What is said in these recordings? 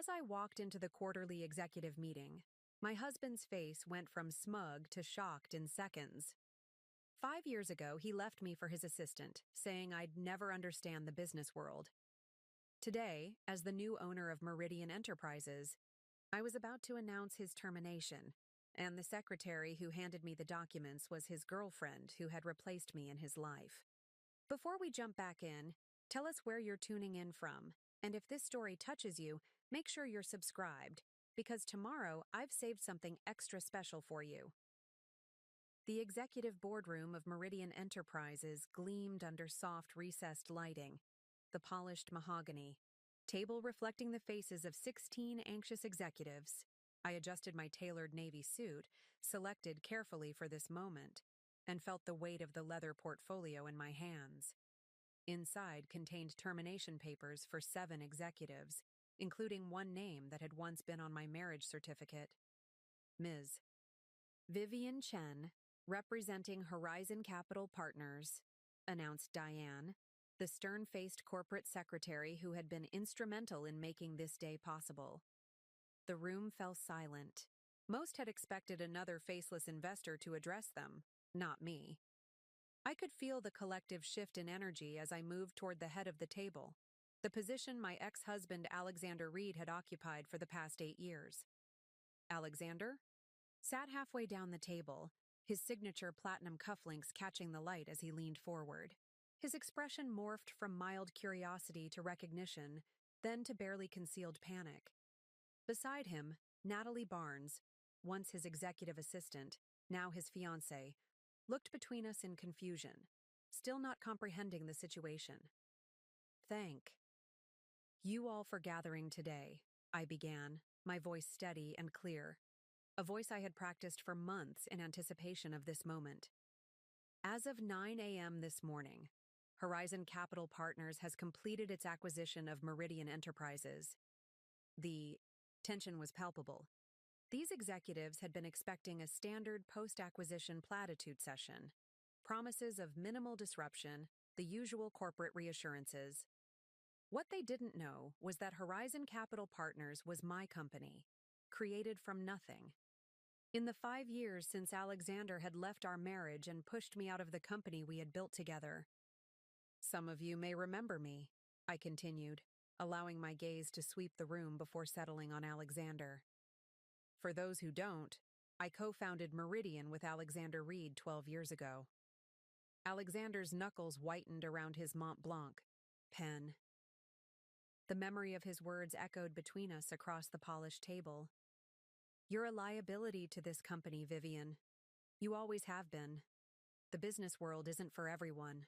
As I walked into the quarterly executive meeting, my husband's face went from smug to shocked in seconds. 5 years ago, he left me for his assistant, saying I'd never understand the business world. Today, as the new owner of Meridian Enterprises, I was about to announce his termination, and the secretary who handed me the documents was his girlfriend who had replaced me in his life. Before we jump back in, tell us where you're tuning in from, and if this story touches you, make sure you're subscribed, because tomorrow I've saved something extra special for you. The executive boardroom of Meridian Enterprises gleamed under soft recessed lighting, the polished mahogany, table reflecting the faces of 16 anxious executives. I adjusted my tailored navy suit, selected carefully for this moment, and felt the weight of the leather portfolio in my hands. Inside contained termination papers for 7 executives, including one name that had once been on my marriage certificate. Ms. Vivian Chen, representing Horizon Capital Partners, announced Diane, the stern-faced corporate secretary who had been instrumental in making this day possible. The room fell silent. Most had expected another faceless investor to address them, not me. I could feel the collective shift in energy as I moved toward the head of the table, the position my ex-husband Alexander Reed had occupied for the past 8 years. Alexander sat halfway down the table, his signature platinum cufflinks catching the light as he leaned forward. His expression morphed from mild curiosity to recognition, then to barely concealed panic. Beside him, Natalie Barnes, once his executive assistant, now his fiancée, looked between us in confusion, still not comprehending the situation. "Thank you all for gathering today," I began, my voice steady and clear, a voice I had practiced for months in anticipation of this moment. As of 9 a.m. this morning, Horizon Capital Partners has completed its acquisition of Meridian Enterprises. The tension was palpable. These executives had been expecting a standard post-acquisition platitude session, promises of minimal disruption, the usual corporate reassurances. What they didn't know was that Horizon Capital Partners was my company, created from nothing. In the 5 years since Alexander had left our marriage and pushed me out of the company we had built together. "Some of you may remember me," I continued, allowing my gaze to sweep the room before settling on Alexander. "For those who don't, I co-founded Meridian with Alexander Reed 12 years ago." Alexander's knuckles whitened around his Mont Blanc pen. The memory of his words echoed between us across the polished table. "You're a liability to this company, Vivian. You always have been. The business world isn't for everyone."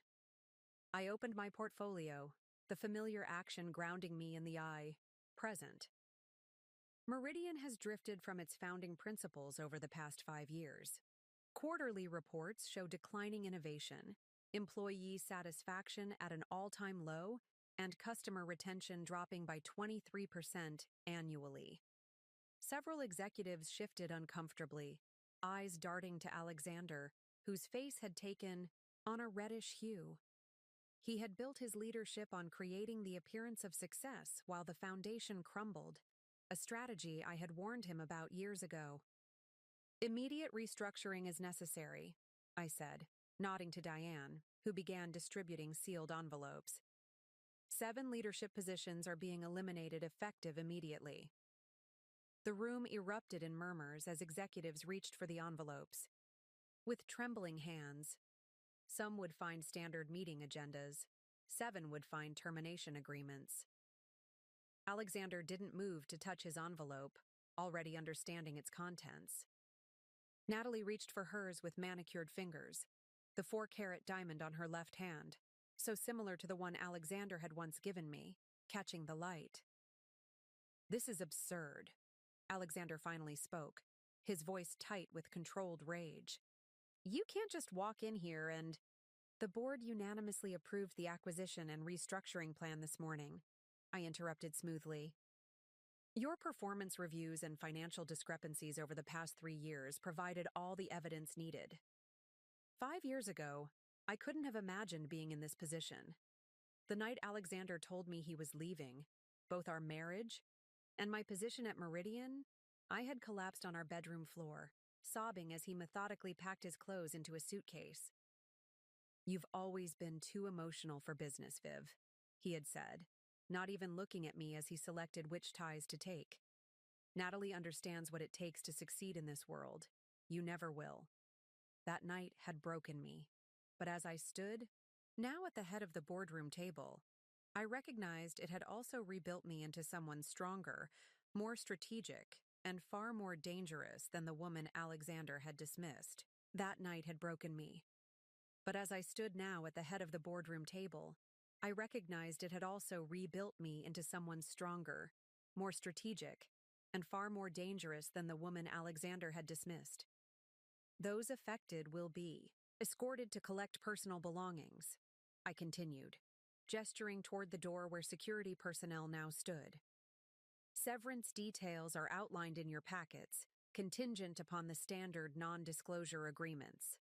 I opened my portfolio, the familiar action grounding me in the eye, present. Meridian has drifted from its founding principles over the past 5 years. Quarterly reports show declining innovation, employee satisfaction at an all-time low, and customer retention dropping by 23% annually. Several executives shifted uncomfortably, eyes darting to Alexander, whose face had taken on a reddish hue. He had built his leadership on creating the appearance of success while the foundation crumbled, a strategy I had warned him about years ago. "Immediate restructuring is necessary," I said, nodding to Diane, who began distributing sealed envelopes. 7 leadership positions are being eliminated effective immediately. The room erupted in murmurs as executives reached for the envelopes. With trembling hands, some would find standard meeting agendas, 7 would find termination agreements. Alexander didn't move to touch his envelope, already understanding its contents. Natalie reached for hers with manicured fingers, the 4-carat diamond on her left hand, so similar to the one Alexander had once given me, catching the light. "This is absurd," Alexander finally spoke, his voice tight with controlled rage. "You can't just walk in here and—" "The board unanimously approved the acquisition and restructuring plan this morning," I interrupted smoothly. "Your performance reviews and financial discrepancies over the past 3 years provided all the evidence needed. 5 years ago, I couldn't have imagined being in this position. The night Alexander told me he was leaving, both our marriage And my position at Meridian? I had collapsed on our bedroom floor, sobbing as he methodically packed his clothes into a suitcase. "You've always been too emotional for business, Viv," he had said, not even looking at me as he selected which ties to take. "Natalie understands what it takes to succeed in this world. You never will." That night had broken me. But as I stood, now at the head of the boardroom table, I recognized it had also rebuilt me into someone stronger, more strategic, and far more dangerous than the woman Alexander had dismissed. That night had broken me. But as I stood now at the head of the boardroom table, I recognized it had also rebuilt me into someone stronger, more strategic, and far more dangerous than the woman Alexander had dismissed. "Those affected will be escorted to collect personal belongings," I continued, gesturing toward the door where security personnel now stood. "Severance details are outlined in your packets, contingent upon the standard non-disclosure agreements."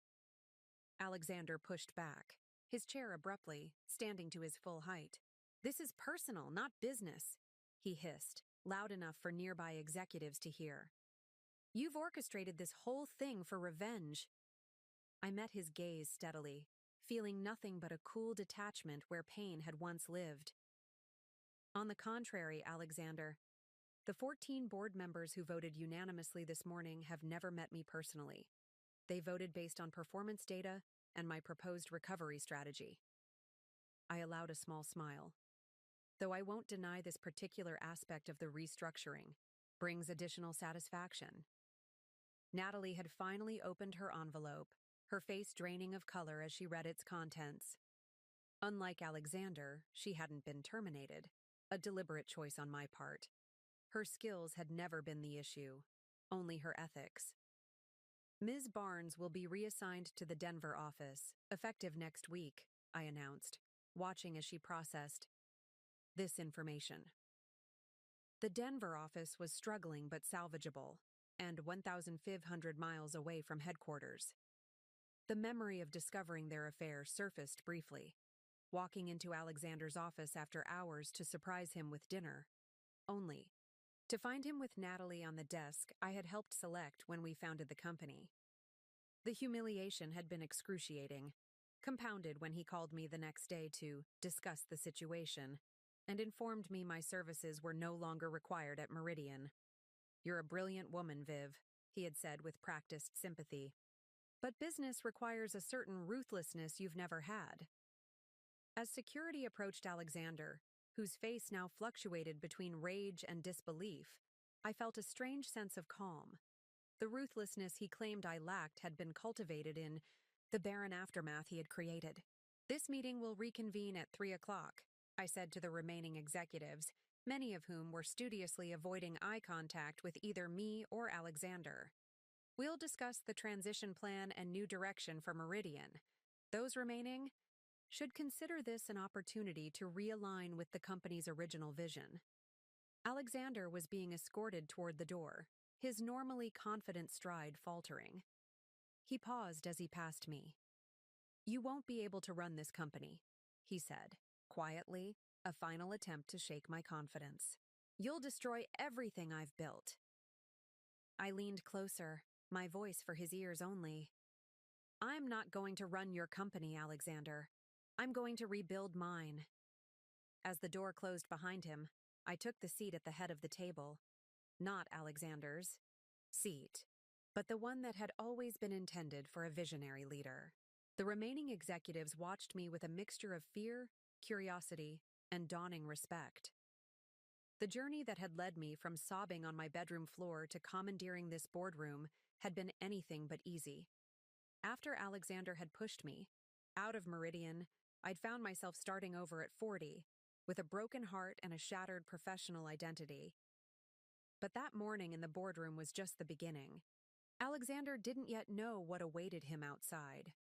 Alexander pushed back, his chair abruptly, standing to his full height. "This is personal, not business," he hissed, loud enough for nearby executives to hear. "You've orchestrated this whole thing for revenge." I met his gaze steadily, feeling nothing but a cool detachment where pain had once lived. "On the contrary, Alexander, the 14 board members who voted unanimously this morning have never met me personally. They voted based on performance data and my proposed recovery strategy." I allowed a small smile. "Though I won't deny this particular aspect of the restructuring brings additional satisfaction." Natalie had finally opened her envelope, her face draining of color as she read its contents. Unlike Alexander, she hadn't been terminated, a deliberate choice on my part. Her skills had never been the issue, only her ethics. "Ms. Barnes will be reassigned to the Denver office, effective next week," I announced, watching as she processed this information. The Denver office was struggling but salvageable, and 1,500 miles away from headquarters. The memory of discovering their affair surfaced briefly, walking into Alexander's office after hours to surprise him with dinner, only to find him with Natalie on the desk I had helped select when we founded the company. The humiliation had been excruciating, compounded when he called me the next day to discuss the situation and informed me my services were no longer required at Meridian. "You're a brilliant woman, Viv," he had said with practiced sympathy. "But business requires a certain ruthlessness you've never had." As security approached Alexander, whose face now fluctuated between rage and disbelief, I felt a strange sense of calm. The ruthlessness he claimed I lacked had been cultivated in the barren aftermath he had created. "This meeting will reconvene at 3 o'clock, I said to the remaining executives, many of whom were studiously avoiding eye contact with either me or Alexander. "We'll discuss the transition plan and new direction for Meridian. Those remaining should consider this an opportunity to realign with the company's original vision." Alexander was being escorted toward the door, his normally confident stride faltering. He paused as he passed me. "You won't be able to run this company," he said, quietly, a final attempt to shake my confidence. "You'll destroy everything I've built." I leaned closer, my voice for his ears only. "I'm not going to run your company, Alexander. I'm going to rebuild mine." As the door closed behind him, I took the seat at the head of the table. Not Alexander's seat, but the one that had always been intended for a visionary leader. The remaining executives watched me with a mixture of fear, curiosity, and dawning respect. The journey that had led me from sobbing on my bedroom floor to commandeering this boardroom had been anything but easy. After Alexander had pushed me out of Meridian, I'd found myself starting over at 40, with a broken heart and a shattered professional identity. But that morning in the boardroom was just the beginning. Alexander didn't yet know what awaited him outside.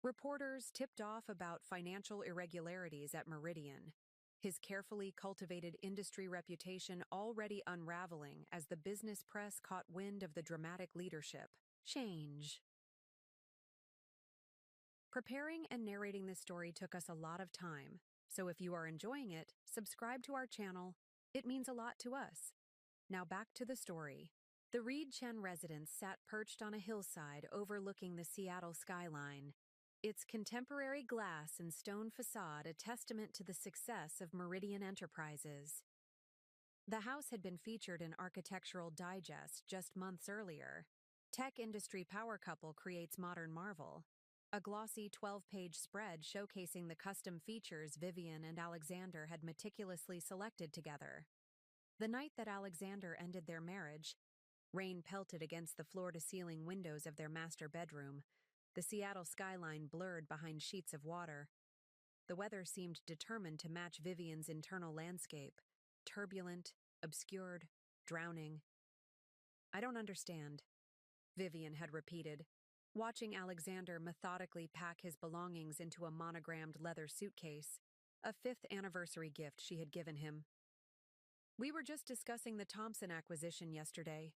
Reporters tipped off about financial irregularities at Meridian, his carefully cultivated industry reputation already unraveling as the business press caught wind of the dramatic leadership change. Preparing and narrating this story took us a lot of time, so if you are enjoying it, subscribe to our channel. It means a lot to us. Now back to the story. The Reed Chen residence sat perched on a hillside overlooking the Seattle skyline, its contemporary glass and stone facade a testament to the success of Meridian Enterprises. The house had been featured in Architectural Digest just months earlier. Tech industry power couple creates modern marvel. A glossy 12-page spread showcasing the custom features Vivian and Alexander had meticulously selected together. The night that Alexander ended their marriage, rain pelted against the floor-to-ceiling windows of their master bedroom, the Seattle skyline blurred behind sheets of water. The weather seemed determined to match Vivian's internal landscape, turbulent, obscured, drowning. "I don't understand," Vivian had repeated, watching Alexander methodically pack his belongings into a monogrammed leather suitcase, a 5th anniversary gift she had given him. "We were just discussing the Thompson acquisition yesterday.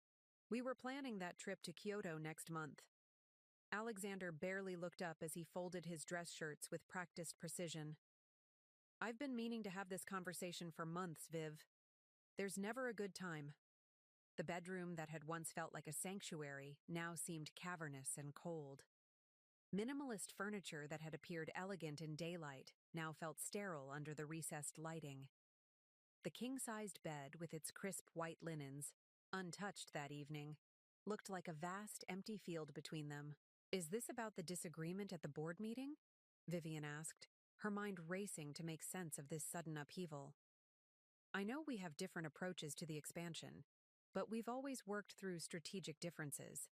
We were planning that trip to Kyoto next month." Alexander barely looked up as he folded his dress shirts with practiced precision. "I've been meaning to have this conversation for months, Viv. There's never a good time." The bedroom that had once felt like a sanctuary now seemed cavernous and cold. Minimalist furniture that had appeared elegant in daylight now felt sterile under the recessed lighting. The king-sized bed with its crisp white linens, untouched that evening, looked like a vast empty field between them. "Is this about the disagreement at the board meeting?" Vivian asked, her mind racing to make sense of this sudden upheaval. "I know we have different approaches to the expansion, but we've always worked through strategic differences."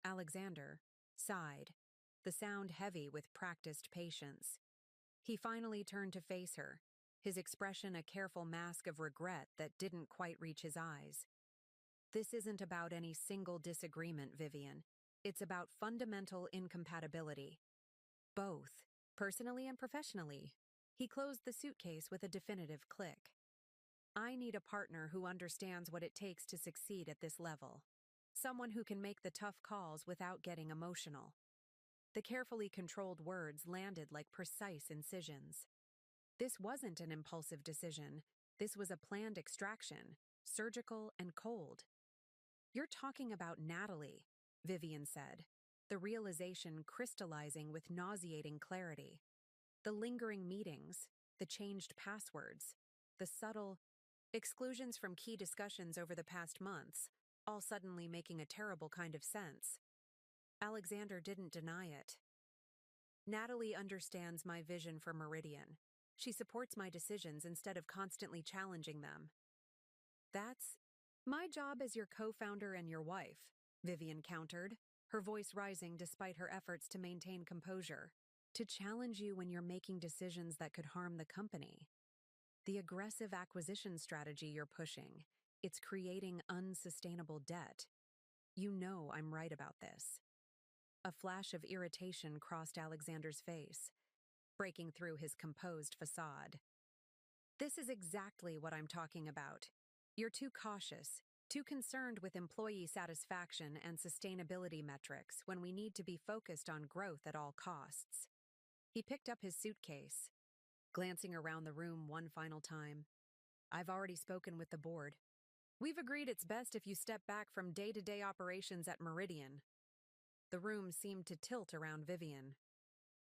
Alexander sighed, the sound heavy with practiced patience. He finally turned to face her, his expression a careful mask of regret that didn't quite reach his eyes. "This isn't about any single disagreement, Vivian. It's about fundamental incompatibility. Both, personally and professionally." He closed the suitcase with a definitive click. "I need a partner who understands what it takes to succeed at this level. Someone who can make the tough calls without getting emotional." The carefully controlled words landed like precise incisions. This wasn't an impulsive decision. This was a planned extraction, surgical and cold. "You're talking about Natalie," Vivian said, the realization crystallizing with nauseating clarity. The lingering meetings, the changed passwords, the subtle exclusions from key discussions over the past months, all suddenly making a terrible kind of sense. Alexander didn't deny it. "Natalie understands my vision for Meridian. She supports my decisions instead of constantly challenging them." "That's my job as your co-founder and your wife," Vivian countered, her voice rising despite her efforts to maintain composure. "To challenge you when you're making decisions that could harm the company. The aggressive acquisition strategy you're pushing, it's creating unsustainable debt. You know I'm right about this." A flash of irritation crossed Alexander's face, breaking through his composed facade. "This is exactly what I'm talking about. You're too cautious, too concerned with employee satisfaction and sustainability metrics when we need to be focused on growth at all costs." He picked up his suitcase, glancing around the room one final time. "I've already spoken with the board. We've agreed it's best if you step back from day-to-day operations at Meridian." The room seemed to tilt around Vivian.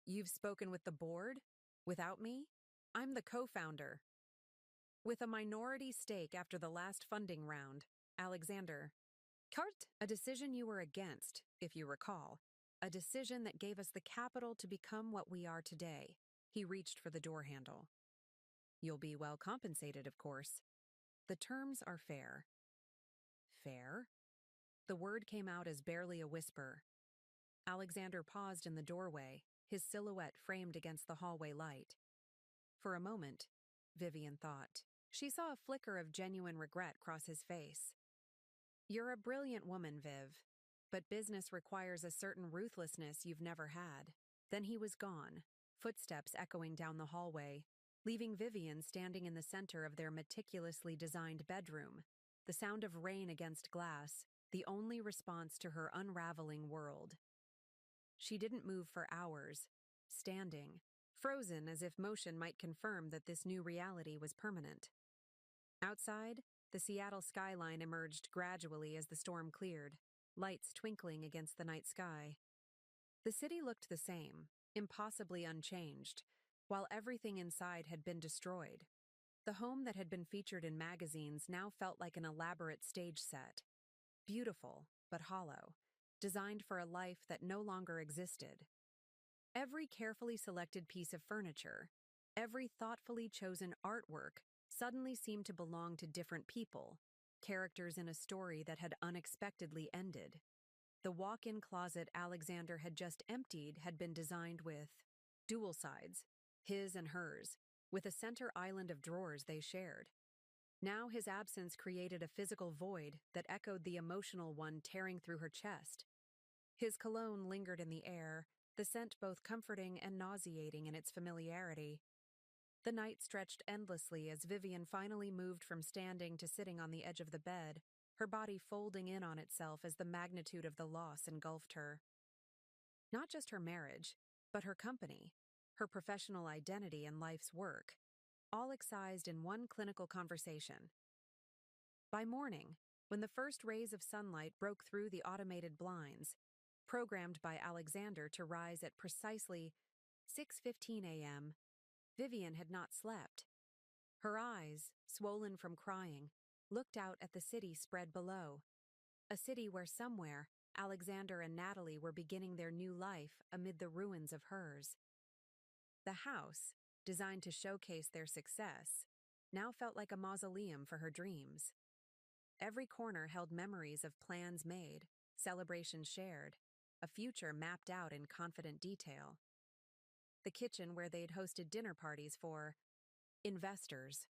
"You've spoken with the board? Without me? I'm the co-founder." "With a minority stake after the last funding round, Alexander. Kurt, a decision you were against, if you recall. A decision that gave us the capital to become what we are today." He reached for the door handle. "You'll be well compensated, of course. The terms are fair." "Fair?" The word came out as barely a whisper. Alexander paused in the doorway, his silhouette framed against the hallway light. For a moment, Vivian thought. She saw a flicker of genuine regret cross his face. "You're a brilliant woman, Viv, but business requires a certain ruthlessness you've never had." Then he was gone, footsteps echoing down the hallway, leaving Vivian standing in the center of their meticulously designed bedroom, the sound of rain against glass, the only response to her unraveling world. She didn't move for hours, standing, frozen as if motion might confirm that this new reality was permanent. Outside, The Seattle skyline emerged gradually as the storm cleared, lights twinkling against the night sky. The city looked the same, impossibly unchanged, while everything inside had been destroyed. The home that had been featured in magazines now felt like an elaborate stage set. Beautiful, but hollow, designed for a life that no longer existed. Every carefully selected piece of furniture, every thoughtfully chosen artwork suddenly seemed to belong to different people, characters in a story that had unexpectedly ended. The walk-in closet Alexander had just emptied had been designed with dual sides, his and hers, with a center island of drawers they shared. Now his absence created a physical void that echoed the emotional one tearing through her chest. His cologne lingered in the air, the scent both comforting and nauseating in its familiarity. The night stretched endlessly as Vivian finally moved from standing to sitting on the edge of the bed, her body folding in on itself as the magnitude of the loss engulfed her. Not just her marriage, but her company, her professional identity and life's work, all excised in one clinical conversation. By morning, when the first rays of sunlight broke through the automated blinds, programmed by Alexander to rise at precisely 6:15 a.m., Vivian had not slept. Her eyes, swollen from crying, looked out at the city spread below. A city where somewhere Alexander and Natalie were beginning their new life amid the ruins of hers. The house, designed to showcase their success, now felt like a mausoleum for her dreams. Every corner held memories of plans made, celebrations shared, a future mapped out in confident detail. The kitchen where they'd hosted dinner parties for investors.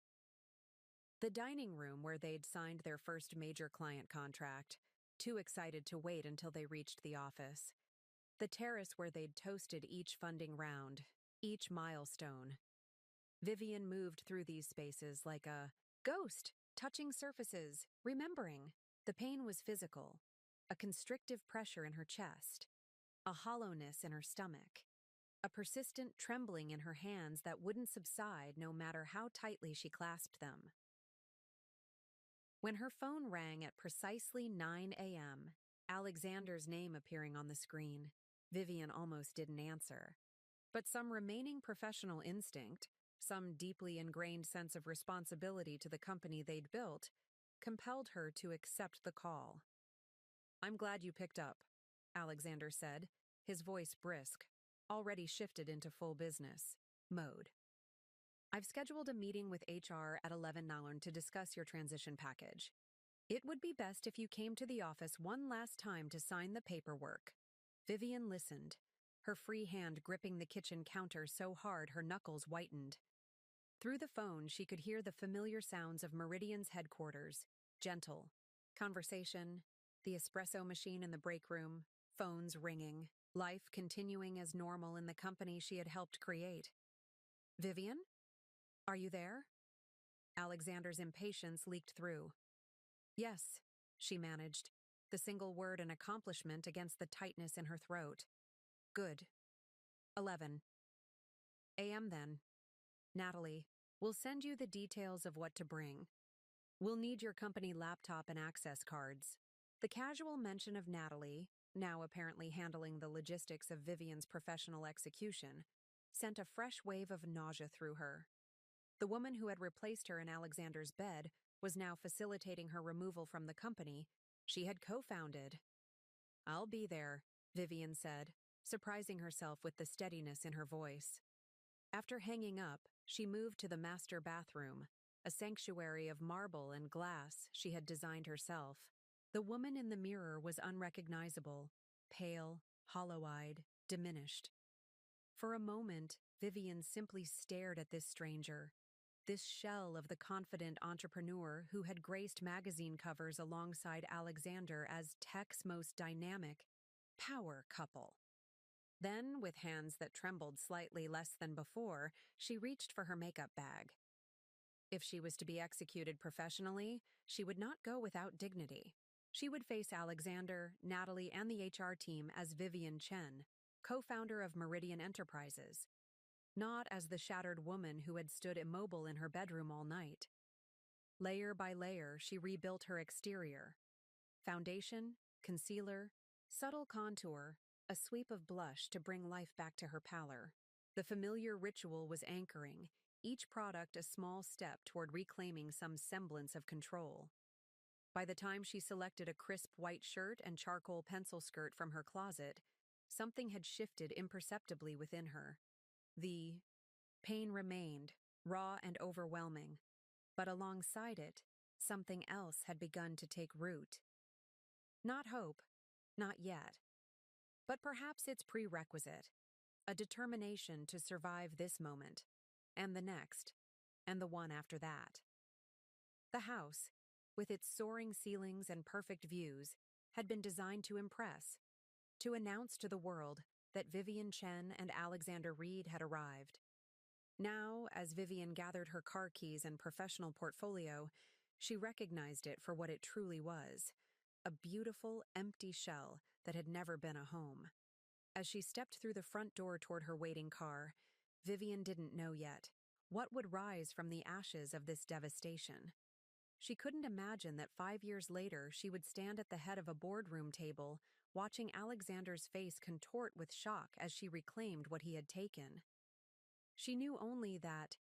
The dining room where they'd signed their first major client contract, too excited to wait until they reached the office. The terrace where they'd toasted each funding round, each milestone. Vivian moved through these spaces like a ghost, touching surfaces, remembering. The pain was physical, a constrictive pressure in her chest, a hollowness in her stomach, a persistent trembling in her hands that wouldn't subside no matter how tightly she clasped them. When her phone rang at precisely 9 a.m., Alexander's name appearing on the screen, Vivian almost didn't answer. But some remaining professional instinct, some deeply ingrained sense of responsibility to the company they'd built, compelled her to accept the call. "I'm glad you picked up," Alexander said, his voice brisk, already shifted into full business mode. "I've scheduled a meeting with HR at 11 noon to discuss your transition package. It would be best if you came to the office one last time to sign the paperwork." Vivian listened, her free hand gripping the kitchen counter so hard her knuckles whitened. Through the phone, she could hear the familiar sounds of Meridian's headquarters, gentle. Conversation, the espresso machine in the break room, phones ringing, life continuing as normal in the company she had helped create. "Vivian? Are you there?" Alexander's impatience leaked through. "Yes," she managed, the single word an accomplishment against the tightness in her throat. "Good. 11 a.m. then. Natalie, we'll send you the details of what to bring. We'll need your company laptop and access cards." The casual mention of Natalie, now apparently handling the logistics of Vivian's professional execution, sent a fresh wave of nausea through her. The woman who had replaced her in Alexander's bed was now facilitating her removal from the company she had co-founded. "I'll be there," Vivian said, surprising herself with the steadiness in her voice. After hanging up, she moved to the master bathroom, a sanctuary of marble and glass she had designed herself. The woman in the mirror was unrecognizable, pale, hollow-eyed, diminished. For a moment, Vivian simply stared at this stranger, this shell of the confident entrepreneur who had graced magazine covers alongside Alexander as tech's most dynamic power couple. Then, with hands that trembled slightly less than before, she reached for her makeup bag. If she was to be executed professionally, she would not go without dignity. She would face Alexander, Natalie, and the HR team as Vivian Chen, co-founder of Meridian Enterprises, not as the shattered woman who had stood immobile in her bedroom all night. Layer by layer, she rebuilt her exterior. Foundation, concealer, subtle contour, a sweep of blush to bring life back to her pallor. The familiar ritual was anchoring, each product a small step toward reclaiming some semblance of control. By the time she selected a crisp white shirt and charcoal pencil skirt from her closet, something had shifted imperceptibly within her. The pain remained, raw and overwhelming, but alongside it, something else had begun to take root. Not hope, not yet, but perhaps its prerequisite, a determination to survive this moment, and the next, and the one after that. The house, with its soaring ceilings and perfect views, had been designed to impress, to announce to the world that Vivian Chen and Alexander Reed had arrived. Now, as Vivian gathered her car keys and professional portfolio, she recognized it for what it truly was, a beautiful, empty shell that had never been a home. As she stepped through the front door toward her waiting car, Vivian didn't know yet what would rise from the ashes of this devastation. She couldn't imagine that 5 years later she would stand at the head of a boardroom table, watching Alexander's face contort with shock as she reclaimed what he had taken. She knew only that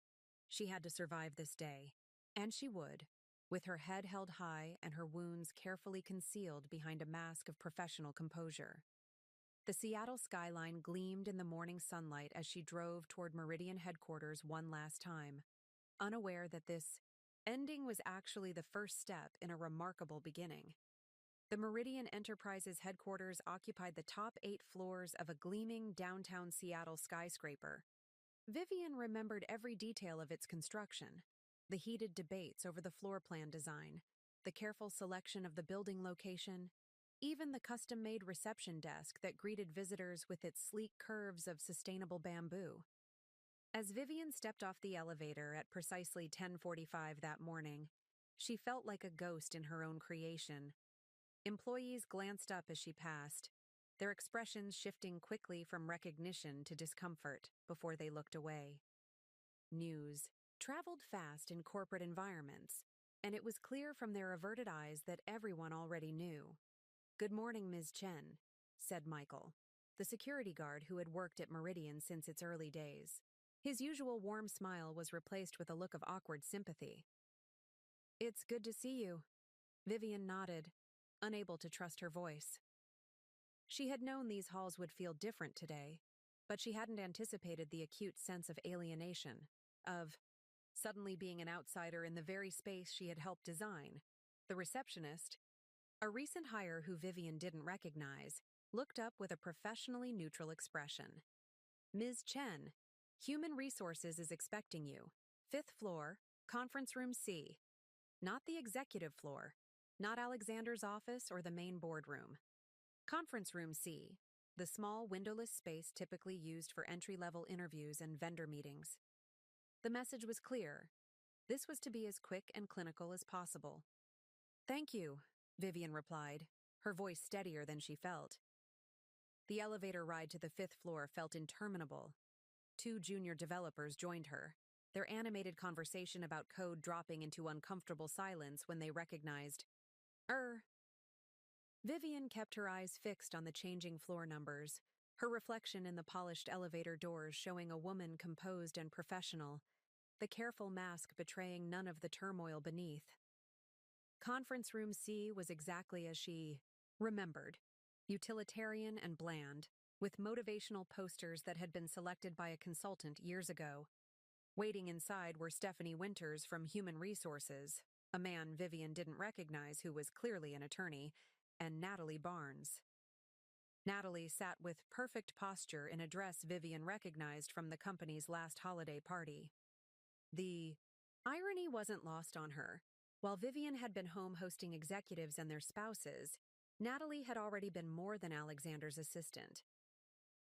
she had to survive this day, and she would, with her head held high and her wounds carefully concealed behind a mask of professional composure. The Seattle skyline gleamed in the morning sunlight as she drove toward Meridian headquarters one last time, unaware that this ending was actually the first step in a remarkable beginning. The Meridian Enterprises headquarters occupied the top 8 floors of a gleaming downtown Seattle skyscraper. Vivian remembered every detail of its construction, the heated debates over the floor plan design, the careful selection of the building location, even the custom-made reception desk that greeted visitors with its sleek curves of sustainable bamboo. As Vivian stepped off the elevator at precisely 10:45 that morning, she felt like a ghost in her own creation. Employees glanced up as she passed, their expressions shifting quickly from recognition to discomfort before they looked away. News traveled fast in corporate environments, and it was clear from their averted eyes that everyone already knew. "Good morning, Ms. Chen," said Michael, the security guard who had worked at Meridian since its early days. His usual warm smile was replaced with a look of awkward sympathy. "It's good to see you." Vivian nodded, unable to trust her voice. She had known these halls would feel different today, but she hadn't anticipated the acute sense of alienation, of suddenly being an outsider in the very space she had helped design. The receptionist, a recent hire who Vivian didn't recognize, looked up with a professionally neutral expression. "Ms. Chen, Human Resources is expecting you. 5th floor, conference room C. Not the executive floor, not Alexander's office or the main boardroom. Conference room C, the small windowless space typically used for entry-level interviews and vendor meetings." The message was clear. This was to be as quick and clinical as possible. "Thank you," Vivian replied, her voice steadier than she felt. The elevator ride to the 5th floor felt interminable. 2 junior developers joined her, their animated conversation about code dropping into uncomfortable silence when they recognized, Vivian kept her eyes fixed on the changing floor numbers, her reflection in the polished elevator doors showing a woman composed and professional, the careful mask betraying none of the turmoil beneath. Conference room C was exactly as she remembered, utilitarian and bland, with motivational posters that had been selected by a consultant years ago. Waiting inside were Stephanie Winters from Human Resources, a man Vivian didn't recognize who was clearly an attorney, and Natalie Barnes. Natalie sat with perfect posture in a dress Vivian recognized from the company's last holiday party. The irony wasn't lost on her. While Vivian had been home hosting executives and their spouses, Natalie had already been more than Alexander's assistant.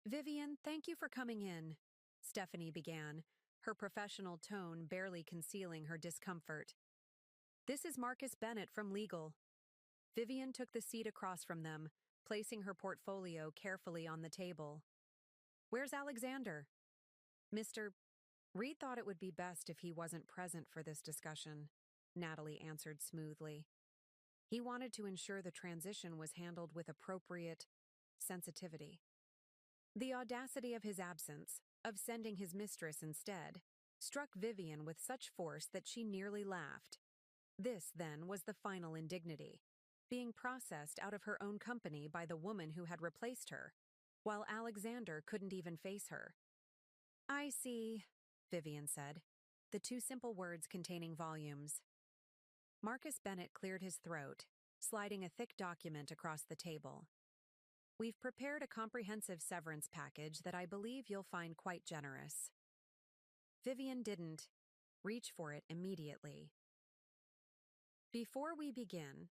"Vivian, thank you for coming in," Stephanie began, her professional tone barely concealing her discomfort. "This is Marcus Bennett from Legal." Vivian took the seat across from them, placing her portfolio carefully on the table. "Where's Alexander?" "Mr. Reed thought it would be best if he wasn't present for this discussion." Natalie answered smoothly. He wanted to ensure the transition was handled with appropriate sensitivity. The audacity of his absence, of sending his mistress instead, struck Vivian with such force that she nearly laughed. This, then, was the final indignity, being processed out of her own company by the woman who had replaced her, while Alexander couldn't even face her. "I see," Vivian said, the two simple words containing volumes. Marcus Bennett cleared his throat, sliding a thick document across the table. "We've prepared a comprehensive severance package that I believe you'll find quite generous." Vivian didn't reach for it immediately. "Before we begin,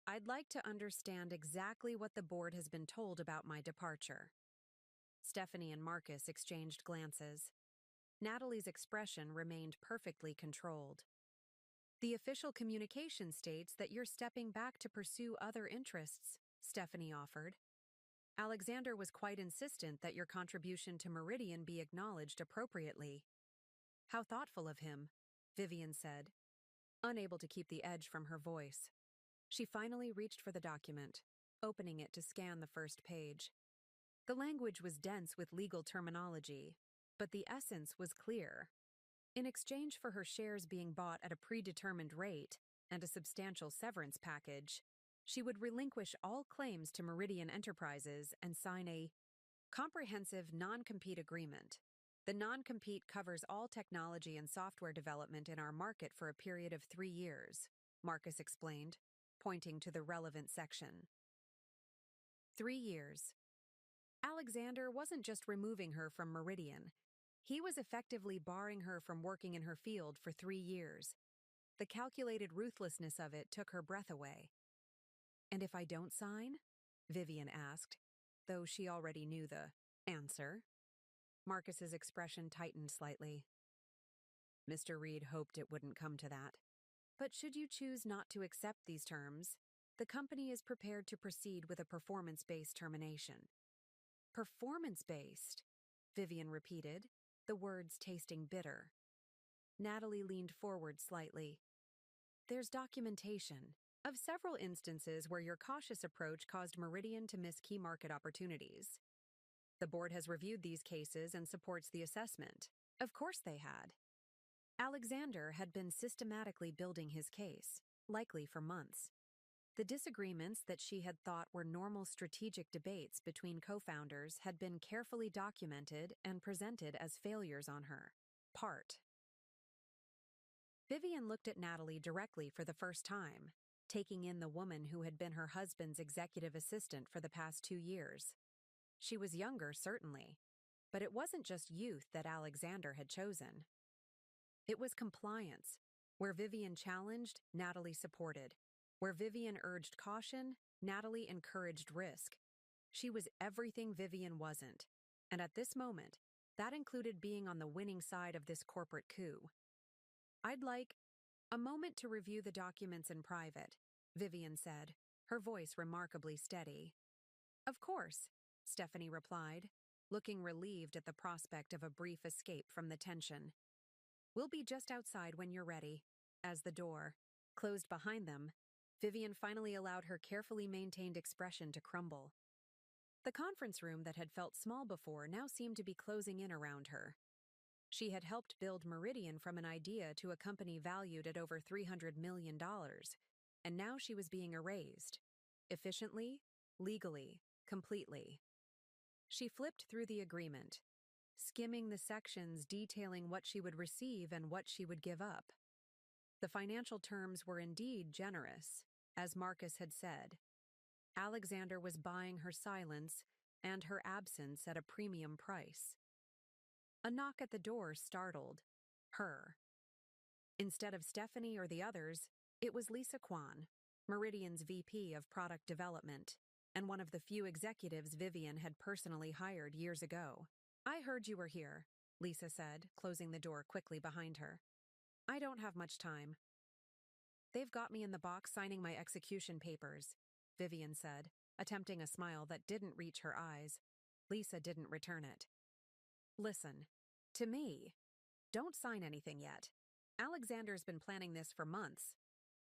I'd like to understand exactly what the board has been told about my departure." Stephanie and Marcus exchanged glances. Natalie's expression remained perfectly controlled. "The official communication states that you're stepping back to pursue other interests," Stephanie offered. "Alexander was quite insistent that your contribution to Meridian be acknowledged appropriately." "How thoughtful of him," Vivian said, unable to keep the edge from her voice. She finally reached for the document, opening it to scan the first page. The language was dense with legal terminology, but the essence was clear. In exchange for her shares being bought at a predetermined rate and a substantial severance package, she would relinquish all claims to Meridian Enterprises and sign a comprehensive non-compete agreement. The non-compete covers all technology and software development in our market for a period of 3 years, Marcus explained, pointing to the relevant section. 3 years. Alexander wasn't just removing her from Meridian. He was effectively barring her from working in her field for 3 years. The calculated ruthlessness of it took her breath away. "And if I don't sign?" Vivian asked, though she already knew the answer. Marcus's expression tightened slightly. "Mr. Reed hoped it wouldn't come to that. But should you choose not to accept these terms, the company is prepared to proceed with a performance-based termination." "Performance-based?" Vivian repeated, the words tasting bitter. Natalie leaned forward slightly. "There's documentation of several instances where your cautious approach caused Meridian to miss key market opportunities. The board has reviewed these cases and supports the assessment." Of course they had. Alexander had been systematically building his case, likely for months. The disagreements that she had thought were normal strategic debates between co-founders had been carefully documented and presented as failures on her part. Vivian looked at Natalie directly for the first time, taking in the woman who had been her husband's executive assistant for the past 2 years. She was younger, certainly, but it wasn't just youth that Alexander had chosen. It was compliance. Where Vivian challenged, Natalie supported. Where Vivian urged caution, Natalie encouraged risk. She was everything Vivian wasn't, and at this moment, that included being on the winning side of this corporate coup. "I'd like a moment to review the documents in private," Vivian said, her voice remarkably steady. "Of course," Stephanie replied, looking relieved at the prospect of a brief escape from the tension. "We'll be just outside when you're ready." As the door closed behind them, Vivian finally allowed her carefully maintained expression to crumble. The conference room that had felt small before now seemed to be closing in around her. She had helped build Meridian from an idea to a company valued at over $300 million, and now she was being erased. Efficiently, legally, completely. She flipped through the agreement, skimming the sections detailing what she would receive and what she would give up. The financial terms were indeed generous, as Marcus had said. Alexander was buying her silence and her absence at a premium price. A knock at the door startled her. Instead of Stephanie or the others, it was Lisa Kwan, Meridian's VP of Product Development, and one of the few executives Vivian had personally hired years ago. "I heard you were here," Lisa said, closing the door quickly behind her. "I don't have much time." "They've got me in the box signing my execution papers," Vivian said, attempting a smile that didn't reach her eyes. Lisa didn't return it. "Listen, to me, don't sign anything yet. Alexander's been planning this for months.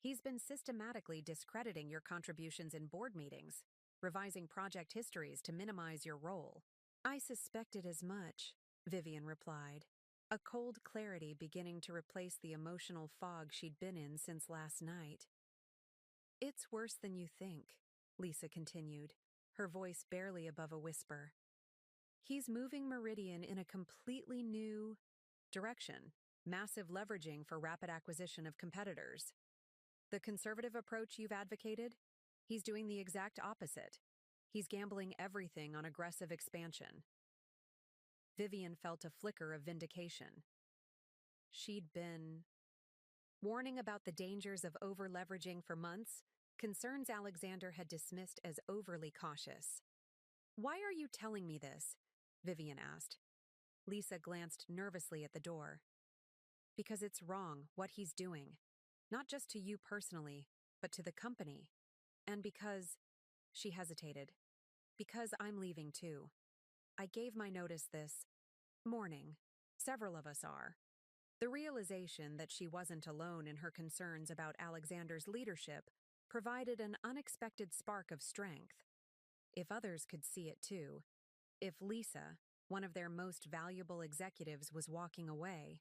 He's been systematically discrediting your contributions in board meetings, revising project histories to minimize your role. I suspected as much, Vivian replied, a cold clarity beginning to replace the emotional fog she'd been in since last night. It's worse than you think, Lisa continued, her voice barely above a whisper. He's moving Meridian in a completely new direction, massive leveraging for rapid acquisition of competitors. The conservative approach you've advocated? He's doing the exact opposite. He's gambling everything on aggressive expansion. Vivian felt a flicker of vindication. She'd been warning about the dangers of over-leveraging for months, concerns Alexander had dismissed as overly cautious. Why are you telling me this? Vivian asked. Lisa glanced nervously at the door. Because it's wrong, what he's doing. Not just to you personally, but to the company. And because, she hesitated, because I'm leaving too. I gave my notice this morning. Several of us are. The realization that she wasn't alone in her concerns about Alexander's leadership provided an unexpected spark of strength. If others could see it too, if Lisa, one of their most valuable executives, was walking away,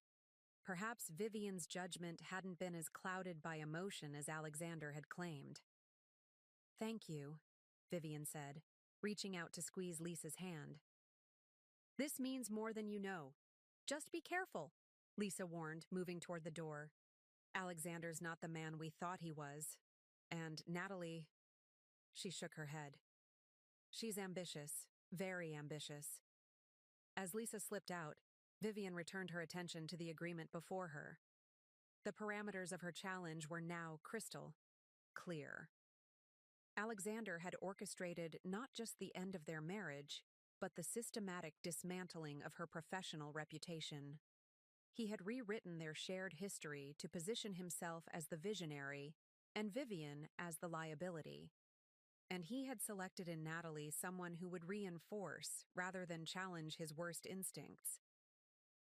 perhaps Vivian's judgment hadn't been as clouded by emotion as Alexander had claimed. Thank you, Vivian said, reaching out to squeeze Lisa's hand. This means more than you know. Just be careful, Lisa warned, moving toward the door. Alexander's not the man we thought he was. And Natalie, she shook her head. She's ambitious, very ambitious. As Lisa slipped out, Vivian returned her attention to the agreement before her. The parameters of her challenge were now crystal clear. Alexander had orchestrated not just the end of their marriage, but the systematic dismantling of her professional reputation. He had rewritten their shared history to position himself as the visionary and Vivian as the liability. And he had selected in Natalie someone who would reinforce rather than challenge his worst instincts.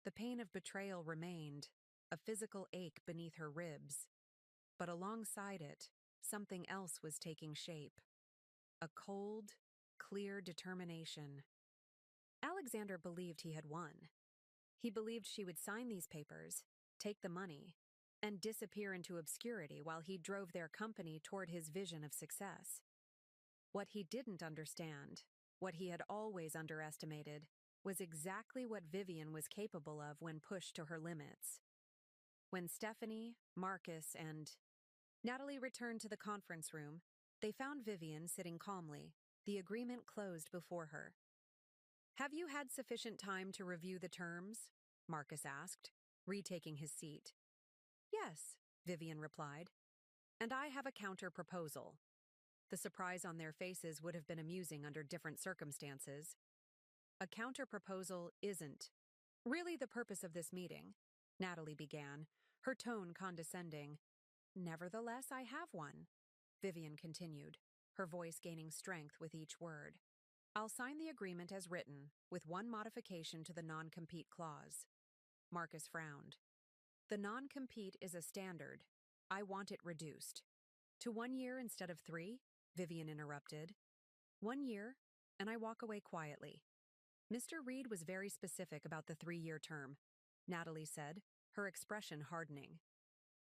The pain of betrayal remained, a physical ache beneath her ribs. But alongside it, something else was taking shape. A cold, clear determination. Alexander believed he had won. He believed she would sign these papers, take the money, and disappear into obscurity while he drove their company toward his vision of success. What he didn't understand, what he had always underestimated, was exactly what Vivian was capable of when pushed to her limits. When Stephanie, Marcus, and Natalie returned to the conference room, they found Vivian sitting calmly, the agreement closed before her. Have you had sufficient time to review the terms? Marcus asked, retaking his seat. Yes, Vivian replied. And I have a counter-proposal. The surprise on their faces would have been amusing under different circumstances. A counter-proposal isn't really the purpose of this meeting, Natalie began, her tone condescending. Nevertheless, I have one, Vivian continued, her voice gaining strength with each word. I'll sign the agreement as written, with one modification to the non-compete clause. Marcus frowned. The non-compete is a standard. I want it reduced. To 1 year instead of 3, Vivian interrupted. 1 year, and I walk away quietly. Mr. Reed was very specific about the 3-year term, Natalie said, her expression hardening.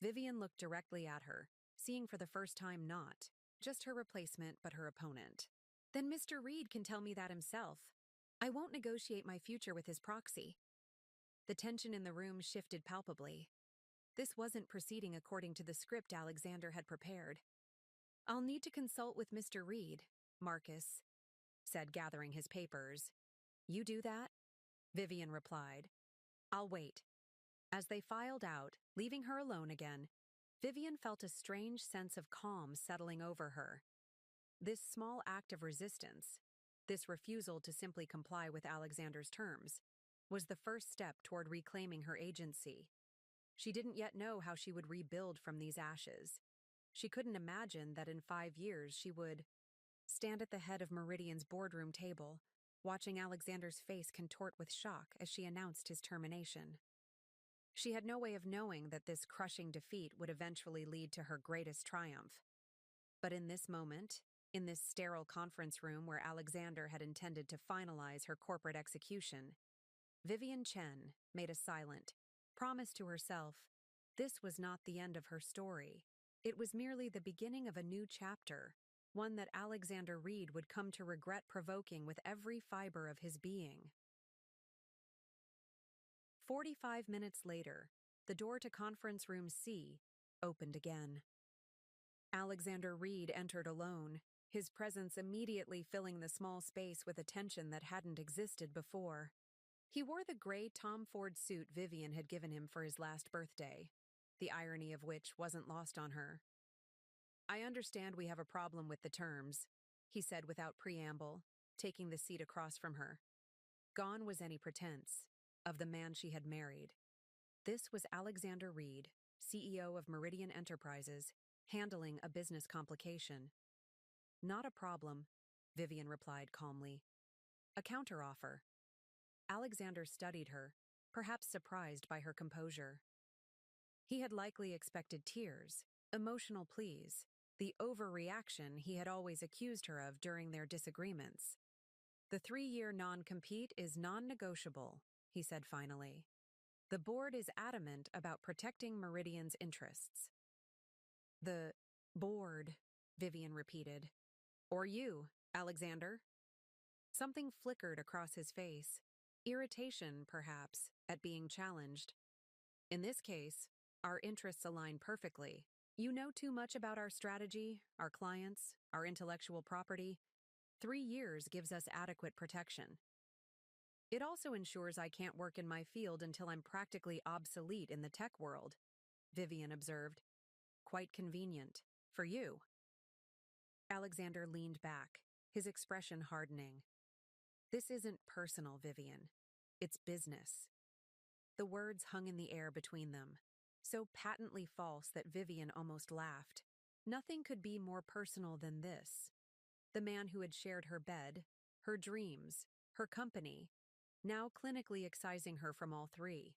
Vivian looked directly at her, seeing for the first time not just her replacement but her opponent. Then Mr. Reed can tell me that himself. I won't negotiate my future with his proxy. The tension in the room shifted palpably. This wasn't proceeding according to the script Alexander had prepared. I'll need to consult with Mr. Reed, Marcus said, gathering his papers. You do that? Vivian replied. I'll wait. As they filed out, leaving her alone again, Vivian felt a strange sense of calm settling over her. This small act of resistance, this refusal to simply comply with Alexander's terms, was the first step toward reclaiming her agency. She didn't yet know how she would rebuild from these ashes. She couldn't imagine that in 5 years she would stand at the head of Meridian's boardroom table, watching Alexander's face contort with shock as she announced his termination. She had no way of knowing that this crushing defeat would eventually lead to her greatest triumph. But in this moment, in this sterile conference room where Alexander had intended to finalize her corporate execution, Vivian Chen made a silent promise to herself. This was not the end of her story. It was merely the beginning of a new chapter, one that Alexander Reed would come to regret provoking with every fiber of his being. 45 minutes later, the door to conference room C opened again. Alexander Reed entered alone, his presence immediately filling the small space with a tension that hadn't existed before. He wore the gray Tom Ford suit Vivian had given him for his last birthday, the irony of which wasn't lost on her. "I understand we have a problem with the terms," he said without preamble, taking the seat across from her. Gone was any pretense of the man she had married. This was Alexander Reed, CEO of Meridian Enterprises, handling a business complication. "Not a problem," Vivian replied calmly. "A counteroffer." Alexander studied her, perhaps surprised by her composure. He had likely expected tears, emotional pleas, the overreaction he had always accused her of during their disagreements. "The 3-year non-compete is non-negotiable," he said finally. "The board is adamant about protecting Meridian's interests." "The board," Vivian repeated. "Or you, Alexander?" Something flickered across his face. Irritation, perhaps, at being challenged. "In this case, our interests align perfectly. You know too much about our strategy, our clients, our intellectual property. 3 years gives us adequate protection. It also ensures I can't work in my field until I'm practically obsolete in the tech world," Vivian observed. "Quite convenient. For you." Alexander leaned back, his expression hardening. "This isn't personal, Vivian. It's business." The words hung in the air between them, so patently false that Vivian almost laughed. Nothing could be more personal than this. The man who had shared her bed, her dreams, her company, now clinically excising her from all three.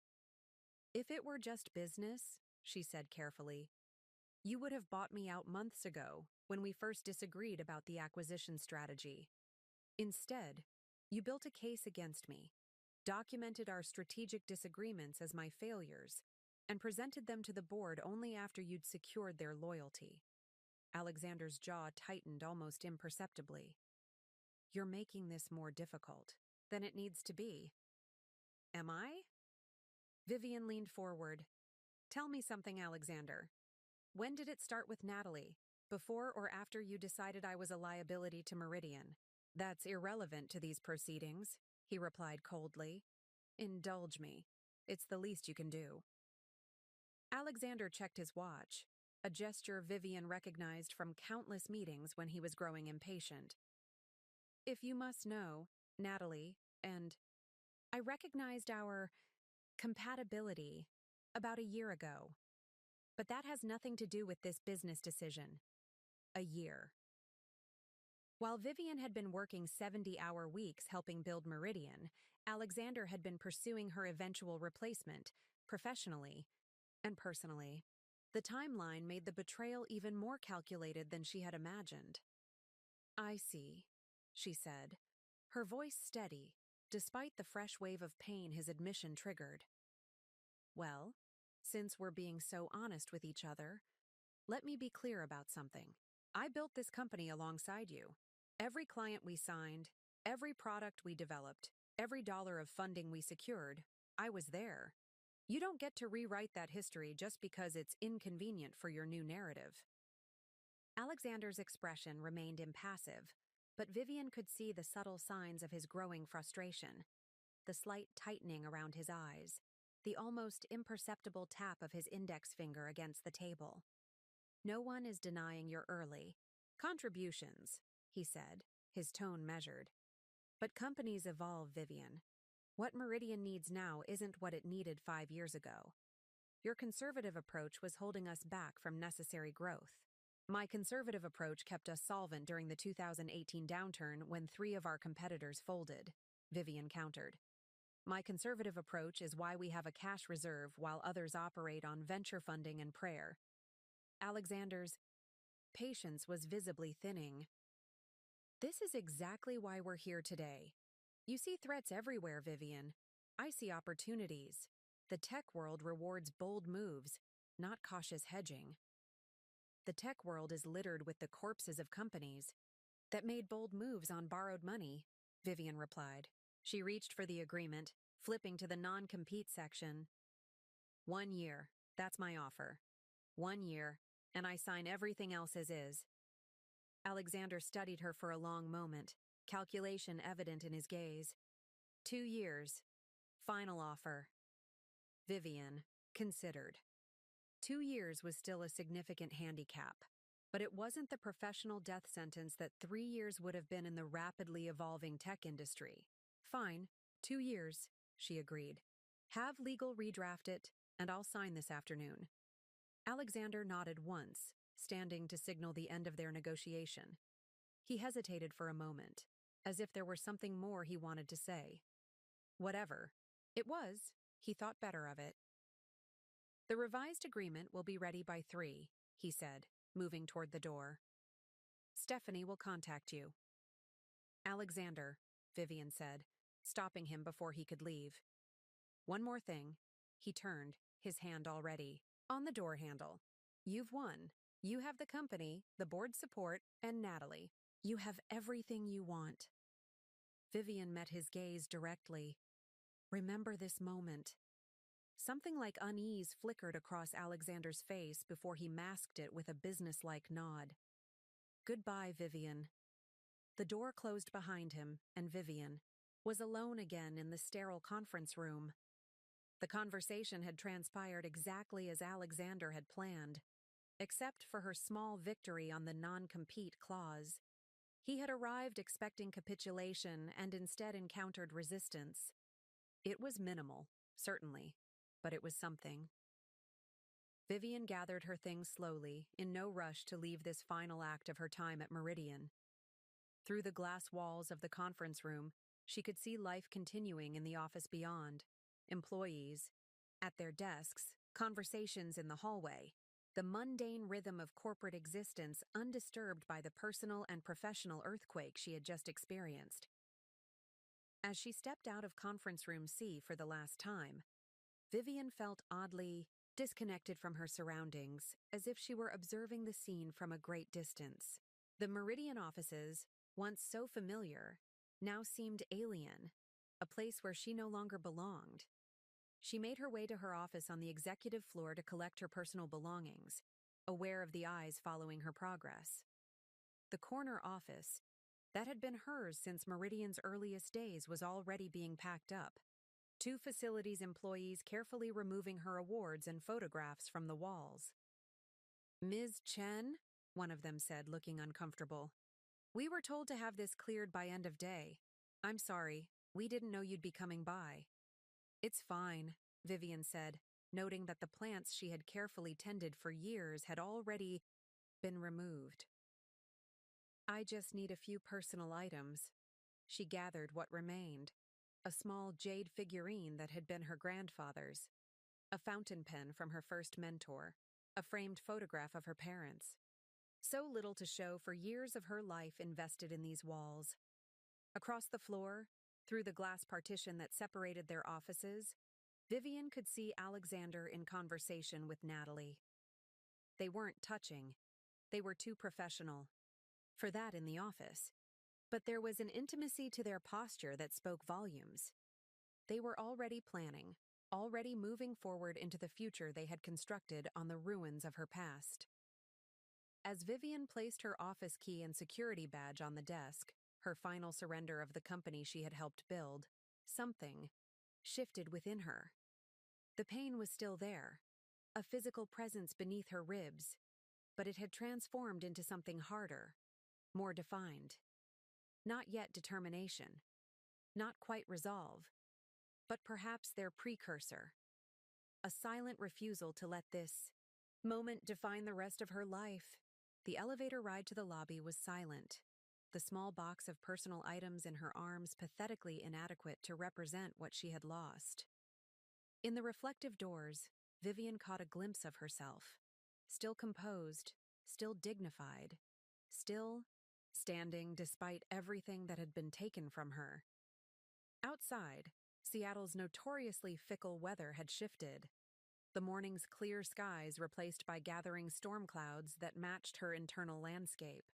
"If it were just business," she said carefully, "you would have bought me out months ago when we first disagreed about the acquisition strategy. Instead, you built a case against me, documented our strategic disagreements as my failures, and presented them to the board only after you'd secured their loyalty." Alexander's jaw tightened almost imperceptibly. "You're making this more difficult than it needs to be." "Am I?" Vivian leaned forward. "Tell me something, Alexander. When did it start with Natalie? Before or after you decided I was a liability to Meridian?" "That's irrelevant to these proceedings," he replied coldly. "Indulge me. It's the least you can do." Alexander checked his watch, a gesture Vivian recognized from countless meetings when he was growing impatient. "If you must know, Natalie, and I recognized our compatibility about a year ago. But that has nothing to do with this business decision." A year. While Vivian had been working 70-hour weeks helping build Meridian, Alexander had been pursuing her eventual replacement, professionally and personally. The timeline made the betrayal even more calculated than she had imagined. "I see," she said, her voice steady, despite the fresh wave of pain his admission triggered. "Well, since we're being so honest with each other, let me be clear about something. I built this company alongside you. Every client we signed, every product we developed, every dollar of funding we secured, I was there. You don't get to rewrite that history just because it's inconvenient for your new narrative." Alexander's expression remained impassive, but Vivian could see the subtle signs of his growing frustration. The slight tightening around his eyes, the almost imperceptible tap of his index finger against the table. "No one is denying your early contributions," he said, his tone measured. "But companies evolve, Vivian. What Meridian needs now isn't what it needed 5 years ago. Your conservative approach was holding us back from necessary growth. My conservative approach kept us solvent during the 2018 downturn when 3 of our competitors folded," Vivian countered. My conservative approach is why we have a cash reserve while others operate on venture funding and prayer. Alexander's patience was visibly thinning. This is exactly why we're here today. You see threats everywhere, Vivian. I see opportunities. The tech world rewards bold moves, not cautious hedging. The tech world is littered with the corpses of companies that made bold moves on borrowed money, Vivian replied. She reached for the agreement, flipping to the non-compete section. 1 year, that's my offer. 1 year, and I sign everything else as is. Alexander studied her for a long moment, calculation evident in his gaze. 2 years. Final offer. Vivian considered. 2 years was still a significant handicap, but it wasn't the professional death sentence that 3 years would have been in the rapidly evolving tech industry. Fine, 2 years, she agreed. Have legal redraft it, and I'll sign this afternoon. Alexander nodded once, standing to signal the end of their negotiation. He hesitated for a moment, as if there were something more he wanted to say. Whatever it was, he thought better of it. The revised agreement will be ready by 3, he said, moving toward the door. Stephanie will contact you. Alexander, Vivian said, stopping him before he could leave. One more thing. He turned, his hand already on the door handle. You've won. You have the company, the board support, and Natalie. You have everything you want. Vivian met his gaze directly. Remember this moment. Something like unease flickered across Alexander's face before he masked it with a businesslike nod. Goodbye, Vivian. The door closed behind him, and Vivian was alone again in the sterile conference room. The conversation had transpired exactly as Alexander had planned, except for her small victory on the non-compete clause. He had arrived expecting capitulation and instead encountered resistance. It was minimal, certainly, but it was something. Vivian gathered her things slowly, in no rush to leave this final act of her time at Meridian. Through the glass walls of the conference room, she could see life continuing in the office beyond. Employees, at their desks, conversations in the hallway, the mundane rhythm of corporate existence undisturbed by the personal and professional earthquake she had just experienced. As she stepped out of conference room C for the last time, Vivian felt oddly disconnected from her surroundings, as if she were observing the scene from a great distance. The Meridian offices, once so familiar, now seemed alien, a place where she no longer belonged. She made her way to her office on the executive floor to collect her personal belongings, aware of the eyes following her progress. The corner office, that had been hers since Meridian's earliest days, was already being packed up. 2 facilities employees carefully removing her awards and photographs from the walls. Ms. Chen, one of them said, looking uncomfortable. We were told to have this cleared by end of day. I'm sorry, we didn't know you'd be coming by. It's fine, Vivian said, noting that the plants she had carefully tended for years had already been removed. I just need a few personal items. She gathered what remained. A small jade figurine that had been her grandfather's, a fountain pen from her first mentor, a framed photograph of her parents. So little to show for years of her life invested in these walls. Across the floor, through the glass partition that separated their offices, Vivian could see Alexander in conversation with Natalie. They weren't touching. They were too professional for that in the office. But there was an intimacy to their posture that spoke volumes. They were already planning, already moving forward into the future they had constructed on the ruins of her past. As Vivian placed her office key and security badge on the desk, her final surrender of the company she had helped build, something shifted within her. The pain was still there, a physical presence beneath her ribs, but it had transformed into something harder, more defined. Not yet determination, not quite resolve, but perhaps their precursor. A silent refusal to let this moment define the rest of her life. The elevator ride to the lobby was silent. the small box of personal items in her arms pathetically inadequate to represent what she had lost. In the reflective doors, Vivian caught a glimpse of herself, still composed, still dignified, still standing despite everything that had been taken from her. Outside, Seattle's notoriously fickle weather had shifted. The morning's clear skies replaced by gathering storm clouds that matched her internal landscape.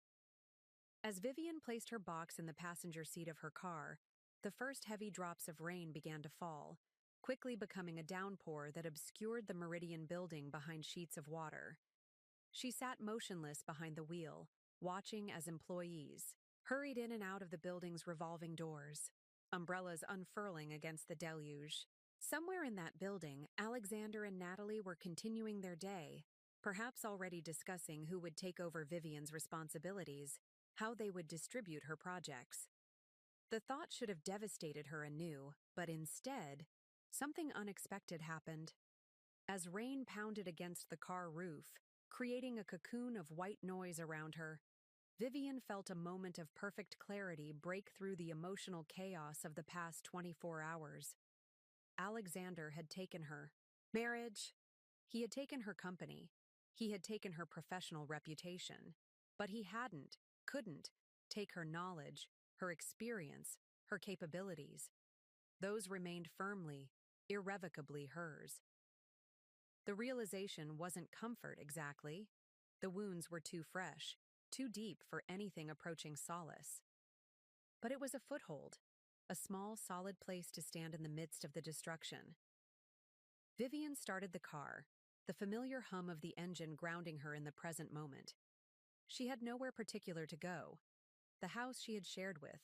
As Vivian placed her box in the passenger seat of her car, the first heavy drops of rain began to fall, quickly becoming a downpour that obscured the Meridian building behind sheets of water. She sat motionless behind the wheel, watching as employees hurried in and out of the building's revolving doors, umbrellas unfurling against the deluge. Somewhere in that building, Alexander and Natalie were continuing their day, perhaps already discussing who would take over Vivian's responsibilities, how they would distribute her projects. The thought should have devastated her anew, but instead, something unexpected happened. As rain pounded against the car roof, creating a cocoon of white noise around her, Vivian felt a moment of perfect clarity break through the emotional chaos of the past 24 hours. Alexander had taken her marriage. He had taken her company. He had taken her professional reputation. But he couldn't, take her knowledge, her experience, her capabilities. Those remained firmly, irrevocably hers. The realization wasn't comfort exactly. The wounds were too fresh, too deep for anything approaching solace. But it was a foothold, a small, solid place to stand in the midst of the destruction. Vivian started the car, the familiar hum of the engine grounding her in the present moment. She had nowhere particular to go. The house she had shared with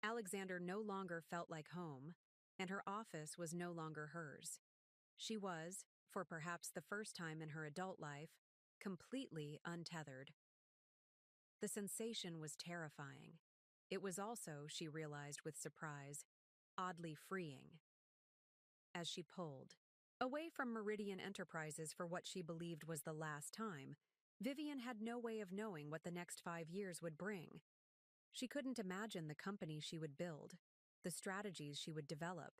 Alexander no longer felt like home, and her office was no longer hers. She was, for perhaps the first time in her adult life, completely untethered. The sensation was terrifying. It was also, she realized with surprise, oddly freeing. As she pulled away from Meridian Enterprises for what she believed was the last time, Vivian had no way of knowing what the next 5 years would bring. She couldn't imagine the company she would build, the strategies she would develop,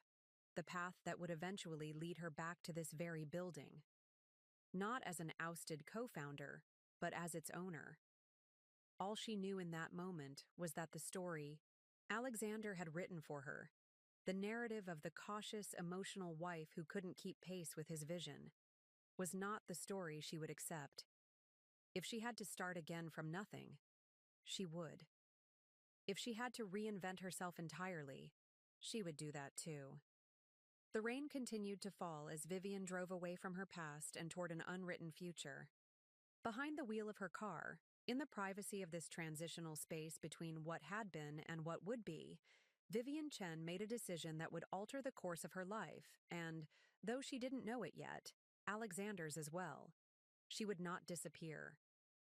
the path that would eventually lead her back to this very building. Not as an ousted co-founder, but as its owner. All she knew in that moment was that the story Alexander had written for her, the narrative of the cautious, emotional wife who couldn't keep pace with his vision, was not the story she would accept. If she had to start again from nothing, she would. If she had to reinvent herself entirely, she would do that too. The rain continued to fall as Vivian drove away from her past and toward an unwritten future. Behind the wheel of her car, in the privacy of this transitional space between what had been and what would be, Vivian Chen made a decision that would alter the course of her life and, though she didn't know it yet, Alexander's as well. She would not disappear.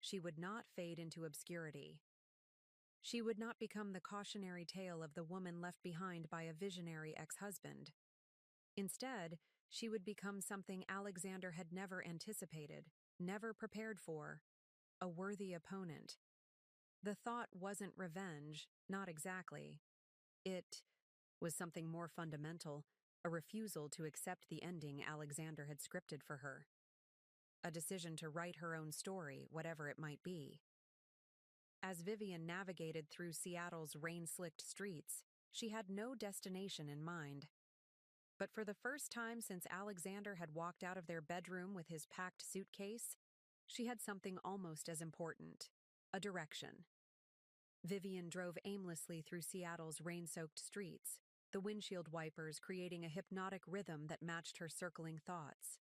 She would not fade into obscurity. She would not become the cautionary tale of the woman left behind by a visionary ex-husband. Instead, she would become something Alexander had never anticipated, never prepared for, a worthy opponent. The thought wasn't revenge, not exactly. It was something more fundamental, a refusal to accept the ending Alexander had scripted for her. A decision to write her own story, whatever it might be. As Vivian navigated through Seattle's rain-slicked streets, she had no destination in mind. But for the first time since Alexander had walked out of their bedroom with his packed suitcase, she had something almost as important, a direction. Vivian drove aimlessly through Seattle's rain-soaked streets, the windshield wipers creating a hypnotic rhythm that matched her circling thoughts.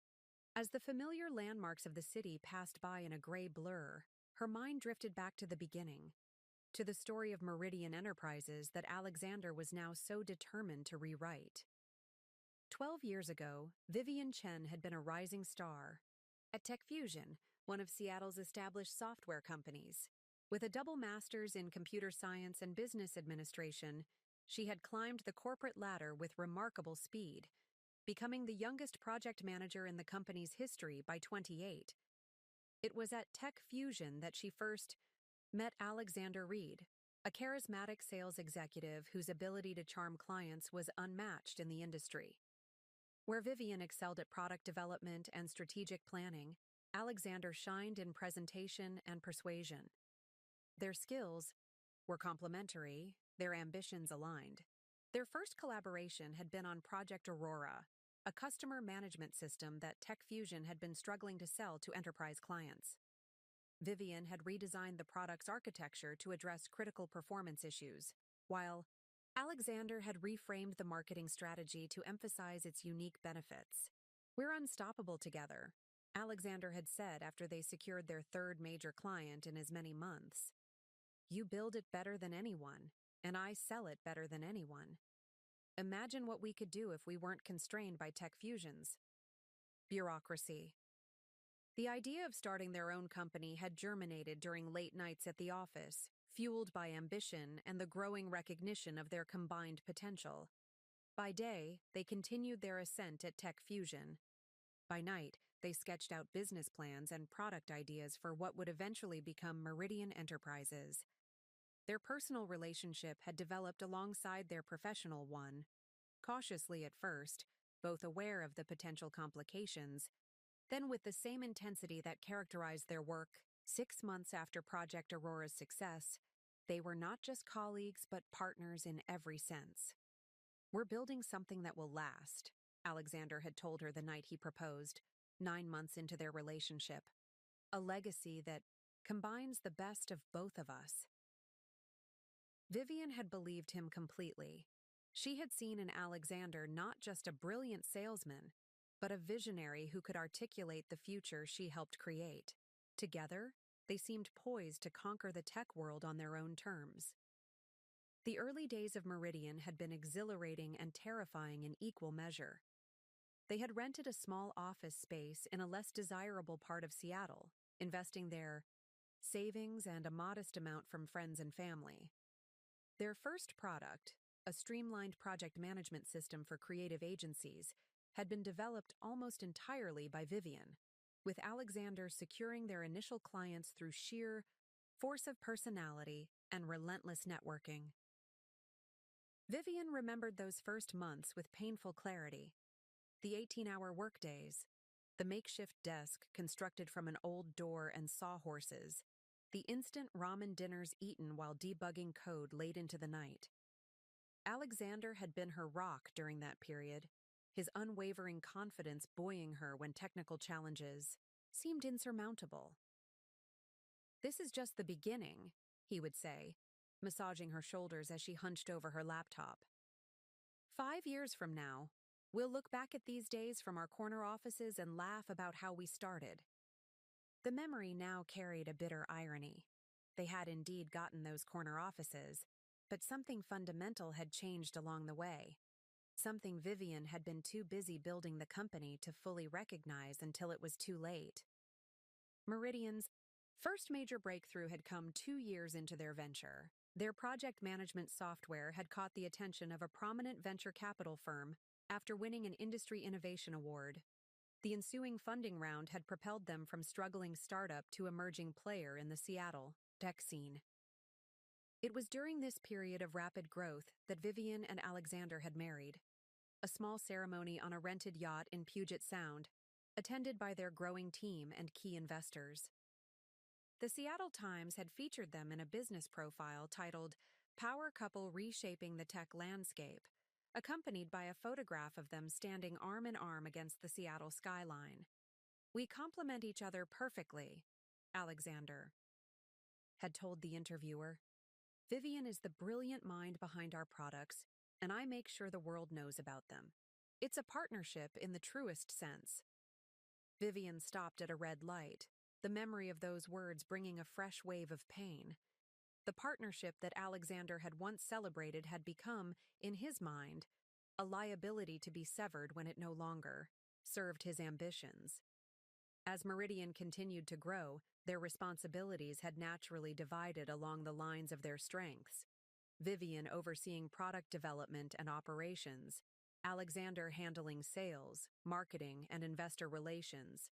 As the familiar landmarks of the city passed by in a gray blur, her mind drifted back to the beginning, to the story of Meridian Enterprises that Alexander was now so determined to rewrite. 12 years ago, Vivian Chen had been a rising star at TechFusion, one of Seattle's established software companies. With a double master's in computer science and business administration, she had climbed the corporate ladder with remarkable speed, becoming the youngest project manager in the company's history by 28. It was at TechFusion that she first met Alexander Reed, a charismatic sales executive whose ability to charm clients was unmatched in the industry. Where Vivian excelled at product development and strategic planning, Alexander shined in presentation and persuasion. Their skills were complementary, their ambitions aligned. Their first collaboration had been on Project Aurora, a customer management system that TechFusion had been struggling to sell to enterprise clients. Vivian had redesigned the product's architecture to address critical performance issues, while Alexander had reframed the marketing strategy to emphasize its unique benefits. "We're unstoppable together," Alexander had said after they secured their third major client in as many months. "You build it better than anyone, and I sell it better than anyone. Imagine what we could do if we weren't constrained by TechFusion's bureaucracy." The idea of starting their own company had germinated during late nights at the office, fueled by ambition and the growing recognition of their combined potential. By day, they continued their ascent at TechFusion. By night, they sketched out business plans and product ideas for what would eventually become Meridian Enterprises. Their personal relationship had developed alongside their professional one, cautiously at first, both aware of the potential complications, then with the same intensity that characterized their work. 6 months after Project Aurora's success, they were not just colleagues but partners in every sense. "We're building something that will last," Alexander had told her the night he proposed, 9 months into their relationship. "A legacy that combines the best of both of us." Vivian had believed him completely. She had seen in Alexander not just a brilliant salesman, but a visionary who could articulate the future she helped create. Together, they seemed poised to conquer the tech world on their own terms. The early days of Meridian had been exhilarating and terrifying in equal measure. They had rented a small office space in a less desirable part of Seattle, investing their savings and a modest amount from friends and family. Their first product, a streamlined project management system for creative agencies, had been developed almost entirely by Vivian, with Alexander securing their initial clients through sheer force of personality and relentless networking. Vivian remembered those first months with painful clarity. The 18-hour workdays, the makeshift desk constructed from an old door and sawhorses, the instant ramen dinners eaten while debugging code late into the night. Alexander had been her rock during that period, his unwavering confidence buoying her when technical challenges seemed insurmountable. "This is just the beginning," he would say, massaging her shoulders as she hunched over her laptop. "5 years from now, we'll look back at these days from our corner offices and laugh about how we started." The memory now carried a bitter irony. They had indeed gotten those corner offices, but something fundamental had changed along the way. Something Vivian had been too busy building the company to fully recognize until it was too late. Meridian's first major breakthrough had come 2 years into their venture. Their project management software had caught the attention of a prominent venture capital firm after winning an Industry Innovation Award. The ensuing funding round had propelled them from struggling startup to emerging player in the Seattle tech scene. It was during this period of rapid growth that Vivian and Alexander had married. A small ceremony on a rented yacht in Puget Sound, attended by their growing team and key investors. The Seattle Times had featured them in a business profile titled "Power Couple Reshaping the Tech Landscape," accompanied by a photograph of them standing arm in arm against the Seattle skyline. "We complement each other perfectly," Alexander had told the interviewer. "Vivian is the brilliant mind behind our products, and I make sure the world knows about them. It's a partnership in the truest sense." Vivian stopped at a red light, the memory of those words bringing a fresh wave of pain. The partnership that Alexander had once celebrated had become, in his mind, a liability to be severed when it no longer served his ambitions. As Meridian continued to grow, their responsibilities had naturally divided along the lines of their strengths. Vivian overseeing product development and operations, Alexander handling sales, marketing, and investor relations.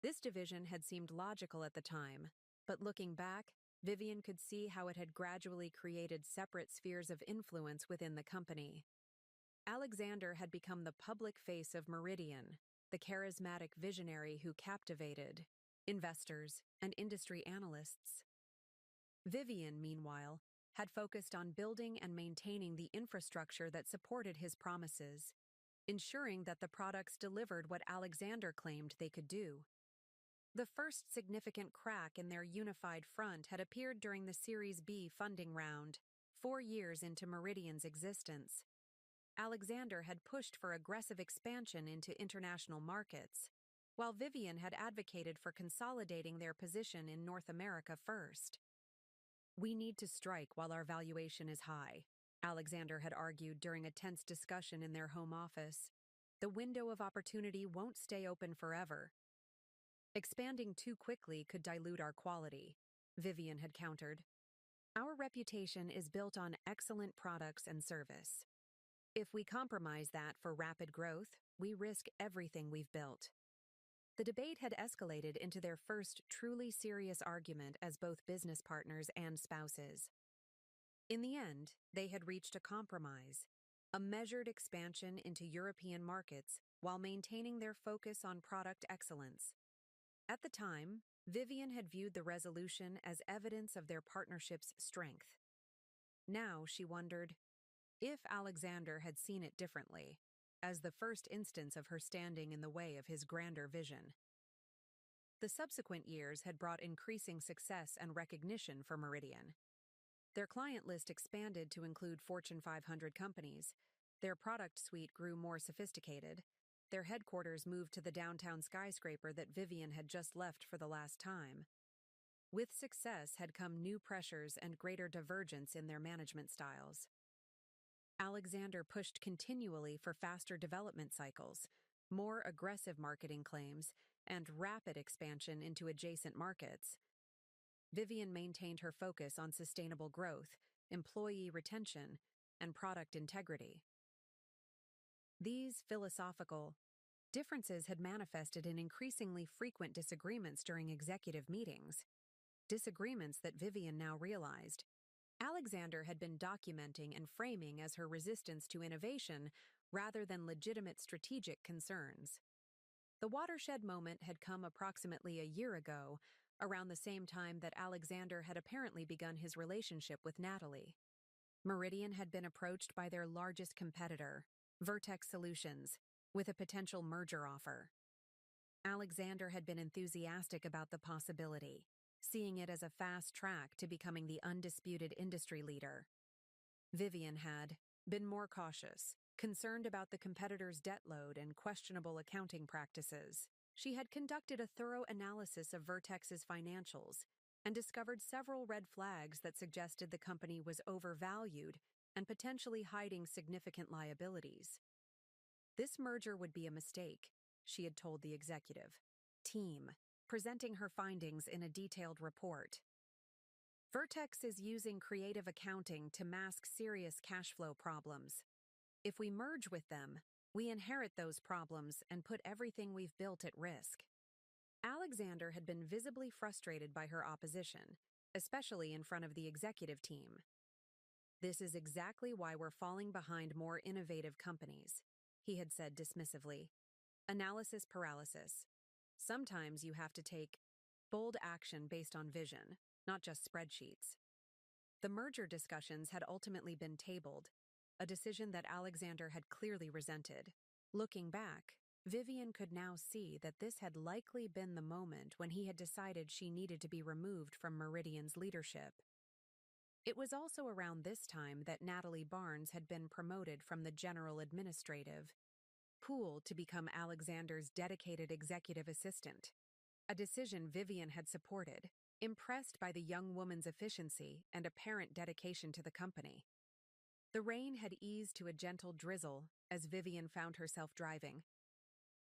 This division had seemed logical at the time, but looking back, Vivian could see how it had gradually created separate spheres of influence within the company. Alexander had become the public face of Meridian, the charismatic visionary who captivated investors and industry analysts. Vivian, meanwhile, had focused on building and maintaining the infrastructure that supported his promises, ensuring that the products delivered what Alexander claimed they could do. The first significant crack in their unified front had appeared during the Series B funding round, 4 years into Meridian's existence. Alexander had pushed for aggressive expansion into international markets, while Vivian had advocated for consolidating their position in North America first. "We need to strike while our valuation is high," Alexander had argued during a tense discussion in their home office. "The window of opportunity won't stay open forever." "Expanding too quickly could dilute our quality," Vivian had countered. "Our reputation is built on excellent products and service. If we compromise that for rapid growth, we risk everything we've built." The debate had escalated into their first truly serious argument as both business partners and spouses. In the end, they had reached a compromise, a measured expansion into European markets while maintaining their focus on product excellence. At the time, Vivian had viewed the resolution as evidence of their partnership's strength. Now she wondered if Alexander had seen it differently, as the first instance of her standing in the way of his grander vision. The subsequent years had brought increasing success and recognition for Meridian. Their client list expanded to include Fortune 500 companies, their product suite grew more sophisticated, their headquarters moved to the downtown skyscraper that Vivian had just left for the last time. With success had come new pressures and greater divergence in their management styles. Alexander pushed continually for faster development cycles, more aggressive marketing claims, and rapid expansion into adjacent markets. Vivian maintained her focus on sustainable growth, employee retention, and product integrity. These philosophical differences had manifested in increasingly frequent disagreements during executive meetings, disagreements that Vivian now realized Alexander had been documenting and framing as her resistance to innovation rather than legitimate strategic concerns. The watershed moment had come approximately a year ago, around the same time that Alexander had apparently begun his relationship with Natalie. Meridian had been approached by their largest competitor, Vertex Solutions, with a potential merger offer. Alexander had been enthusiastic about the possibility, seeing it as a fast track to becoming the undisputed industry leader. Vivian had been more cautious, concerned about the competitor's debt load and questionable accounting practices. She had conducted a thorough analysis of Vertex's financials and discovered several red flags that suggested the company was overvalued and potentially hiding significant liabilities. This merger would be a mistake, she had told the executive team, presenting her findings in a detailed report. Vertex is using creative accounting to mask serious cash flow problems. If we merge with them, we inherit those problems and put everything we've built at risk. Alexander had been visibly frustrated by her opposition, especially in front of the executive team. "This is exactly why we're falling behind more innovative companies," he had said dismissively. "Analysis paralysis. Sometimes you have to take bold action based on vision, not just spreadsheets." The merger discussions had ultimately been tabled, a decision that Alexander had clearly resented. Looking back, Vivian could now see that this had likely been the moment when he had decided she needed to be removed from Meridian's leadership. It was also around this time that Natalie Barnes had been promoted from the general administrative pool to become Alexander's dedicated executive assistant, a decision Vivian had supported, impressed by the young woman's efficiency and apparent dedication to the company. The rain had eased to a gentle drizzle as Vivian found herself driving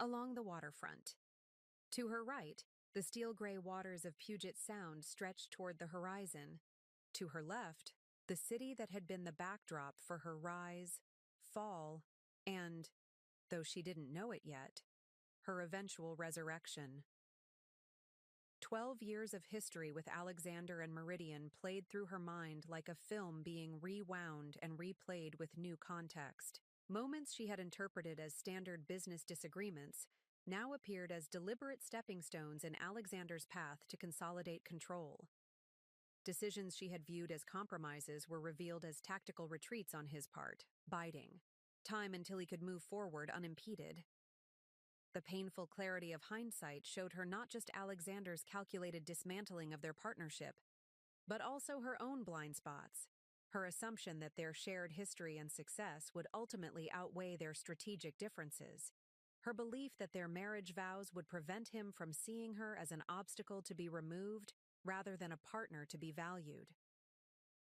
along the waterfront. To her right, the steel-gray waters of Puget Sound stretched toward the horizon. To her left, the city that had been the backdrop for her rise, fall, and, though she didn't know it yet, her eventual resurrection. 12 years of history with Alexander and Meridian played through her mind like a film being rewound and replayed with new context. Moments she had interpreted as standard business disagreements now appeared as deliberate stepping stones in Alexander's path to consolidate control. Decisions she had viewed as compromises were revealed as tactical retreats on his part, biding time until he could move forward unimpeded. The painful clarity of hindsight showed her not just Alexander's calculated dismantling of their partnership, but also her own blind spots, her assumption that their shared history and success would ultimately outweigh their strategic differences, her belief that their marriage vows would prevent him from seeing her as an obstacle to be removed rather than a partner to be valued.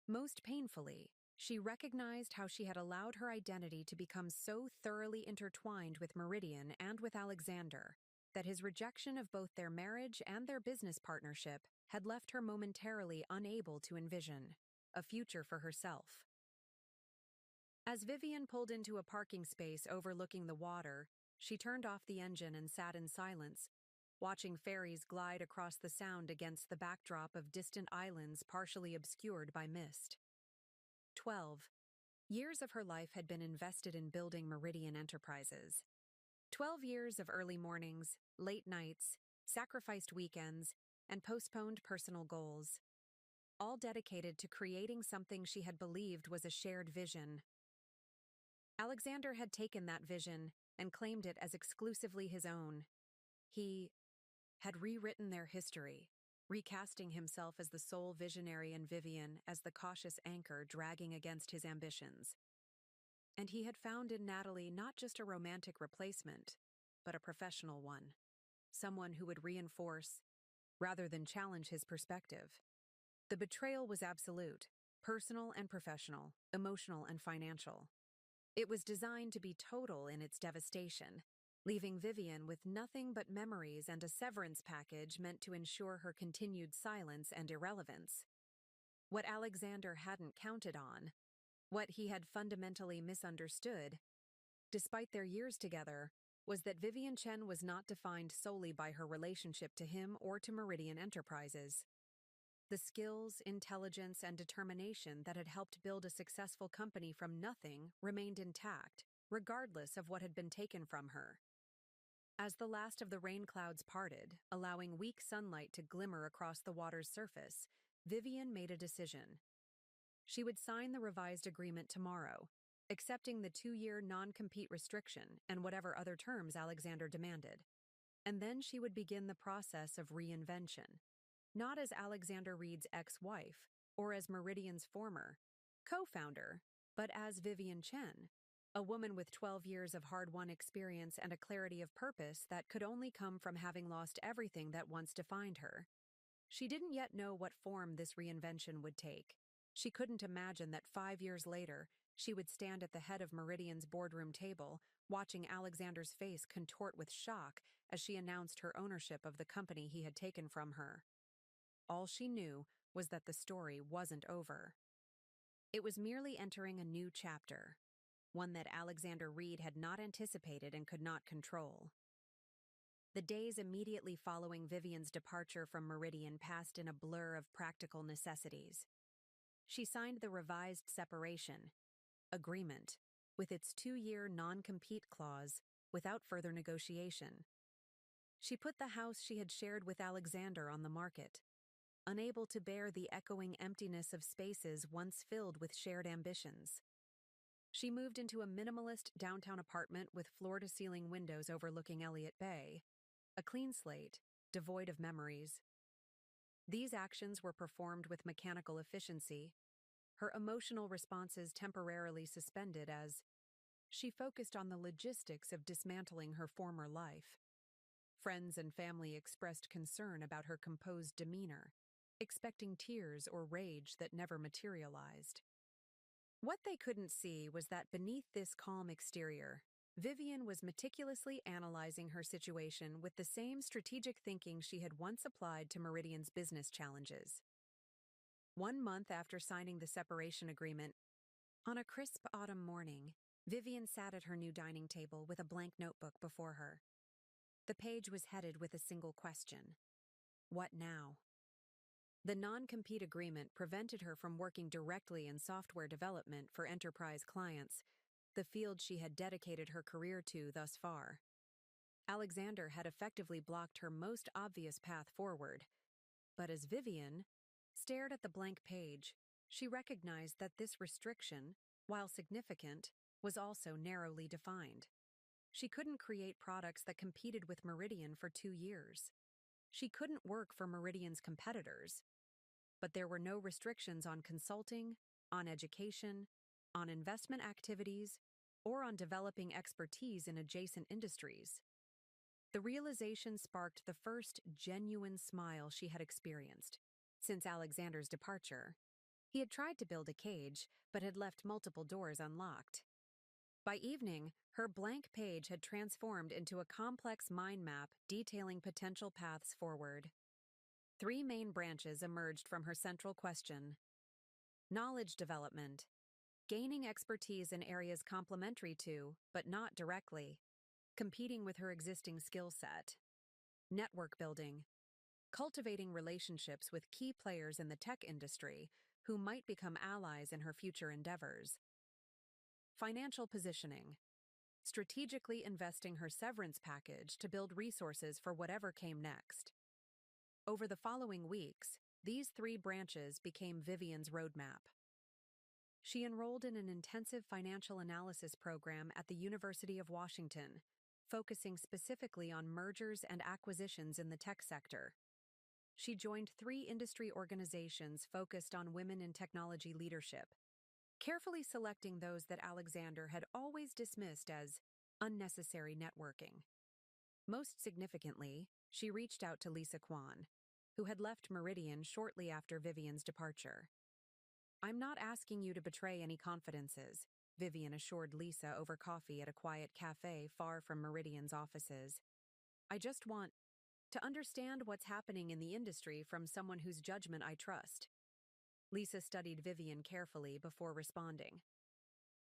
Most painfully, she recognized how she had allowed her identity to become so thoroughly intertwined with Meridian and with Alexander that his rejection of both their marriage and their business partnership had left her momentarily unable to envision a future for herself. As Vivian pulled into a parking space overlooking the water, she turned off the engine and sat in silence, watching ferries glide across the Sound against the backdrop of distant islands partially obscured by mist. 12 years of her life had been invested in building Meridian Enterprises. 12 years of early mornings, late nights, sacrificed weekends, and postponed personal goals, all dedicated to creating something she had believed was a shared vision. Alexander had taken that vision and claimed it as exclusively his own. He had rewritten their history, recasting himself as the sole visionary and Vivian as the cautious anchor dragging against his ambitions. And he had found in Natalie not just a romantic replacement, but a professional one, someone who would reinforce, rather than challenge his perspective. The betrayal was absolute, personal and professional, emotional and financial. It was designed to be total in its devastation, leaving Vivian with nothing but memories and a severance package meant to ensure her continued silence and irrelevance. What Alexander hadn't counted on, what he had fundamentally misunderstood, despite their years together, was that Vivian Chen was not defined solely by her relationship to him or to Meridian Enterprises. The skills, intelligence, and determination that had helped build a successful company from nothing remained intact, regardless of what had been taken from her. As the last of the rain clouds parted, allowing weak sunlight to glimmer across the water's surface, Vivian made a decision. She would sign the revised agreement tomorrow, accepting the 2-year non-compete restriction and whatever other terms Alexander demanded. And then she would begin the process of reinvention, not as Alexander Reed's ex-wife or as Meridian's former co-founder, but as Vivian Chen, a woman with 12 years of hard-won experience and a clarity of purpose that could only come from having lost everything that once defined her. She didn't yet know what form this reinvention would take. She couldn't imagine that 5 years later, she would stand at the head of Meridian's boardroom table, watching Alexander's face contort with shock as she announced her ownership of the company he had taken from her. All she knew was that the story wasn't over. It was merely entering a new chapter, one that Alexander Reed had not anticipated and could not control. The days immediately following Vivian's departure from Meridian passed in a blur of practical necessities. She signed the revised separation agreement, with its 2-year non-compete clause, without further negotiation. She put the house she had shared with Alexander on the market, unable to bear the echoing emptiness of spaces once filled with shared ambitions. She moved into a minimalist downtown apartment with floor-to-ceiling windows overlooking Elliott Bay, a clean slate, devoid of memories. These actions were performed with mechanical efficiency, her emotional responses temporarily suspended as she focused on the logistics of dismantling her former life. Friends and family expressed concern about her composed demeanor, expecting tears or rage that never materialized. What they couldn't see was that beneath this calm exterior, Vivian was meticulously analyzing her situation with the same strategic thinking she had once applied to Meridian's business challenges. 1 month after signing the separation agreement, on a crisp autumn morning, Vivian sat at her new dining table with a blank notebook before her. The page was headed with a single question. What now? The non-compete agreement prevented her from working directly in software development for enterprise clients, the field she had dedicated her career to thus far. Alexander had effectively blocked her most obvious path forward, but as Vivian stared at the blank page, she recognized that this restriction, while significant, was also narrowly defined. She couldn't create products that competed with Meridian for 2 years. She couldn't work for Meridian's competitors, but there were no restrictions on consulting, on education, on investment activities, or on developing expertise in adjacent industries. The realization sparked the first genuine smile she had experienced since Alexander's departure. He had tried to build a cage, but had left multiple doors unlocked. By evening, her blank page had transformed into a complex mind map detailing potential paths forward. 3 main branches emerged from her central question: knowledge development, gaining expertise in areas complementary to, but not directly, competing with her existing skill set; network building, cultivating relationships with key players in the tech industry who might become allies in her future endeavors; financial positioning, strategically investing her severance package to build resources for whatever came next. Over the following weeks, these 3 branches became Vivian's roadmap. She enrolled in an intensive financial analysis program at the University of Washington, focusing specifically on mergers and acquisitions in the tech sector. She joined 3 industry organizations focused on women in technology leadership, carefully selecting those that Alexander had always dismissed as unnecessary networking. Most significantly, she reached out to Lisa Kwan, who had left Meridian shortly after Vivian's departure. "I'm not asking you to betray any confidences," Vivian assured Lisa over coffee at a quiet cafe far from Meridian's offices. "I just want to understand what's happening in the industry from someone whose judgment I trust." Lisa studied Vivian carefully before responding.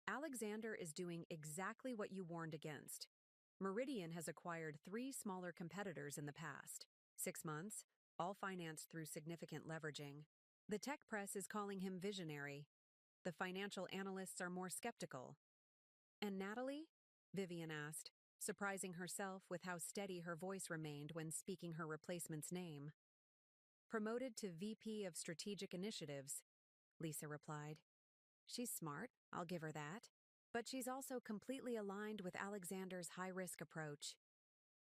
"Alexander is doing exactly what you warned against. Meridian has acquired 3 smaller competitors in the past 6 months, all financed through significant leveraging. The tech press is calling him visionary. The financial analysts are more skeptical." "And Natalie?" Vivian asked, surprising herself with how steady her voice remained when speaking her replacement's name. "Promoted to VP of Strategic Initiatives," Lisa replied. "She's smart, I'll give her that. But she's also completely aligned with Alexander's high-risk approach.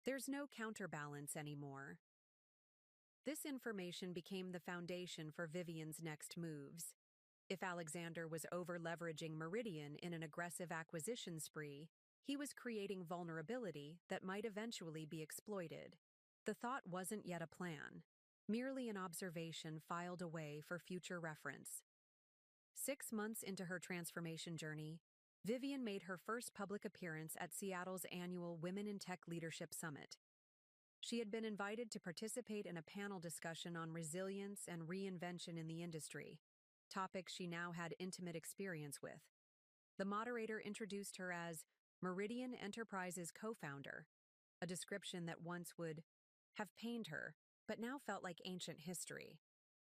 There's no counterbalance anymore." This information became the foundation for Vivian's next moves. If Alexander was over-leveraging Meridian in an aggressive acquisition spree, he was creating vulnerability that might eventually be exploited. The thought wasn't yet a plan, merely an observation filed away for future reference. 6 months into her transformation journey, Vivian made her first public appearance at Seattle's annual Women in Tech Leadership Summit. She had been invited to participate in a panel discussion on resilience and reinvention in the industry, topics she now had intimate experience with. The moderator introduced her as Meridian Enterprises co-founder, a description that once would have pained her, but now felt like ancient history.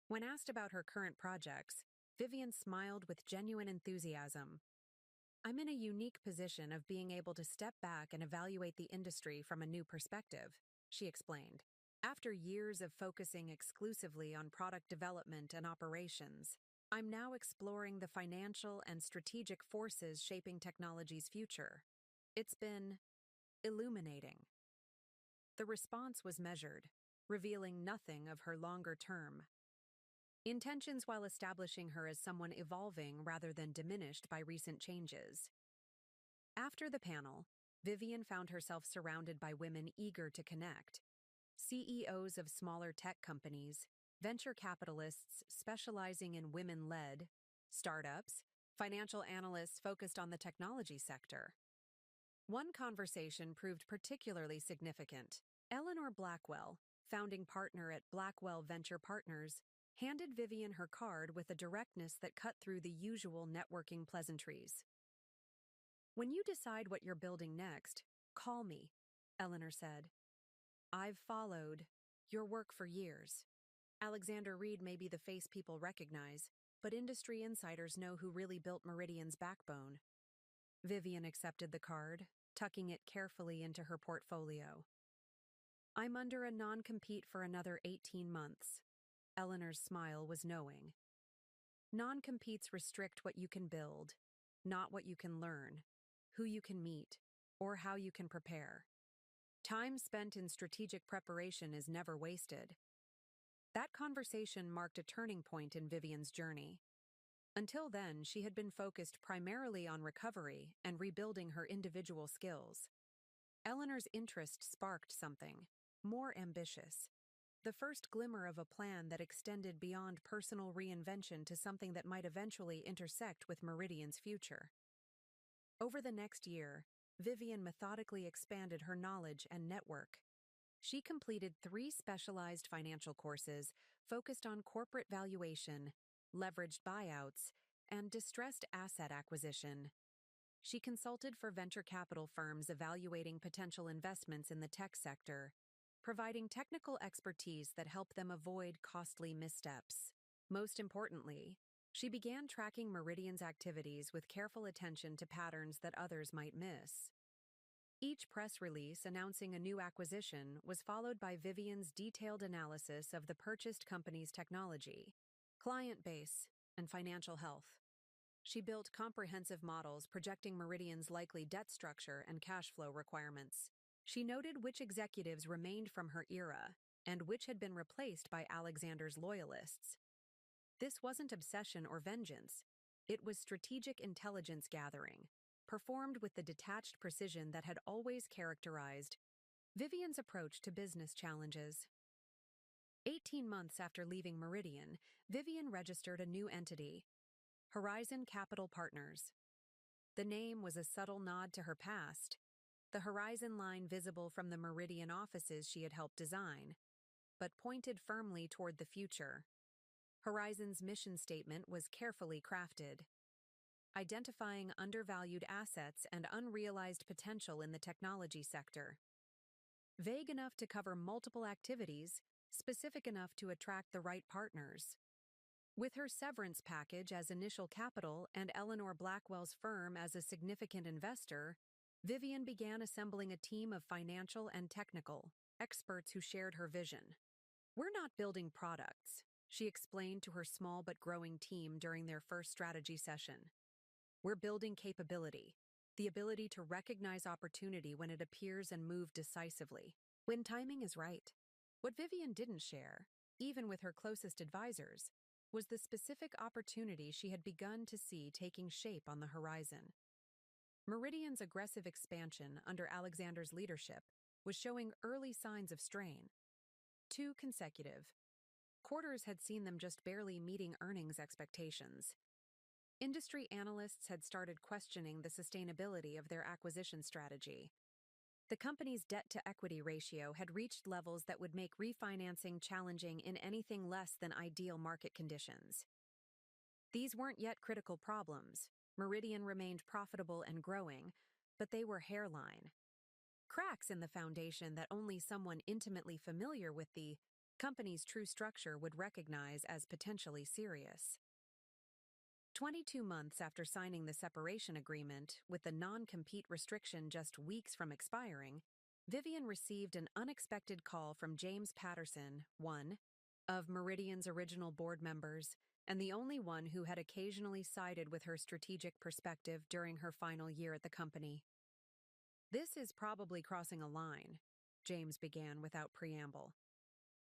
When asked about her current projects, Vivian smiled with genuine enthusiasm. "I'm in a unique position of being able to step back and evaluate the industry from a new perspective," she explained. "After years of focusing exclusively on product development and operations, I'm now exploring the financial and strategic forces shaping technology's future. It's been illuminating." The response was measured, revealing nothing of her longer-term intentions while establishing her as someone evolving rather than diminished by recent changes. After the panel, Vivian found herself surrounded by women eager to connect: CEOs of smaller tech companies, venture capitalists specializing in women-led startups, financial analysts focused on the technology sector. One conversation proved particularly significant. Eleanor Blackwell, founding partner at Blackwell Venture Partners, handed Vivian her card with a directness that cut through the usual networking pleasantries. "When you decide what you're building next, call me," Eleanor said. "I've followed," Your work for years. Alexander Reed may be the face people recognize, but industry insiders know who really built Meridian's backbone. Vivian accepted the card, tucking it carefully into her portfolio. I'm under a non-compete for another 18 months. Eleanor's smile was knowing. Non-competes restrict what you can build, not what you can learn, who you can meet, or how you can prepare. Time spent in strategic preparation is never wasted. That conversation marked a turning point in Vivian's journey. Until then, she had been focused primarily on recovery and rebuilding her individual skills. Eleanor's interest sparked something more ambitious. The first glimmer of a plan that extended beyond personal reinvention to something that might eventually intersect with Meridian's future. Over the next year, Vivian methodically expanded her knowledge and network. She completed 3 specialized financial courses focused on corporate valuation, leveraged buyouts, and distressed asset acquisition. She consulted for venture capital firms evaluating potential investments in the tech sector, providing technical expertise that helped them avoid costly missteps. Most importantly, she began tracking Meridian's activities with careful attention to patterns that others might miss. Each press release announcing a new acquisition was followed by Vivian's detailed analysis of the purchased company's technology, client base, and financial health. She built comprehensive models projecting Meridian's likely debt structure and cash flow requirements. She noted which executives remained from her era and which had been replaced by Alexander's loyalists. This wasn't obsession or vengeance. It was strategic intelligence gathering, performed with the detached precision that had always characterized Vivian's approach to business challenges. 18 months after leaving Meridian, Vivian registered a new entity, Horizon Capital Partners. The name was a subtle nod to her past, the horizon line visible from the Meridian offices she had helped design, but pointed firmly toward the future. Horizon's mission statement was carefully crafted, identifying undervalued assets and unrealized potential in the technology sector. Vague enough to cover multiple activities, specific enough to attract the right partners. With her severance package as initial capital and Eleanor Blackwell's firm as a significant investor, Vivian began assembling a team of financial and technical experts who shared her vision. We're not building products, she explained to her small but growing team during their first strategy session. We're building capability, the ability to recognize opportunity when it appears and move decisively, when timing is right. What Vivian didn't share, even with her closest advisors, was the specific opportunity she had begun to see taking shape on the horizon. Meridian's aggressive expansion under Alexander's leadership was showing early signs of strain. 2 consecutive quarters had seen them just barely meeting earnings expectations. Industry analysts had started questioning the sustainability of their acquisition strategy. The company's debt-to-equity ratio had reached levels that would make refinancing challenging in anything less than ideal market conditions. These weren't yet critical problems. Meridian remained profitable and growing, but they were hairline. Cracks in the foundation that only someone intimately familiar with the company's true structure would recognize as potentially serious. 22 months after signing the separation agreement, with the non-compete restriction just weeks from expiring, Vivian received an unexpected call from James Patterson, one of Meridian's original board members, and the only one who had occasionally sided with her strategic perspective during her final year at the company. This is probably crossing a line, James began without preamble.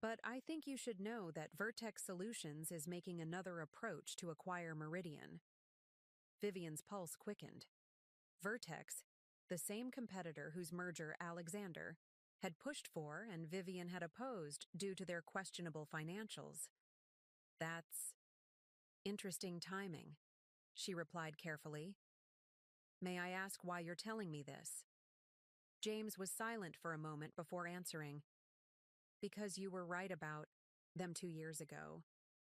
But I think you should know that Vertex Solutions is making another approach to acquire Meridian. Vivian's pulse quickened. Vertex, the same competitor whose merger Alexander had pushed for and Vivian had opposed due to their questionable financials. That's interesting timing, she replied carefully. May I ask why you're telling me this? James was silent for a moment before answering. Because you were right about them 2 years ago.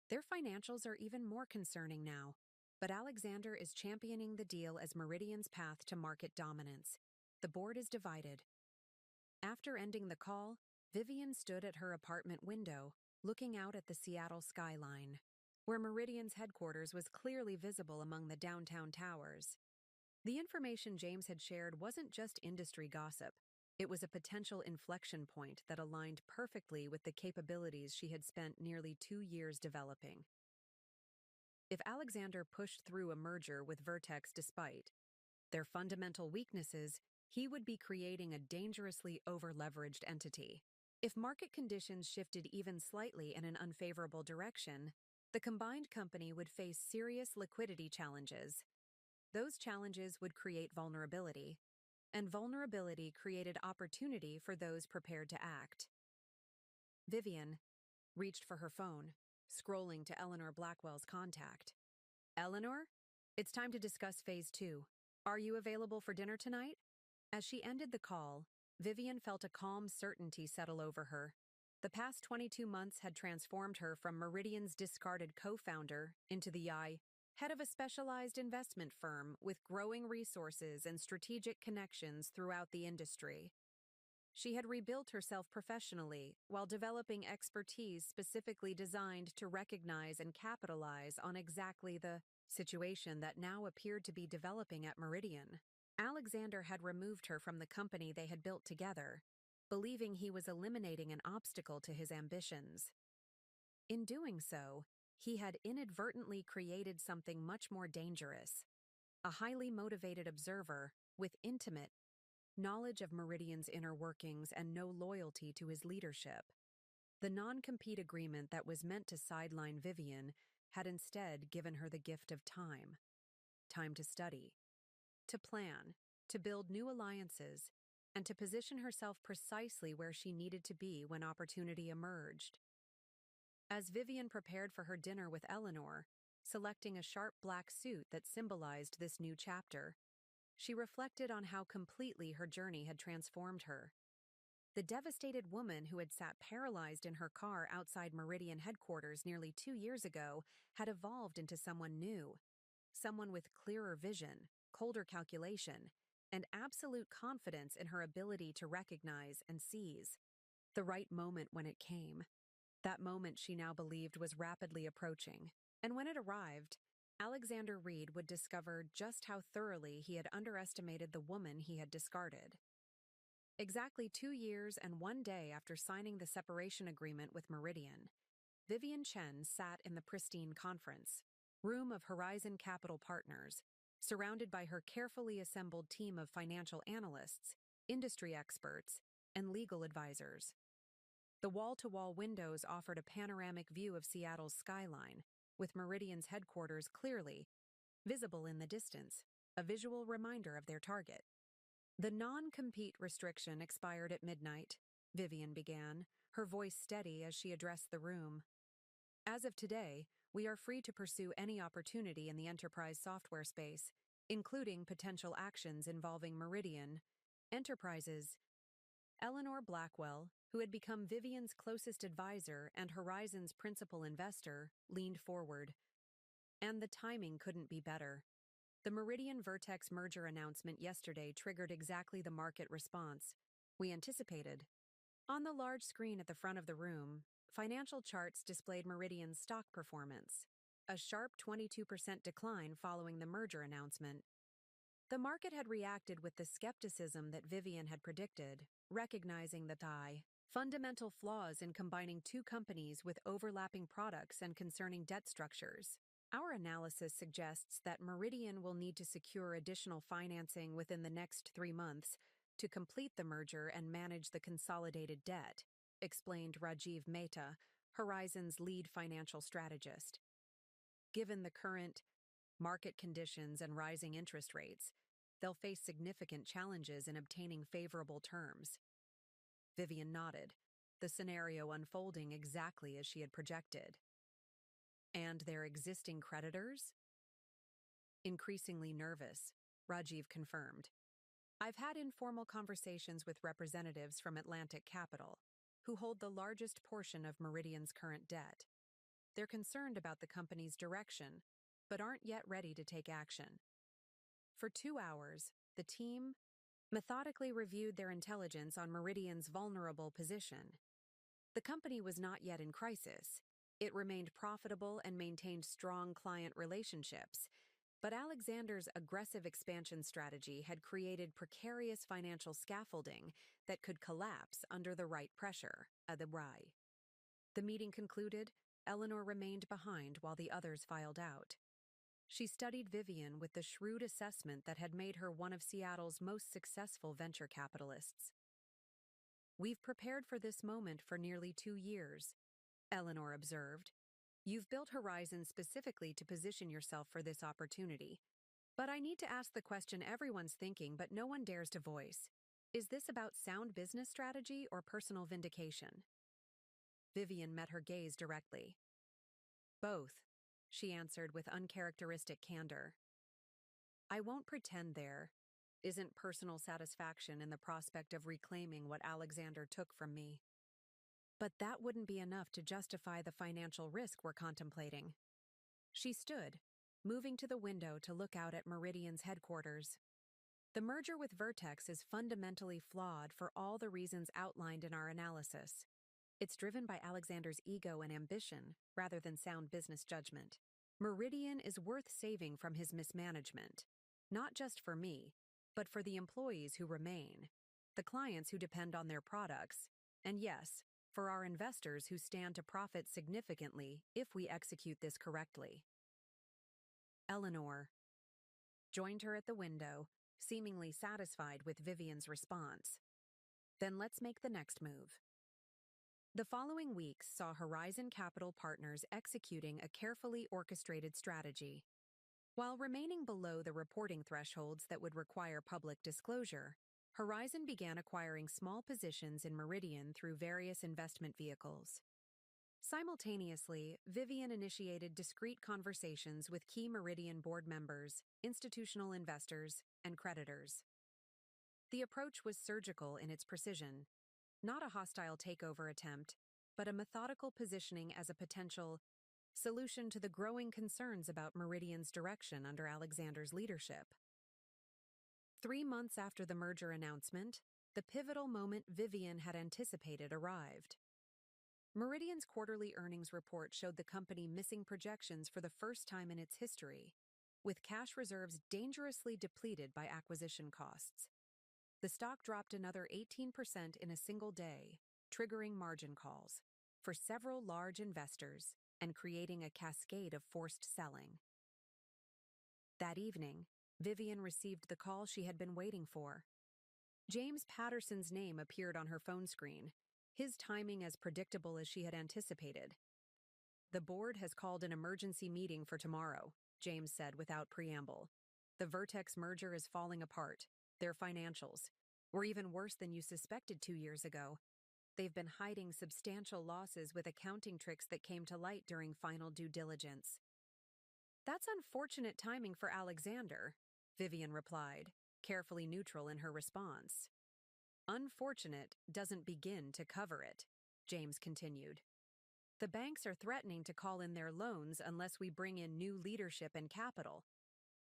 Their financials are even more concerning now, but Alexander is championing the deal as Meridian's path to market dominance. The board is divided. After ending the call, Vivian stood at her apartment window, looking out at the Seattle skyline, where Meridian's headquarters was clearly visible among the downtown towers. The information James had shared wasn't just industry gossip. It was a potential inflection point that aligned perfectly with the capabilities she had spent nearly 2 years developing. If Alexander pushed through a merger with Vertex despite their fundamental weaknesses, he would be creating a dangerously over-leveraged entity. If market conditions shifted even slightly in an unfavorable direction, the combined company would face serious liquidity challenges. Those challenges would create vulnerability, and vulnerability created opportunity for those prepared to act. Vivian reached for her phone, scrolling to Eleanor Blackwell's contact. "Eleanor, it's time to discuss Phase 2. Are you available for dinner tonight?" As she ended the call, Vivian felt a calm certainty settle over her. The past 22 months had transformed her from Meridian's discarded co-founder into the head of a specialized investment firm with growing resources and strategic connections throughout the industry. She had rebuilt herself professionally while developing expertise specifically designed to recognize and capitalize on exactly the situation that now appeared to be developing at Meridian. Alexander had removed her from the company they had built together, believing he was eliminating an obstacle to his ambitions. In doing so, he had inadvertently created something much more dangerous: a highly motivated observer with intimate knowledge of Meridian's inner workings and no loyalty to his leadership. The non-compete agreement that was meant to sideline Vivian had instead given her the gift of time. Time to study, to plan, to build new alliances, and to position herself precisely where she needed to be when opportunity emerged. As Vivian prepared for her dinner with Eleanor, selecting a sharp black suit that symbolized this new chapter, she reflected on how completely her journey had transformed her. The devastated woman who had sat paralyzed in her car outside Meridian headquarters nearly 2 years ago had evolved into someone new, someone with clearer vision, colder calculation, and absolute confidence in her ability to recognize and seize the right moment when it came. That moment she now believed was rapidly approaching, and when it arrived, Alexander Reed would discover just how thoroughly he had underestimated the woman he had discarded. Exactly 2 years and 1 day after signing the separation agreement with Meridian, Vivian Chen sat in the pristine conference room of Horizon Capital Partners, surrounded by her carefully assembled team of financial analysts, industry experts, and legal advisors. The wall-to-wall windows offered a panoramic view of Seattle's skyline, with Meridian's headquarters clearly visible in the distance, a visual reminder of their target. "The non-compete restriction expired at midnight," Vivian began, her voice steady as she addressed the room. "As of today, we are free to pursue any opportunity in the enterprise software space, including potential actions involving Meridian Enterprises." Eleanor Blackwell, who had become Vivian's closest advisor and Horizon's principal investor, leaned forward. "And the timing couldn't be better. The Meridian-Vertex merger announcement yesterday triggered exactly the market response we anticipated." On the large screen at the front of the room, financial charts displayed Meridian's stock performance, a sharp 22% decline following the merger announcement. The market had reacted with the skepticism that Vivian had predicted, recognizing the fundamental flaws in combining two companies with overlapping products and concerning debt structures. "Our analysis suggests that Meridian will need to secure additional financing within the next 3 months to complete the merger and manage the consolidated debt," explained Rajiv Mehta, Horizon's lead financial strategist. "Given the current market conditions and rising interest rates, they'll face significant challenges in obtaining favorable terms." Vivian nodded, the scenario unfolding exactly as she had projected. "And their existing creditors?" Increasingly nervous, Rajiv confirmed. "I've had informal conversations with representatives from Atlantic Capital, who hold the largest portion of Meridian's current debt. They're concerned about the company's direction, but aren't yet ready to take action." For 2 hours, the team methodically reviewed their intelligence on Meridian's vulnerable position. The company was not yet in crisis. It remained profitable and maintained strong client relationships, but Alexander's aggressive expansion strategy had created precarious financial scaffolding that could collapse under the right pressure. The meeting concluded, Eleanor remained behind while the others filed out. She studied Vivian with the shrewd assessment that had made her one of Seattle's most successful venture capitalists. "We've prepared for this moment for nearly 2 years," Eleanor observed. "You've built Horizon specifically to position yourself for this opportunity. But I need to ask the question everyone's thinking but no one dares to voice. Is this about sound business strategy or personal vindication?" Vivian met her gaze directly. "Both," she answered with uncharacteristic candor. "I won't pretend there isn't personal satisfaction in the prospect of reclaiming what Alexander took from me. But that wouldn't be enough to justify the financial risk we're contemplating." She stood, moving to the window to look out at Meridian's headquarters. "The merger with Vertex is fundamentally flawed for all the reasons outlined in our analysis. It's driven by Alexander's ego and ambition, rather than sound business judgment. Meridian is worth saving from his mismanagement, not just for me, but for the employees who remain, the clients who depend on their products, and yes, for our investors who stand to profit significantly if we execute this correctly." Eleanor joined her at the window, seemingly satisfied with Vivian's response. "Then let's make the next move." The following weeks saw Horizon Capital Partners executing a carefully orchestrated strategy. While remaining below the reporting thresholds that would require public disclosure, Horizon began acquiring small positions in Meridian through various investment vehicles. Simultaneously, Vivian initiated discreet conversations with key Meridian board members, institutional investors, and creditors. The approach was surgical in its precision, not a hostile takeover attempt, but a methodical positioning as a potential solution to the growing concerns about Meridian's direction under Alexander's leadership. 3 months after the merger announcement, the pivotal moment Vivian had anticipated arrived. Meridian's quarterly earnings report showed the company missing projections for the first time in its history, with cash reserves dangerously depleted by acquisition costs. The stock dropped another 18% in a single day, triggering margin calls for several large investors and creating a cascade of forced selling. That evening, Vivian received the call she had been waiting for. James Patterson's name appeared on her phone screen, his timing as predictable as she had anticipated. "The board has called an emergency meeting for tomorrow," James said without preamble. "The Vertex merger is falling apart. Their financials were even worse than you suspected 2 years ago. They've been hiding substantial losses with accounting tricks that came to light during final due diligence." "That's unfortunate timing for Alexander," Vivian replied, carefully neutral in her response. "Unfortunate doesn't begin to cover it," James continued. "The banks are threatening to call in their loans unless we bring in new leadership and capital.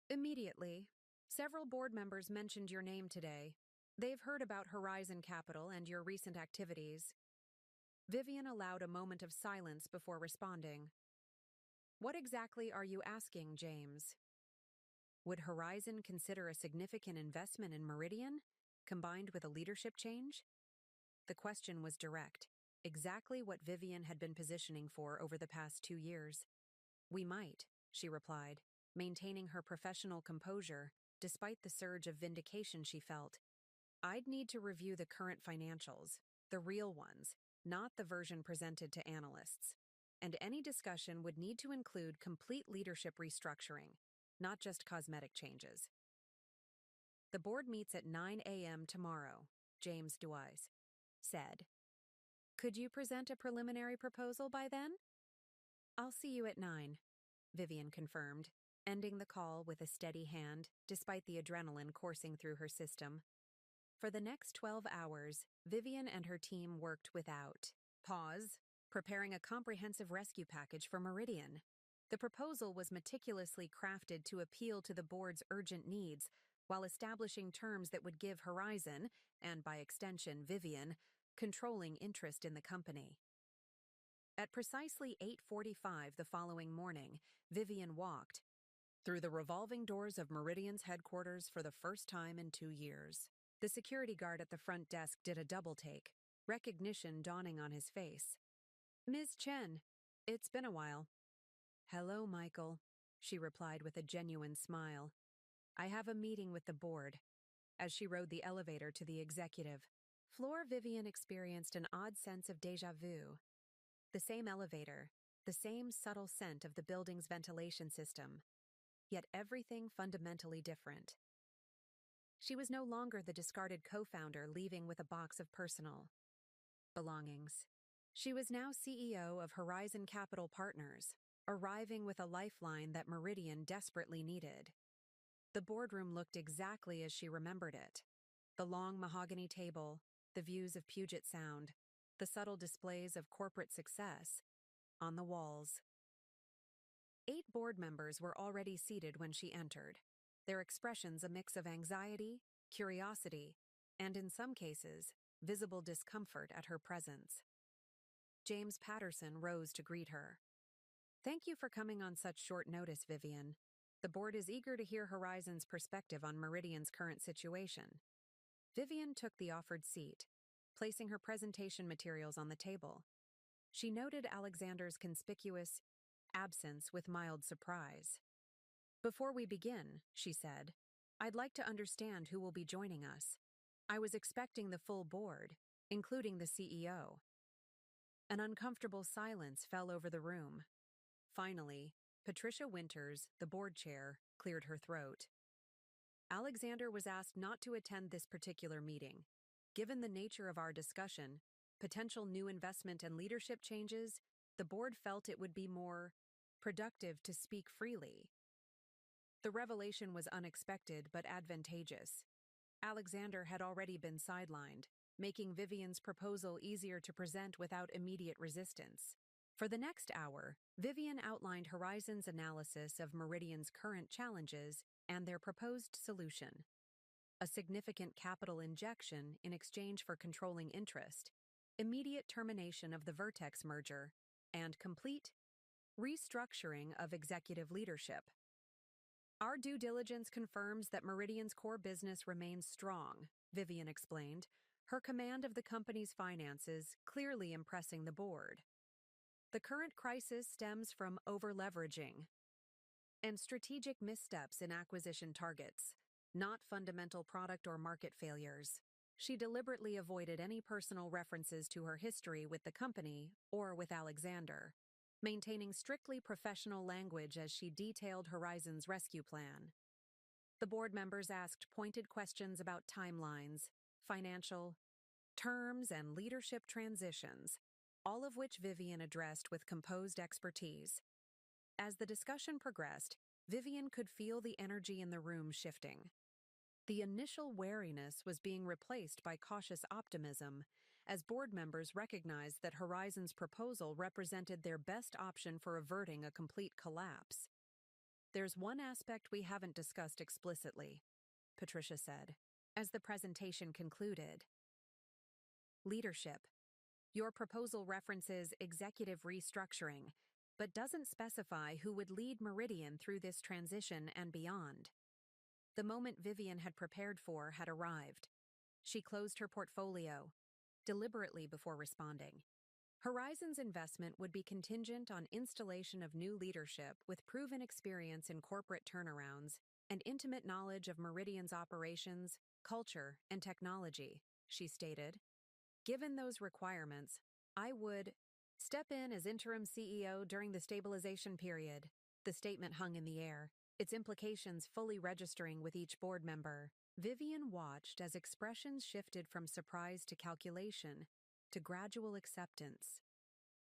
Immediately, several board members mentioned your name today. They've heard about Horizon Capital and your recent activities." Vivian allowed a moment of silence before responding. "What exactly are you asking, James?" Would Horizon consider a significant investment in Meridian, combined with a leadership change? The question was direct, exactly what Vivian had been positioning for over the past 2 years. "We might," she replied, maintaining her professional composure despite the surge of vindication she felt. "I'd need to review the current financials, the real ones, not the version presented to analysts. And any discussion would need to include complete leadership restructuring, not just cosmetic changes." "The board meets at 9 a.m. tomorrow," James Dewise said. "Could you present a preliminary proposal by then?" "I'll see you at 9, Vivian confirmed, ending the call with a steady hand, despite the adrenaline coursing through her system. For the next 12 hours, Vivian and her team worked without pause, preparing a comprehensive rescue package for Meridian. The proposal was meticulously crafted to appeal to the board's urgent needs, while establishing terms that would give Horizon, and by extension Vivian, controlling interest in the company. At precisely 8:45 the following morning, Vivian walked through the revolving doors of Meridian's headquarters for the first time in 2 years. The security guard at the front desk did a double-take, recognition dawning on his face. "Ms. Chen, it's been a while." "Hello, Michael," she replied with a genuine smile. "I have a meeting with the board." As she rode the elevator to the executive floor, Vivian experienced an odd sense of déjà vu. The same elevator, the same subtle scent of the building's ventilation system, yet everything fundamentally different. She was no longer the discarded co-founder leaving with a box of personal belongings. She was now CEO of Horizon Capital Partners, arriving with a lifeline that Meridian desperately needed. The boardroom looked exactly as she remembered it. The long mahogany table, the views of Puget Sound, the subtle displays of corporate success on the walls. 8 board members were already seated when she entered, their expressions a mix of anxiety, curiosity, and in some cases, visible discomfort at her presence. James Patterson rose to greet her. "Thank you for coming on such short notice, Vivian. The board is eager to hear Horizon's perspective on Meridian's current situation." Vivian took the offered seat, placing her presentation materials on the table. She noted Alexander's conspicuous absence with mild surprise. "Before we begin," she said, "I'd like to understand who will be joining us. I was expecting the full board, including the CEO." An uncomfortable silence fell over the room. Finally, Patricia Winters, the board chair, cleared her throat. "Alexander was asked not to attend this particular meeting. Given the nature of our discussion, potential new investment and leadership changes, the board felt it would be more productive to speak freely." The revelation was unexpected but advantageous. Alexander had already been sidelined, making Vivian's proposal easier to present without immediate resistance. For the next hour, Vivian outlined Horizon's analysis of Meridian's current challenges and their proposed solution: a significant capital injection in exchange for controlling interest, immediate termination of the Vertex merger, and complete restructuring of executive leadership. "Our due diligence confirms that Meridian's core business remains strong," Vivian explained, her command of the company's finances clearly impressing the board. "The current crisis stems from over-leveraging and strategic missteps in acquisition targets, not fundamental product or market failures." She deliberately avoided any personal references to her history with the company or with Alexander, maintaining strictly professional language as she detailed Horizon's rescue plan. The board members asked pointed questions about timelines, financial terms, and leadership transitions, all of which Vivian addressed with composed expertise. As the discussion progressed, Vivian could feel the energy in the room shifting. The initial wariness was being replaced by cautious optimism, as board members recognized that Horizon's proposal represented their best option for averting a complete collapse. "There's one aspect we haven't discussed explicitly," Patricia said, as the presentation concluded. "Leadership. Your proposal references executive restructuring, but doesn't specify who would lead Meridian through this transition and beyond." The moment Vivian had prepared for had arrived. She closed her portfolio, deliberately before responding. Horizon's investment would be contingent on installation of new leadership with proven experience in corporate turnarounds and intimate knowledge of Meridian's operations, culture, and technology, she stated. "Given those requirements, I would step in as interim CEO during the stabilization period." The statement hung in the air, its implications fully registering with each board member. Vivian watched as expressions shifted from surprise to calculation to gradual acceptance.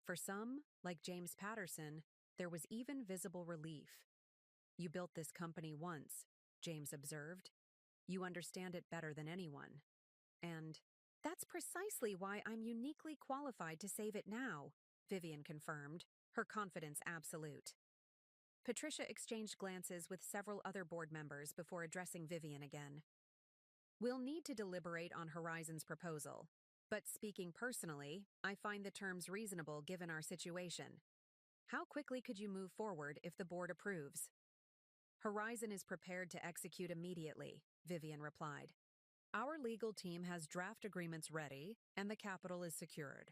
For some, like James Patterson, there was even visible relief. "You built this company once," James observed. "You understand it better than anyone. And that's precisely why I'm uniquely qualified to save it now," Vivian confirmed, her confidence absolute. Patricia exchanged glances with several other board members before addressing Vivian again. We'll need to deliberate on Horizon's proposal, but speaking personally, I find the terms reasonable given our situation. How quickly could you move forward if the board approves? Horizon is prepared to execute immediately, Vivian replied. Our legal team has draft agreements ready, and the capital is secured.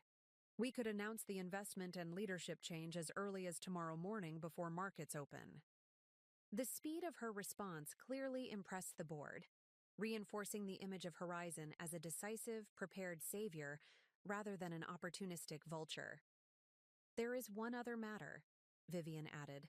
We could announce the investment and leadership change as early as tomorrow morning before markets open. The speed of her response clearly impressed the board, reinforcing the image of Horizon as a decisive, prepared savior rather than an opportunistic vulture. There is one other matter, Vivian added,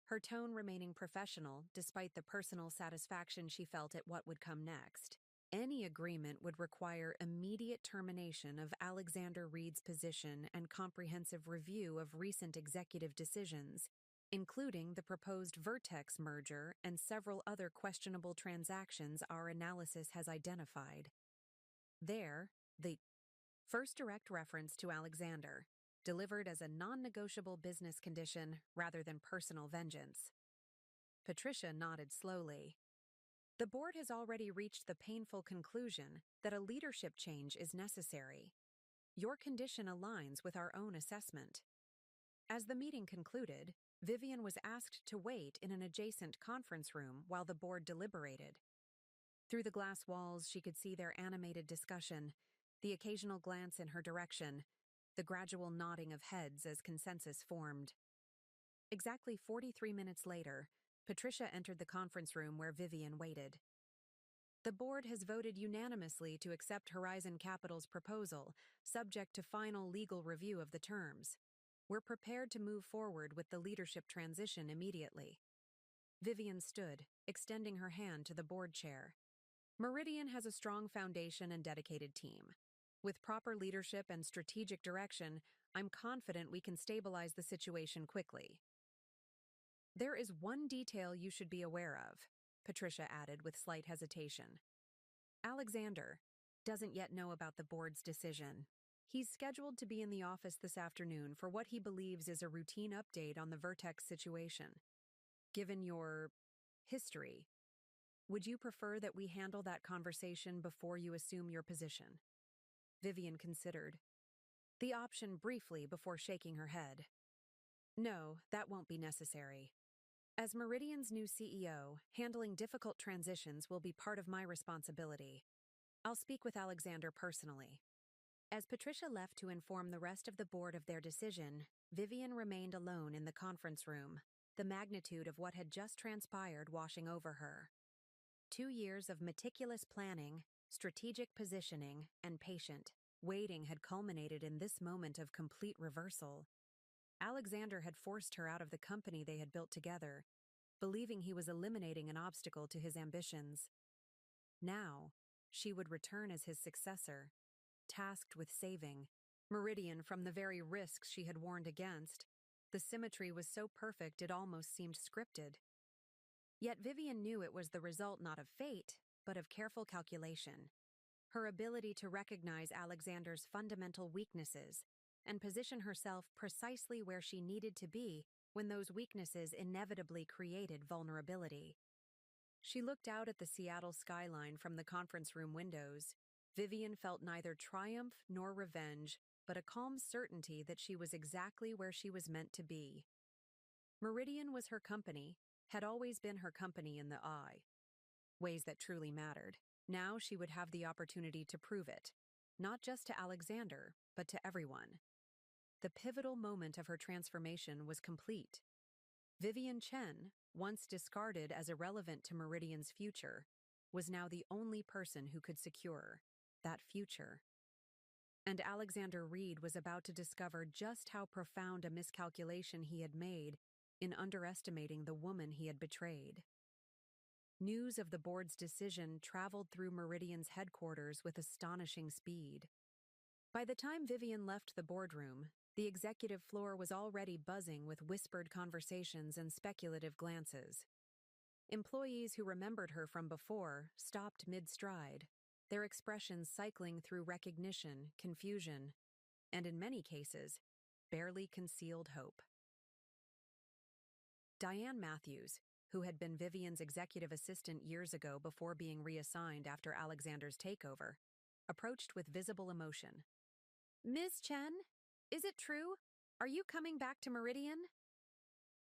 her tone remaining professional despite the personal satisfaction she felt at what would come next. Any agreement would require immediate termination of Alexander Reed's position and comprehensive review of recent executive decisions, including the proposed Vertex merger and several other questionable transactions our analysis has identified. There, the first direct reference to Alexander, delivered as a non-negotiable business condition rather than personal vengeance. Patricia nodded slowly. The board has already reached the painful conclusion that a leadership change is necessary. Your condition aligns with our own assessment. As the meeting concluded, Vivian was asked to wait in an adjacent conference room while the board deliberated. Through the glass walls, she could see their animated discussion, the occasional glance in her direction, the gradual nodding of heads as consensus formed. Exactly 43 minutes later, Patricia entered the conference room where Vivian waited. The board has voted unanimously to accept Horizon Capital's proposal, subject to final legal review of the terms. We're prepared to move forward with the leadership transition immediately. Vivian stood, extending her hand to the board chair. Meridian has a strong foundation and dedicated team. With proper leadership and strategic direction, I'm confident we can stabilize the situation quickly. There is one detail you should be aware of, Patricia added with slight hesitation. Alexander doesn't yet know about the board's decision. He's scheduled to be in the office this afternoon for what he believes is a routine update on the Vertex situation. Given your history, would you prefer that we handle that conversation before you assume your position? Vivian considered the option briefly before shaking her head. No, that won't be necessary. As Meridian's new CEO, handling difficult transitions will be part of my responsibility. I'll speak with Alexander personally. As Patricia left to inform the rest of the board of their decision, Vivian remained alone in the conference room, the magnitude of what had just transpired washing over her. 2 years of meticulous planning, strategic positioning, and patient waiting had culminated in this moment of complete reversal. Alexander had forced her out of the company they had built together, believing he was eliminating an obstacle to his ambitions. Now, she would return as his successor, tasked with saving Meridian from the very risks she had warned against. The symmetry was so perfect it almost seemed scripted. Yet Vivian knew it was the result not of fate, but of careful calculation. Her ability to recognize Alexander's fundamental weaknesses and position herself precisely where she needed to be when those weaknesses inevitably created vulnerability. She looked out at the Seattle skyline from the conference room windows. Vivian felt neither triumph nor revenge, but a calm certainty that she was exactly where she was meant to be. Meridian was her company, had always been her company in the eye. Ways that truly mattered. Now she would have the opportunity to prove it, not just to Alexander, but to everyone. The pivotal moment of her transformation was complete. Vivian Chen, once discarded as irrelevant to Meridian's future, was now the only person who could secure that future. And Alexander Reed was about to discover just how profound a miscalculation he had made in underestimating the woman he had betrayed. News of the board's decision traveled through Meridian's headquarters with astonishing speed. By the time Vivian left the boardroom, the executive floor was already buzzing with whispered conversations and speculative glances. Employees who remembered her from before stopped mid-stride, their expressions cycling through recognition, confusion, and in many cases, barely concealed hope. Diane Matthews, who had been Vivian's executive assistant years ago before being reassigned after Alexander's takeover, approached with visible emotion. "Ms. Chen, is it true? Are you coming back to Meridian?"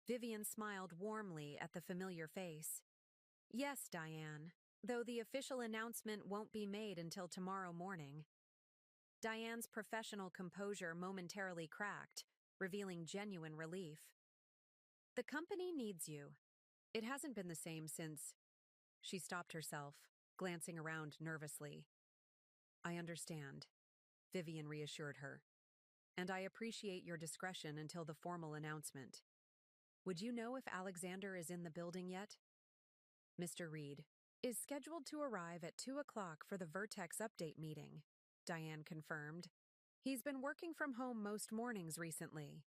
Vivian smiled warmly at the familiar face. "Yes, Diane, though the official announcement won't be made until tomorrow morning." Diane's professional composure momentarily cracked, revealing genuine relief. "The company needs you. It hasn't been the same since—" She stopped herself, glancing around nervously. "I understand," Vivian reassured her. "And I appreciate your discretion until the formal announcement. Would you know if Alexander is in the building yet?" "Mr. Reed is scheduled to arrive at 2 o'clock for the Vertex update meeting," Diane confirmed. "He's been working from home most mornings recently."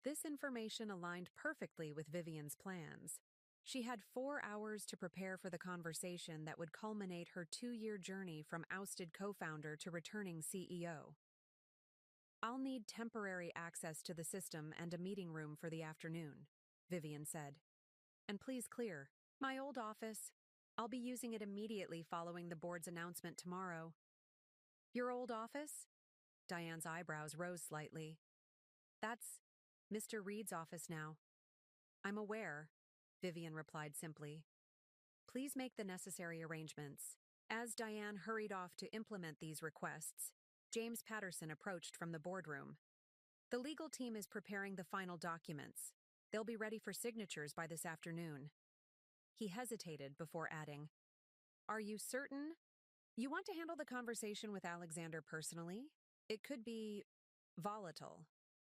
This information aligned perfectly with Vivian's plans. She had 4 hours to prepare for the conversation that would culminate her 2-year journey from ousted co-founder to returning CEO. "I'll need temporary access to the system and a meeting room for the afternoon," Vivian said. "And please clear my old office. I'll be using it immediately following the board's announcement tomorrow." "Your old office?" Diane's eyebrows rose slightly. "That's Mr. Reed's office now." "I'm aware," Vivian replied simply. "Please make the necessary arrangements." As Diane hurried off to implement these requests, James Patterson approached from the boardroom. "The legal team is preparing the final documents. They'll be ready for signatures by this afternoon." He hesitated before adding, "Are you certain? You want to handle the conversation with Alexander personally? It could be volatile."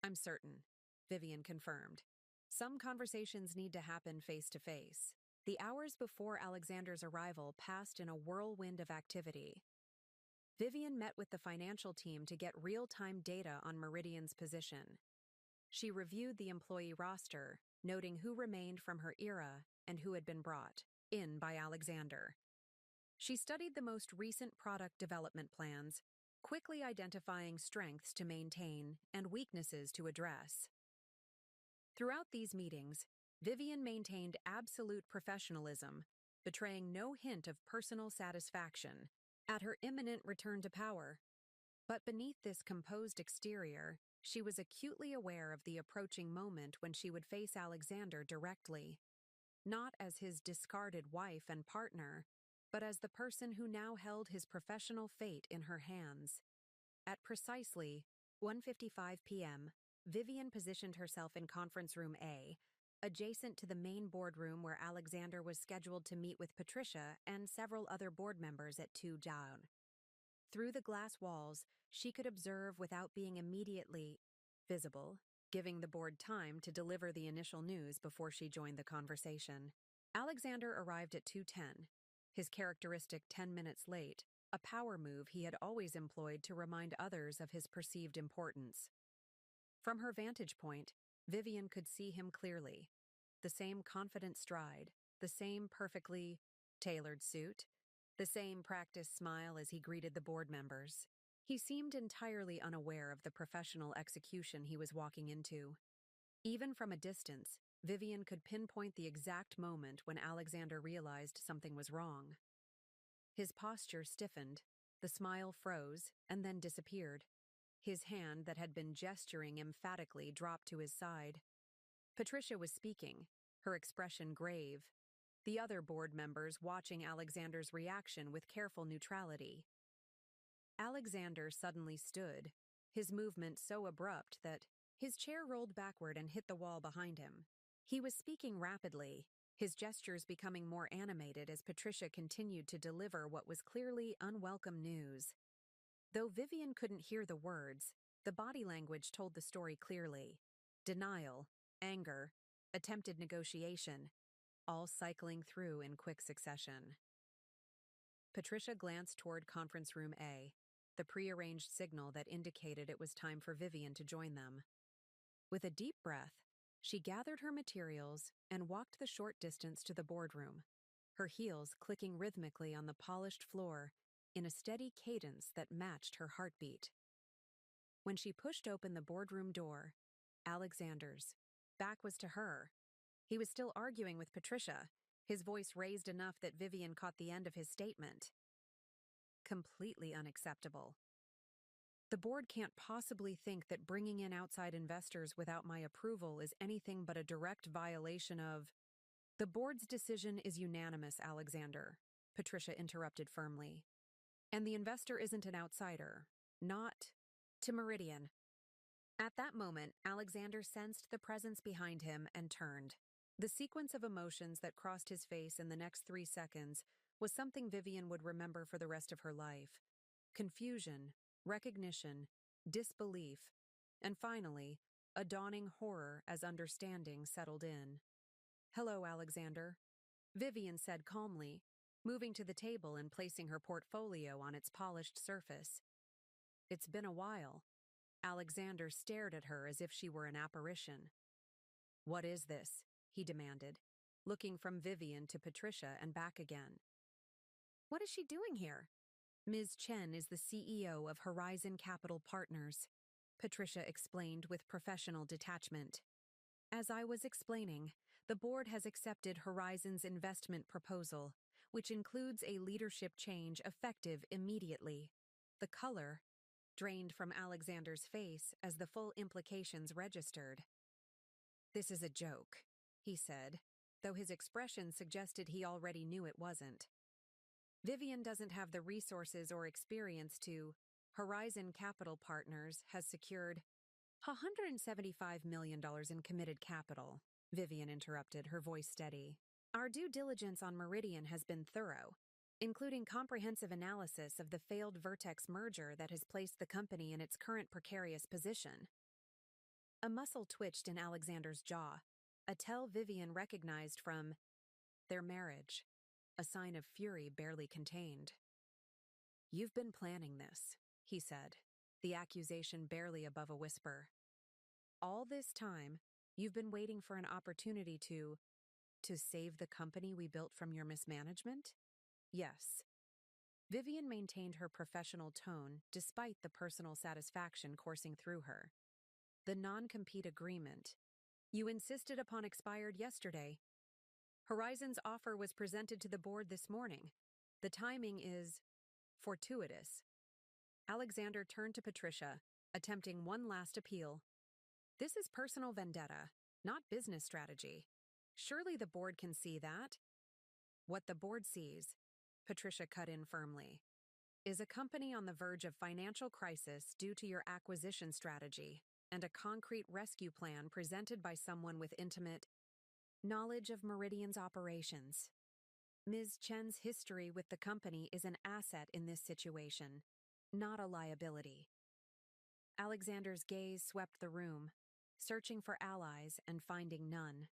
"I'm certain," Vivian confirmed. "Some conversations need to happen face to face." The hours before Alexander's arrival passed in a whirlwind of activity. Vivian met with the financial team to get real-time data on Meridian's position. She reviewed the employee roster, noting who remained from her era and who had been brought in by Alexander. She studied the most recent product development plans, quickly identifying strengths to maintain and weaknesses to address. Throughout these meetings, Vivian maintained absolute professionalism, betraying no hint of personal satisfaction at her imminent return to power. But beneath this composed exterior, she was acutely aware of the approaching moment when she would face Alexander directly, not as his discarded wife and partner, but as the person who now held his professional fate in her hands. At precisely 1:55 p.m., Vivian positioned herself in Conference Room A, adjacent to the main boardroom where Alexander was scheduled to meet with Patricia and several other board members at 2 down. Through the glass walls, she could observe without being immediately visible, giving the board time to deliver the initial news before she joined the conversation. Alexander arrived at 2:10, his characteristic 10 minutes late, a power move he had always employed to remind others of his perceived importance. From her vantage point, Vivian could see him clearly. The same confident stride, the same perfectly tailored suit, the same practiced smile as he greeted the board members. He seemed entirely unaware of the professional execution he was walking into. Even from a distance, Vivian could pinpoint the exact moment when Alexander realized something was wrong. His posture stiffened, the smile froze, and then disappeared. His hand that had been gesturing emphatically dropped to his side. Patricia was speaking, her expression grave, the other board members watching Alexander's reaction with careful neutrality. Alexander suddenly stood, his movement so abrupt that his chair rolled backward and hit the wall behind him. He was speaking rapidly, his gestures becoming more animated as Patricia continued to deliver what was clearly unwelcome news. Though Vivian couldn't hear the words, the body language told the story clearly. Denial, anger, attempted negotiation, all cycling through in quick succession. Patricia glanced toward Conference Room A, the prearranged signal that indicated it was time for Vivian to join them. With a deep breath, she gathered her materials and walked the short distance to the boardroom, her heels clicking rhythmically on the polished floor in a steady cadence that matched her heartbeat. When she pushed open the boardroom door, Alexander's back was to her, He was still arguing with Patricia, his voice raised enough that Vivian caught the end of his statement. Completely unacceptable. The board can't possibly think that bringing in outside investors without my approval is anything but a direct violation of— The board's decision is unanimous, Alexander, Patricia interrupted firmly. And the investor isn't an outsider. Not to Meridian. At that moment, Alexander sensed the presence behind him and turned. The sequence of emotions that crossed his face in the next 3 seconds was something Vivian would remember for the rest of her life. Confusion, recognition, disbelief, and finally, a dawning horror as understanding settled in. "Hello, Alexander," Vivian said calmly, moving to the table and placing her portfolio on its polished surface. "It's been a while." Alexander stared at her as if she were an apparition. "What is this?" he demanded, looking from Vivian to Patricia and back again. "What is she doing here?" "Ms. Chen is the CEO of Horizon Capital Partners," Patricia explained with professional detachment. "As I was explaining, the board has accepted Horizon's investment proposal, which includes a leadership change effective immediately." The color drained from Alexander's face as the full implications registered. "This is a joke," he said, though his expression suggested he already knew it wasn't. "Vivian doesn't have the resources or experience to— Horizon Capital Partners has secured $175 million in committed capital," Vivian interrupted, her voice steady. "Our due diligence on Meridian has been thorough, including comprehensive analysis of the failed Vertex merger that has placed the company in its current precarious position." A muscle twitched in Alexander's jaw, a tell Vivian recognized from their marriage, a sign of fury barely contained. "You've been planning this," he said, the accusation barely above a whisper. "All this time, you've been waiting for an opportunity to save the company we built from your mismanagement?" "Yes." Vivian maintained her professional tone despite the personal satisfaction coursing through her. "The non-compete agreement you insisted upon expired yesterday. Horizon's offer was presented to the board this morning. The timing is fortuitous." Alexander turned to Patricia, attempting one last appeal. "This is personal vendetta, not business strategy. Surely the board can see that." "What the board sees," Patricia cut in firmly, "is a company on the verge of financial crisis due to your acquisition strategy and a concrete rescue plan presented by someone with intimate knowledge of Meridian's operations. Ms. Chen's history with the company is an asset in this situation, not a liability." Alexander's gaze swept the room, searching for allies and finding none.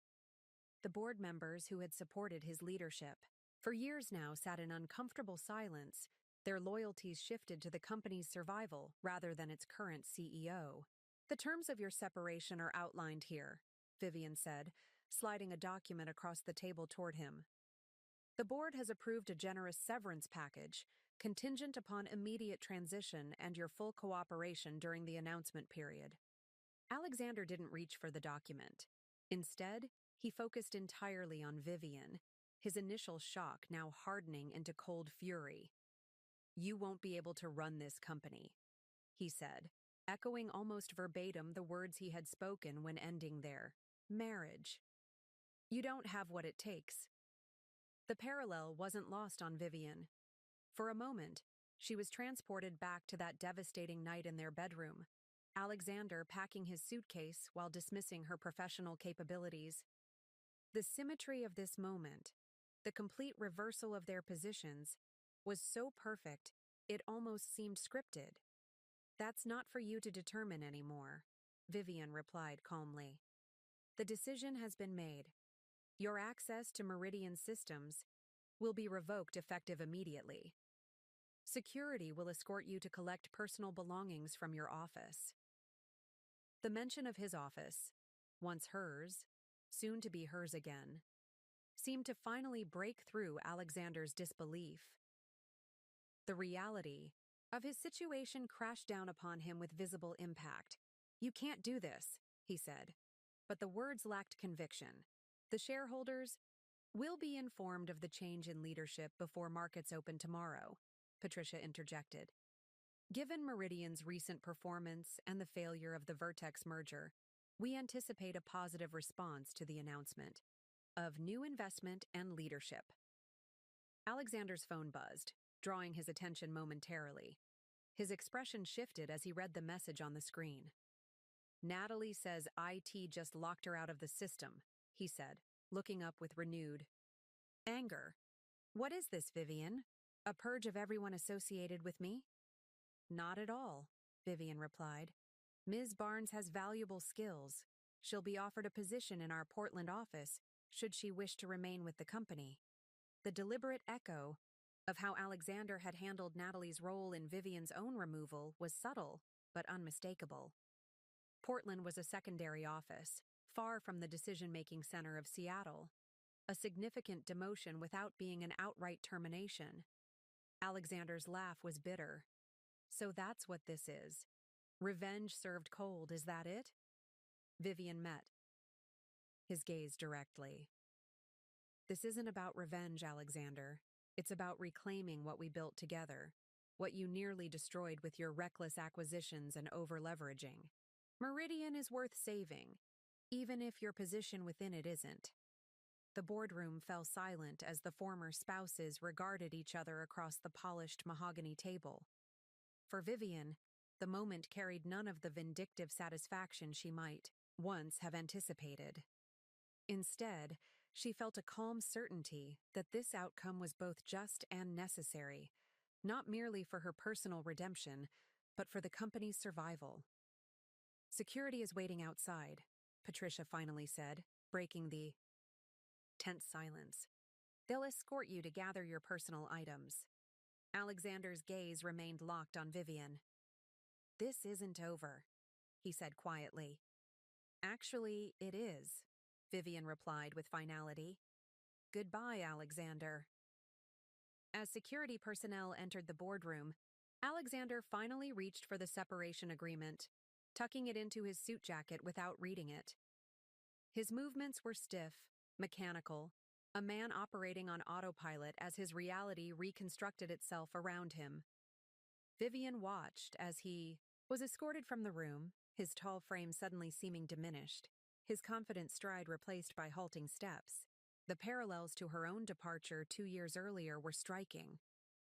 The board members who had supported his leadership for years now sat in uncomfortable silence, their loyalties shifted to the company's survival rather than its current CEO. "The terms of your separation are outlined here," Vivian said, sliding a document across the table toward him. "The board has approved a generous severance package, contingent upon immediate transition and your full cooperation during the announcement period." Alexander didn't reach for the document. Instead, he focused entirely on Vivian, his initial shock now hardening into cold fury. "You won't be able to run this company," he said, echoing almost verbatim the words he had spoken when ending their marriage. "You don't have what it takes." The parallel wasn't lost on Vivian. For a moment, she was transported back to that devastating night in their bedroom, Alexander packing his suitcase while dismissing her professional capabilities. The symmetry of this moment, the complete reversal of their positions, was so perfect it almost seemed scripted. "That's not for you to determine anymore," Vivian replied calmly. "The decision has been made. Your access to Meridian systems will be revoked effective immediately. Security will escort you to collect personal belongings from your office." The mention of his office, once hers, soon to be hers again, seemed to finally break through Alexander's disbelief. The reality of his situation crashed down upon him with visible impact. "You can't do this," he said, but the words lacked conviction. The shareholders will be informed of the change in leadership before markets open tomorrow, Patricia interjected. Given Meridian's recent performance and the failure of the Vertex merger, we anticipate a positive response to the announcement of new investment and leadership. Alexander's phone buzzed, drawing his attention momentarily. His expression shifted as he read the message on the screen. Natalie says IT just locked her out of the system, he said, looking up with renewed anger. What is this, Vivian? A purge of everyone associated with me? Not at all, Vivian replied. Ms. Barnes has valuable skills. She'll be offered a position in our Portland office should she wish to remain with the company. The deliberate echo of how Alexander had handled Natalie's role in Vivian's own removal was subtle, but unmistakable. Portland was a secondary office, far from the decision-making center of Seattle. A significant demotion without being an outright termination. Alexander's laugh was bitter. So that's what this is. Revenge served cold, is that it? Vivian met his gaze directly. This isn't about revenge, Alexander. It's about reclaiming what we built together, what you nearly destroyed with your reckless acquisitions and over-leveraging. Meridian is worth saving, even if your position within it isn't. The boardroom fell silent as the former spouses regarded each other across the polished mahogany table. For Vivian, the moment carried none of the vindictive satisfaction she might once have anticipated. Instead, she felt a calm certainty that this outcome was both just and necessary, not merely for her personal redemption, but for the company's survival. Security is waiting outside, Patricia finally said, breaking the tense silence. They'll escort you to gather your personal items. Alexander's gaze remained locked on Vivian. This isn't over, he said quietly. Actually, it is, Vivian replied with finality. Goodbye, Alexander. As security personnel entered the boardroom, Alexander finally reached for the separation agreement, tucking it into his suit jacket without reading it. His movements were stiff, mechanical, a man operating on autopilot as his reality reconstructed itself around him. Vivian watched as he was escorted from the room, his tall frame suddenly seeming diminished, his confident stride replaced by halting steps. The parallels to her own departure 2 years earlier were striking.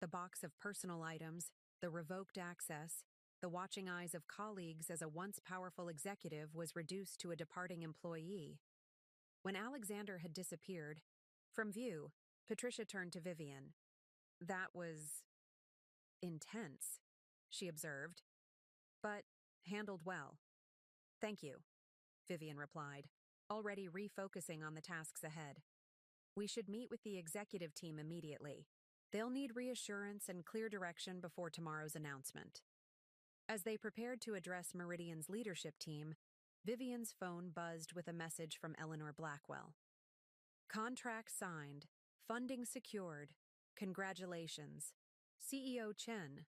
The box of personal items, the revoked access, the watching eyes of colleagues as a once powerful executive was reduced to a departing employee. When Alexander had disappeared from view, Patricia turned to Vivian. That was intense, she observed, but handled well. Thank you, Vivian replied, already refocusing on the tasks ahead. We should meet with the executive team immediately. They'll need reassurance and clear direction before tomorrow's announcement. As they prepared to address Meridian's leadership team, Vivian's phone buzzed with a message from Eleanor Blackwell. Contract signed. Funding secured. Congratulations. CEO Chen.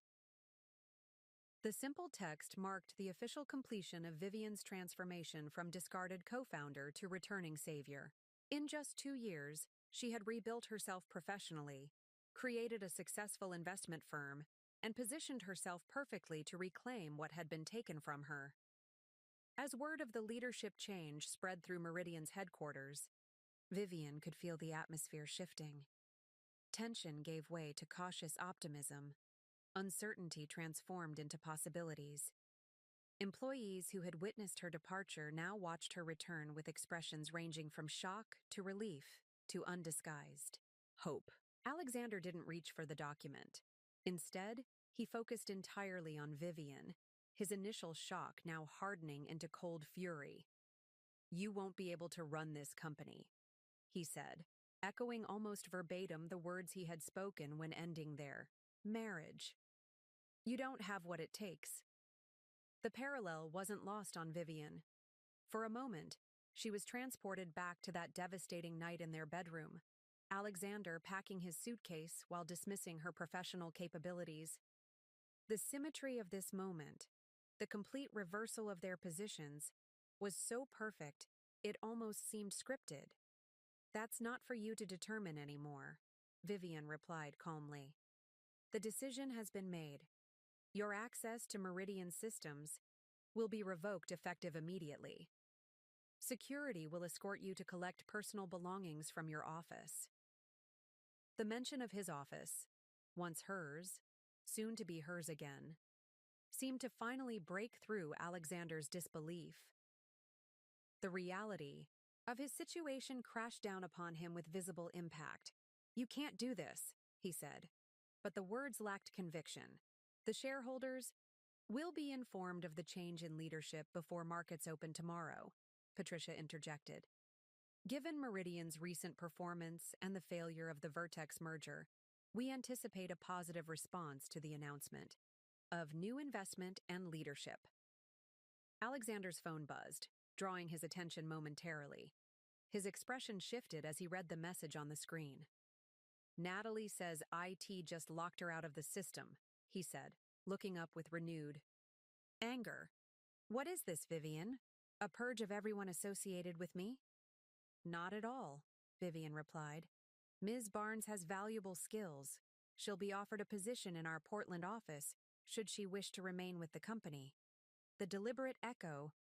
The simple text marked the official completion of Vivian's transformation from discarded co-founder to returning savior. In just 2 years, she had rebuilt herself professionally, created a successful investment firm, and positioned herself perfectly to reclaim what had been taken from her. As word of the leadership change spread through Meridian's headquarters, Vivian could feel the atmosphere shifting. Tension gave way to cautious optimism. Uncertainty transformed into possibilities. Employees who had witnessed her departure now watched her return with expressions ranging from shock to relief to undisguised hope. Alexander didn't reach for the document. Instead, he focused entirely on Vivian, his initial shock now hardening into cold fury. You won't be able to run this company, he said, echoing almost verbatim the words he had spoken when ending their marriage. You don't have what it takes. The parallel wasn't lost on Vivian. For a moment, she was transported back to that devastating night in their bedroom, Alexander packing his suitcase while dismissing her professional capabilities. The symmetry of this moment, the complete reversal of their positions, was so perfect it almost seemed scripted. That's not for you to determine anymore, Vivian replied calmly. The decision has been made. Your access to Meridian systems will be revoked effective immediately. Security will escort you to collect personal belongings from your office. The mention of his office, once hers, soon to be hers again, seemed to finally break through Alexander's disbelief. The reality of his situation crashed down upon him with visible impact. You can't do this, he said. But the words lacked conviction. The shareholders will be informed of the change in leadership before markets open tomorrow, Patricia interjected. Given Meridian's recent performance and the failure of the Vertex merger, we anticipate a positive response to the announcement of new investment and leadership. Alexander's phone buzzed, drawing his attention momentarily. His expression shifted as he read the message on the screen. Natalie says IT just locked her out of the system, he said, looking up with renewed anger. What is this, Vivian? A purge of everyone associated with me? Not at all, Vivian replied. Ms. Barnes has valuable skills. She'll be offered a position in our Portland office should she wish to remain with the company. The deliberate echo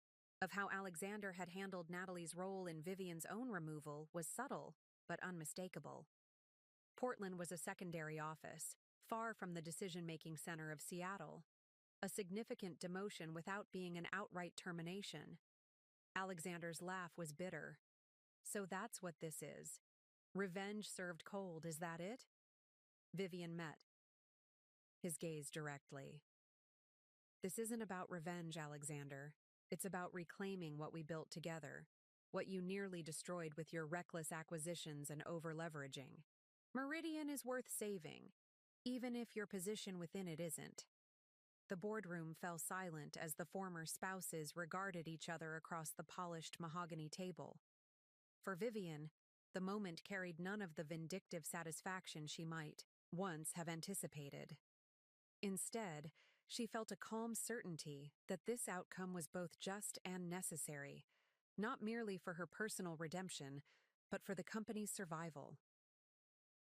of how Alexander had handled Natalie's role in Vivian's own removal was subtle but unmistakable. Portland was a secondary office, far from the decision-making center of Seattle. A significant demotion without being an outright termination. Alexander's laugh was bitter. So that's what this is. Revenge served cold, is that it? Vivian met his gaze directly. This isn't about revenge, Alexander. It's about reclaiming what we built together, what you nearly destroyed with your reckless acquisitions and over-leveraging. Meridian is worth saving, even if your position within it isn't. The boardroom fell silent as the former spouses regarded each other across the polished mahogany table. For Vivian, the moment carried none of the vindictive satisfaction she might once have anticipated. Instead, she felt a calm certainty that this outcome was both just and necessary, not merely for her personal redemption, but for the company's survival.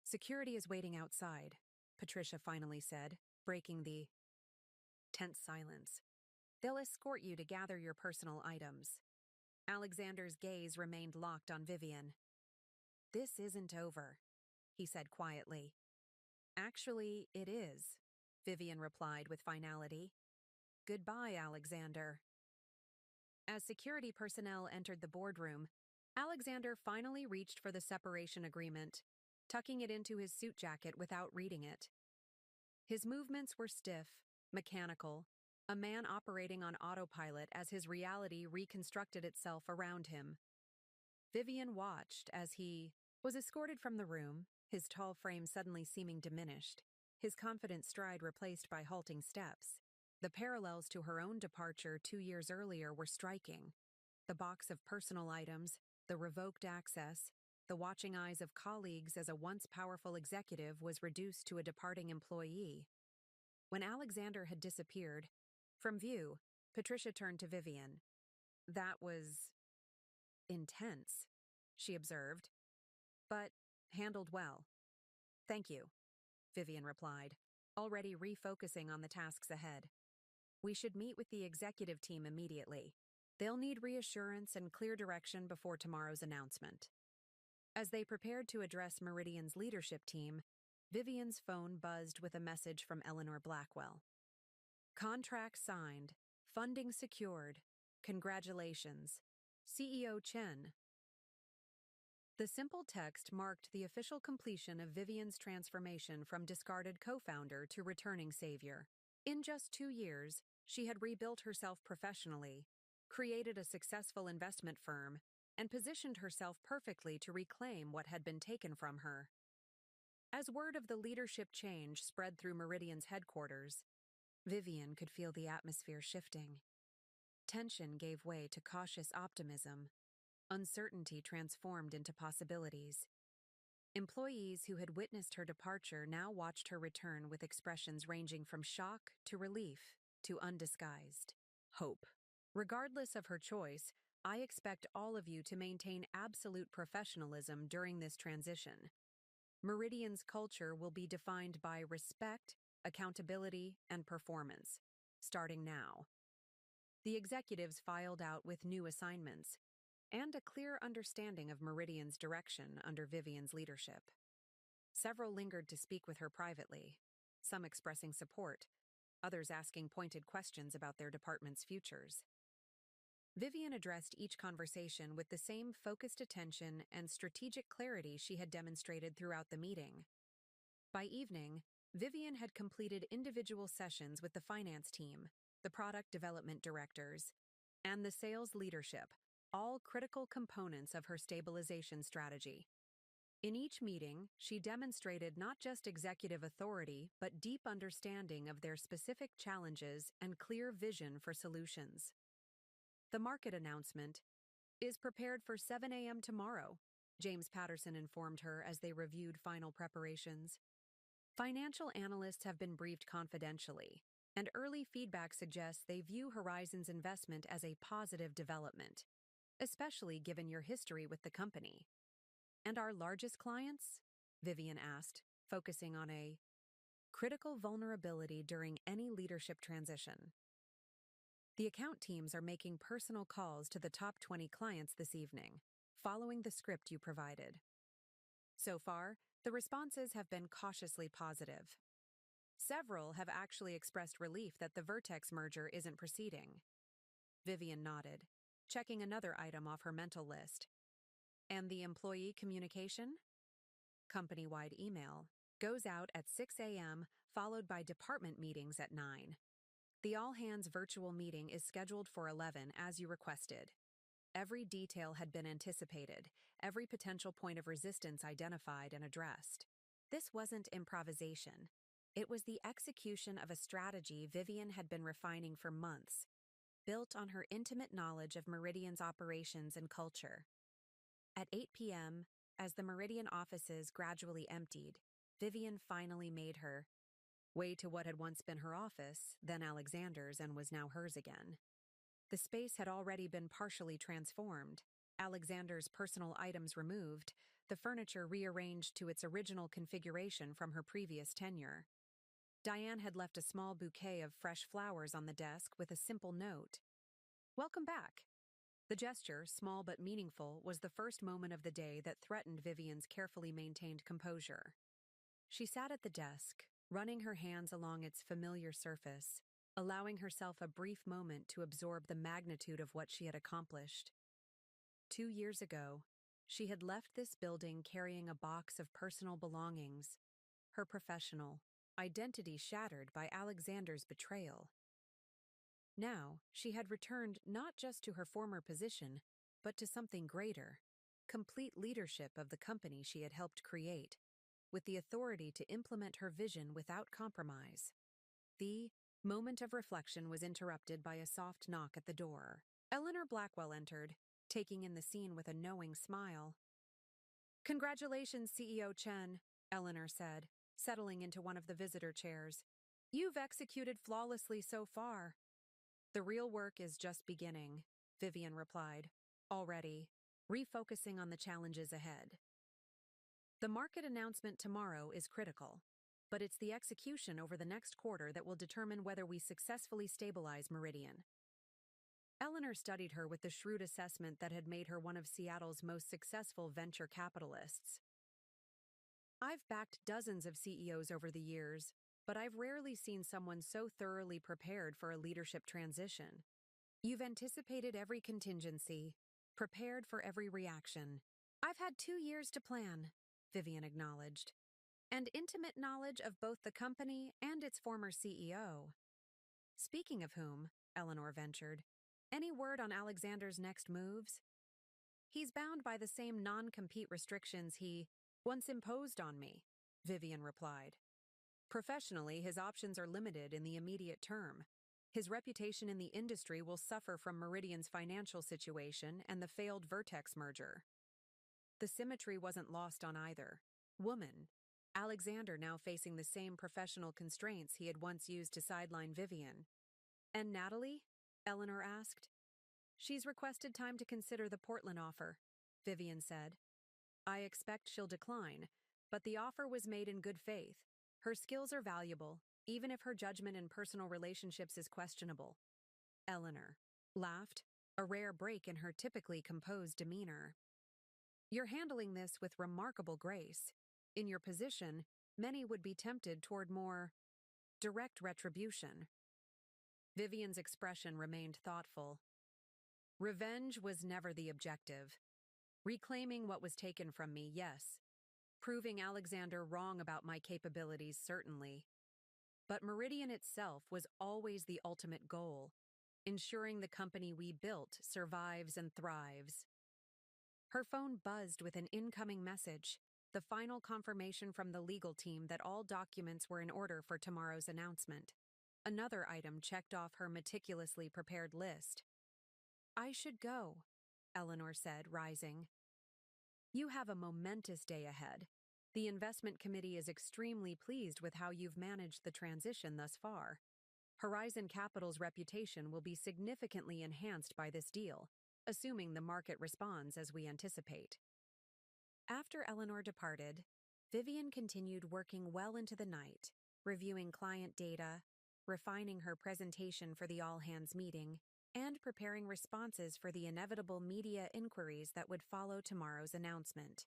Security is waiting outside, Patricia finally said, breaking the tense silence. They'll escort you to gather your personal items. Alexander's gaze remained locked on Vivian. This isn't over, he said quietly. Actually, it is, Vivian replied with finality. Goodbye, Alexander. As security personnel entered the boardroom, Alexander finally reached for the separation agreement, tucking it into his suit jacket without reading it. His movements were stiff, mechanical, a man operating on autopilot as his reality reconstructed itself around him. Vivian watched as he was escorted from the room, his tall frame suddenly seeming diminished, his confident stride replaced by halting steps. The parallels to her own departure 2 years earlier were striking. The box of personal items, the revoked access, the watching eyes of colleagues as a once powerful executive was reduced to a departing employee. When Alexander had disappeared from view, Patricia turned to Vivian. That was intense, she observed, but handled well. Thank you, Vivian replied, already refocusing on the tasks ahead. We should meet with the executive team immediately. They'll need reassurance and clear direction before tomorrow's announcement. As they prepared to address Meridian's leadership team, Vivian's phone buzzed with a message from Eleanor Blackwell. Contract signed. Funding secured. Congratulations. CEO Chen. The simple text marked the official completion of Vivian's transformation from discarded co-founder to returning savior. In just 2 years, she had rebuilt herself professionally, created a successful investment firm, and positioned herself perfectly to reclaim what had been taken from her. As word of the leadership change spread through Meridian's headquarters, Vivian could feel the atmosphere shifting. Tension gave way to cautious optimism. Uncertainty transformed into possibilities. Employees who had witnessed her departure now watched her return with expressions ranging from shock to relief to undisguised hope. Regardless of her choice, I expect all of you to maintain absolute professionalism during this transition. Meridian's culture will be defined by respect, accountability, and performance, starting now. The executives filed out with new assignments and a clear understanding of Meridian's direction under Vivian's leadership. Several lingered to speak with her privately, some expressing support, others asking pointed questions about their department's futures. Vivian addressed each conversation with the same focused attention and strategic clarity she had demonstrated throughout the meeting. By evening, Vivian had completed individual sessions with the finance team, the product development directors, and the sales leadership, all critical components of her stabilization strategy. In each meeting, she demonstrated not just executive authority, but deep understanding of their specific challenges and clear vision for solutions. The market announcement is prepared for 7 a.m. tomorrow, James Patterson informed her as they reviewed final preparations. Financial analysts have been briefed confidentially, and early feedback suggests they view Horizon's investment as a positive development, especially given your history with the company. And our largest clients? Vivian asked, focusing on a critical vulnerability during any leadership transition. The account teams are making personal calls to the top 20 clients this evening, following the script you provided. So far, the responses have been cautiously positive. Several have actually expressed relief that the Vertex merger isn't proceeding. Vivian nodded, checking another item off her mental list. And the employee communication? Company-wide email goes out at 6 a.m., followed by department meetings at 9. The all-hands virtual meeting is scheduled for 11 as you requested. Every detail had been anticipated, every potential point of resistance identified and addressed. This wasn't improvisation. It was the execution of a strategy Vivian had been refining for months, built on her intimate knowledge of Meridian's operations and culture. At 8 p.m., as the Meridian offices gradually emptied, Vivian finally made her way to what had once been her office, then Alexander's, and was now hers again. The space had already been partially transformed, Alexander's personal items removed, the furniture rearranged to its original configuration from her previous tenure. Diane had left a small bouquet of fresh flowers on the desk with a simple note. "Welcome back." The gesture, small but meaningful, was the first moment of the day that threatened Vivian's carefully maintained composure. She sat at the desk, running her hands along its familiar surface, allowing herself a brief moment to absorb the magnitude of what she had accomplished. 2 years ago, she had left this building carrying a box of personal belongings, her professional identity shattered by Alexander's betrayal. Now, she had returned not just to her former position, but to something greater, complete leadership of the company she had helped create, with the authority to implement her vision without compromise. The moment of reflection was interrupted by a soft knock at the door. Eleanor Blackwell entered, taking in the scene with a knowing smile. "Congratulations, CEO Chen," Eleanor said, settling into one of the visitor chairs. "You've executed flawlessly so far." "The real work is just beginning," Vivian replied, already refocusing on the challenges ahead. "The market announcement tomorrow is critical, but it's the execution over the next quarter that will determine whether we successfully stabilize Meridian." Eleanor studied her with the shrewd assessment that had made her one of Seattle's most successful venture capitalists. "I've backed dozens of CEOs over the years, but I've rarely seen someone so thoroughly prepared for a leadership transition. You've anticipated every contingency, prepared for every reaction." "I've had 2 years to plan," Vivian acknowledged, "and intimate knowledge of both the company and its former CEO." "Speaking of whom," Eleanor ventured, "any word on Alexander's next moves?" "He's bound by the same non-compete restrictions he once imposed on me," Vivian replied. "Professionally, his options are limited in the immediate term. His reputation in the industry will suffer from Meridian's financial situation and the failed Vertex merger." The symmetry wasn't lost on either. Woman, Alexander now facing the same professional constraints he had once used to sideline Vivian. "And Natalie?" Eleanor asked. She's requested time to consider the Portland offer, Vivian said. I expect she'll decline, but the offer was made in good faith. Her skills are valuable, even if her judgment in personal relationships is questionable. Eleanor laughed, a rare break in her typically composed demeanor. You're handling this with remarkable grace. In your position, many would be tempted toward more direct retribution. Vivian's expression remained thoughtful. Revenge was never the objective. Reclaiming what was taken from me, yes. Proving Alexander wrong about my capabilities, certainly. But Meridian itself was always the ultimate goal, ensuring the company we built survives and thrives. Her phone buzzed with an incoming message, the final confirmation from the legal team that all documents were in order for tomorrow's announcement. Another item checked off her meticulously prepared list. I should go, Eleanor said, rising. You have a momentous day ahead. The investment committee is extremely pleased with how you've managed the transition thus far. Horizon Capital's reputation will be significantly enhanced by this deal, assuming the market responds as we anticipate. After Eleanor departed, Vivian continued working well into the night, reviewing client data, refining her presentation for the all-hands meeting, and preparing responses for the inevitable media inquiries that would follow tomorrow's announcement.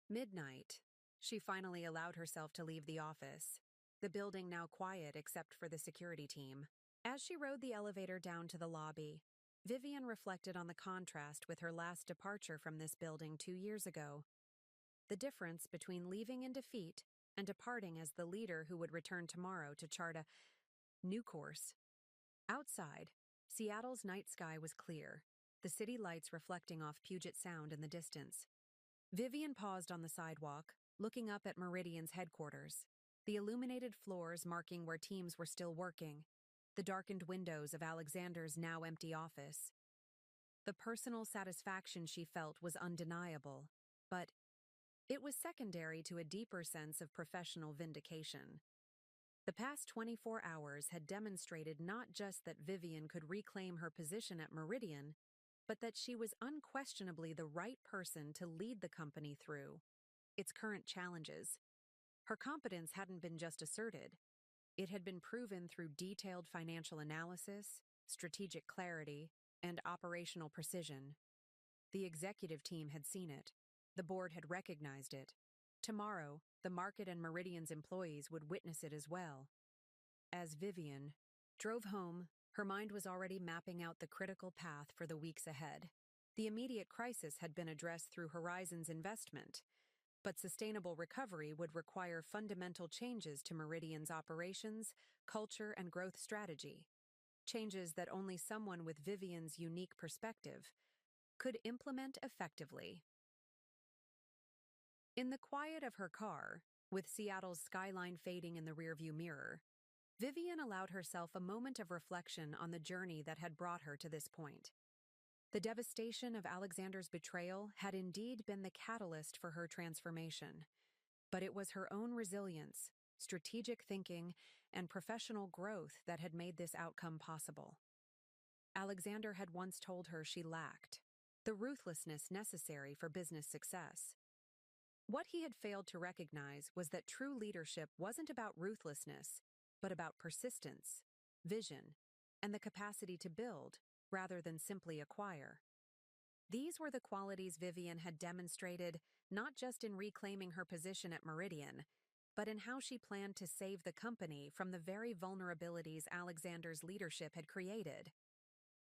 Midnight, she finally allowed herself to leave the office, the building now quiet except for the security team. As she rode the elevator down to the lobby, Vivian reflected on the contrast with her last departure from this building 2 years ago. The difference between leaving in defeat and departing as the leader who would return tomorrow to chart a new course. Outside, Seattle's night sky was clear, the city lights reflecting off Puget Sound in the distance. Vivian paused on the sidewalk, looking up at Meridian's headquarters, the illuminated floors marking where teams were still working, the darkened windows of Alexander's now empty office. The personal satisfaction she felt was undeniable, but it was secondary to a deeper sense of professional vindication. The past 24 hours had demonstrated not just that Vivian could reclaim her position at Meridian, but that she was unquestionably the right person to lead the company through its current challenges. Her competence hadn't been just asserted. It had been proven through detailed financial analysis, strategic clarity, and operational precision. The executive team had seen it. The board had recognized it. Tomorrow, the market and Meridian's employees would witness it as well. As Vivian drove home, her mind was already mapping out the critical path for the weeks ahead. The immediate crisis had been addressed through Horizon's investment, but sustainable recovery would require fundamental changes to Meridian's operations, culture, and growth strategy. Changes that only someone with Vivian's unique perspective could implement effectively. In the quiet of her car, with Seattle's skyline fading in the rearview mirror, Vivian allowed herself a moment of reflection on the journey that had brought her to this point. The devastation of Alexander's betrayal had indeed been the catalyst for her transformation, but it was her own resilience, strategic thinking, and professional growth that had made this outcome possible. Alexander had once told her she lacked the ruthlessness necessary for business success. What he had failed to recognize was that true leadership wasn't about ruthlessness, but about persistence, vision, and the capacity to build rather than simply acquire. These were the qualities Vivian had demonstrated not just in reclaiming her position at Meridian, but in how she planned to save the company from the very vulnerabilities Alexander's leadership had created.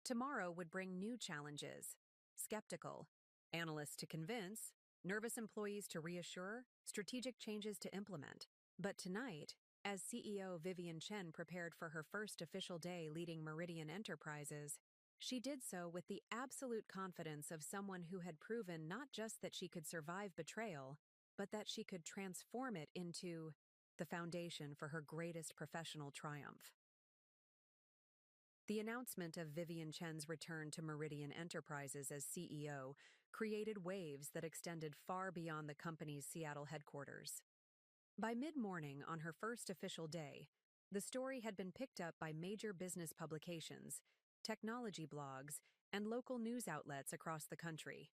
Tomorrow would bring new challenges: skeptical analysts to convince, nervous employees to reassure, strategic changes to implement. But tonight, as CEO Vivian Chen prepared for her first official day leading Meridian Enterprises, she did so with the absolute confidence of someone who had proven not just that she could survive betrayal, but that she could transform it into the foundation for her greatest professional triumph. The announcement of Vivian Chen's return to Meridian Enterprises as CEO created waves that extended far beyond the company's Seattle headquarters. By mid-morning on her first official day, the story had been picked up by major business publications, technology blogs, and local news outlets across the country.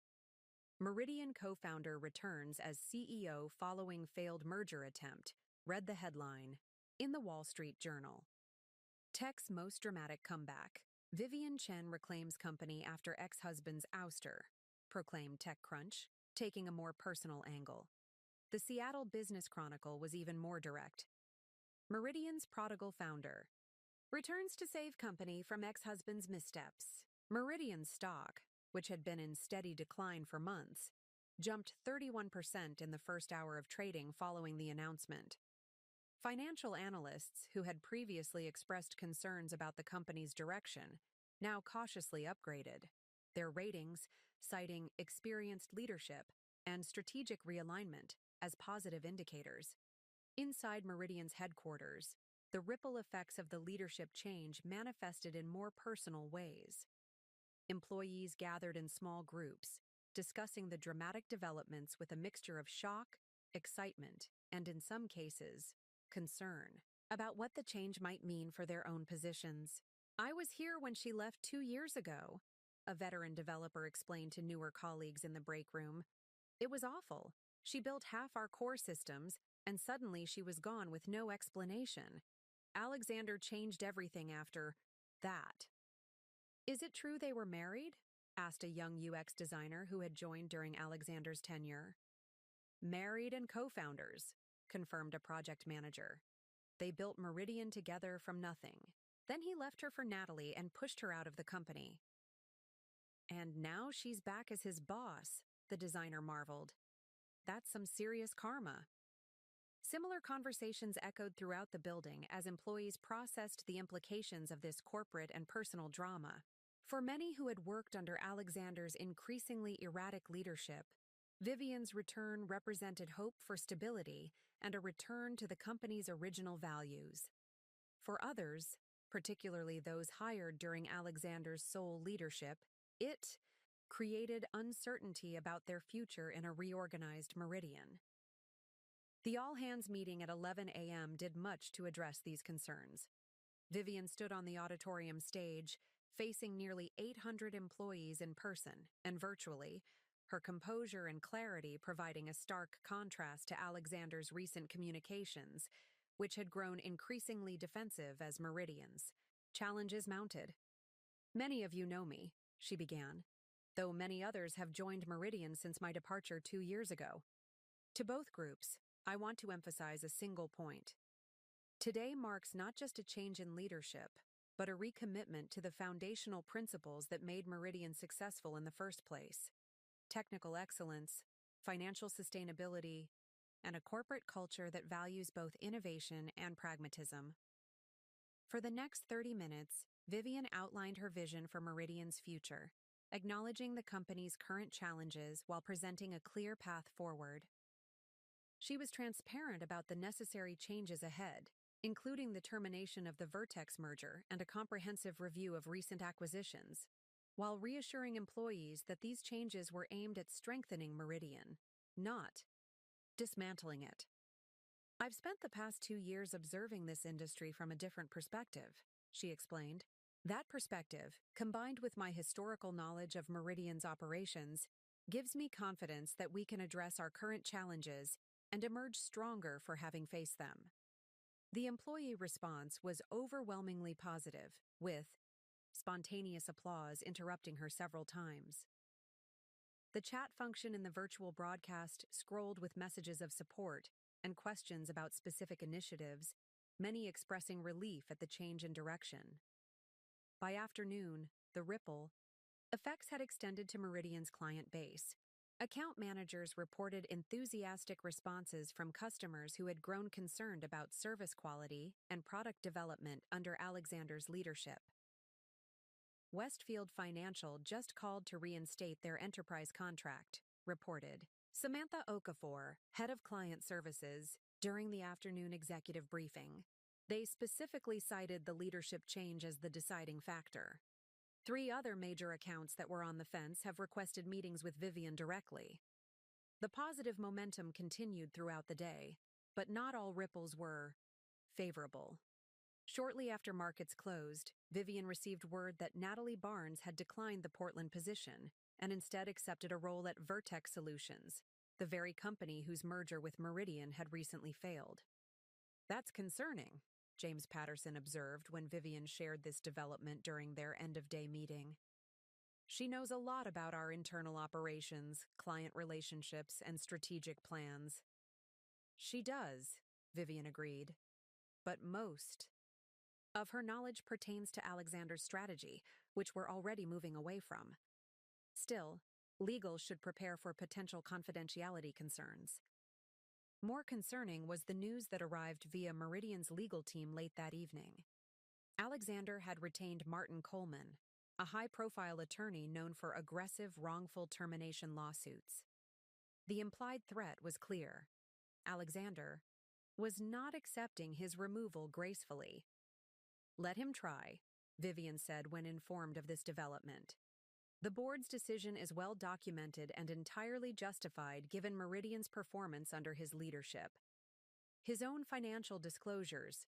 Meridian co-founder returns as CEO following failed merger attempt, read the headline in the Wall Street Journal. Tech's most dramatic comeback. Vivian Chen reclaims company after ex-husband's ouster, proclaimed TechCrunch, taking a more personal angle. The Seattle Business Chronicle was even more direct. Meridian's prodigal founder returns to save company from ex-husband's missteps. Meridian's stock, which had been in steady decline for months, jumped 31% in the first hour of trading following the announcement. Financial analysts who had previously expressed concerns about the company's direction now cautiously upgraded their ratings, citing experienced leadership and strategic realignment as positive indicators. Inside Meridian's headquarters, the ripple effects of the leadership change manifested in more personal ways. Employees gathered in small groups, discussing the dramatic developments with a mixture of shock, excitement, and in some cases, concern about what the change might mean for their own positions. "I was here when she left 2 years ago," a veteran developer explained to newer colleagues in the break room. "It was awful. She built half our core systems, and suddenly she was gone with no explanation. Alexander changed everything after that." "Is it true they were married?" asked a young UX designer who had joined during Alexander's tenure. "Married and co-founders," confirmed a project manager. "They built Meridian together from nothing. Then he left her for Natalie and pushed her out of the company." "And now she's back as his boss," the designer marveled. "That's some serious karma." Similar conversations echoed throughout the building as employees processed the implications of this corporate and personal drama. For many who had worked under Alexander's increasingly erratic leadership, Vivian's return represented hope for stability and a return to the company's original values. For others, particularly those hired during Alexander's sole leadership, it created uncertainty about their future in a reorganized Meridian. The all-hands meeting at 11 a.m. did much to address these concerns. Vivian stood on the auditorium stage, facing nearly 800 employees in person and virtually, her composure and clarity providing a stark contrast to Alexander's recent communications, which had grown increasingly defensive as Meridian's. Challenges mounted. "Many of you know me," she began, "though many others have joined Meridian since my departure 2 years ago. To both groups, I want to emphasize a single point. Today marks not just a change in leadership, but a recommitment to the foundational principles that made Meridian successful in the first place: technical excellence, financial sustainability, and a corporate culture that values both innovation and pragmatism." For the next 30 minutes, Vivian outlined her vision for Meridian's future, acknowledging the company's current challenges while presenting a clear path forward. She was transparent about the necessary changes ahead, including the termination of the Vertex merger and a comprehensive review of recent acquisitions, while reassuring employees that these changes were aimed at strengthening Meridian, not dismantling it. "I've spent the past 2 years observing this industry from a different perspective," she explained. "That perspective, combined with my historical knowledge of Meridian's operations, gives me confidence that we can address our current challenges and emerge stronger for having faced them." The employee response was overwhelmingly positive, with spontaneous applause interrupting her several times. The chat function in the virtual broadcast scrolled with messages of support and questions about specific initiatives, many expressing relief at the change in direction. By afternoon, the ripple effects had extended to Meridian's client base. Account managers reported enthusiastic responses from customers who had grown concerned about service quality and product development under Alexander's leadership. Westfield Financial just called to reinstate their enterprise contract, reported Samantha Okafor, head of client services, during the afternoon executive briefing. They specifically cited the leadership change as the deciding factor. 3 other major accounts that were on the fence have requested meetings with Vivian directly. The positive momentum continued throughout the day, but not all ripples were favorable. Shortly after markets closed, Vivian received word that Natalie Barnes had declined the Portland position and instead accepted a role at Vertex Solutions, the very company whose merger with Meridian had recently failed. "That's concerning," James Patterson observed when Vivian shared this development during their end-of-day meeting. "She knows a lot about our internal operations, client relationships, and strategic plans." "She does," Vivian agreed. "But most of her knowledge pertains to Alexander's strategy, which we're already moving away from. Still, legal should prepare for potential confidentiality concerns." More concerning was the news that arrived via Meridian's legal team late that evening. Alexander had retained Martin Coleman, a high-profile attorney known for aggressive wrongful termination lawsuits. The implied threat was clear. Alexander was not accepting his removal gracefully. "Let him try," Vivian said when informed of this development. "The board's decision is well documented and entirely justified given Meridian's performance under his leadership. His own financial disclosures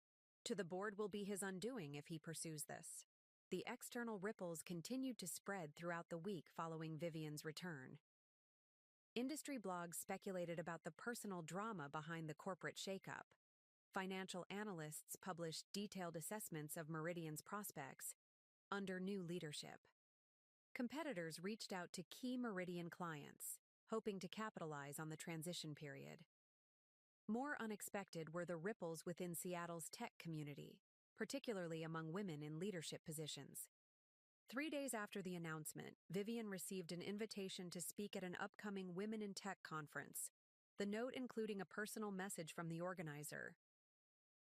to the board will be his undoing if he pursues this." The external ripples continued to spread throughout the week following Vivian's return. Industry blogs speculated about the personal drama behind the corporate shakeup. Financial analysts published detailed assessments of Meridian's prospects under new leadership. Competitors reached out to key Meridian clients, hoping to capitalize on the transition period. More unexpected were the ripples within Seattle's tech community, particularly among women in leadership positions. 3 days after the announcement, Vivian received an invitation to speak at an upcoming Women in Tech conference, the note including a personal message from the organizer.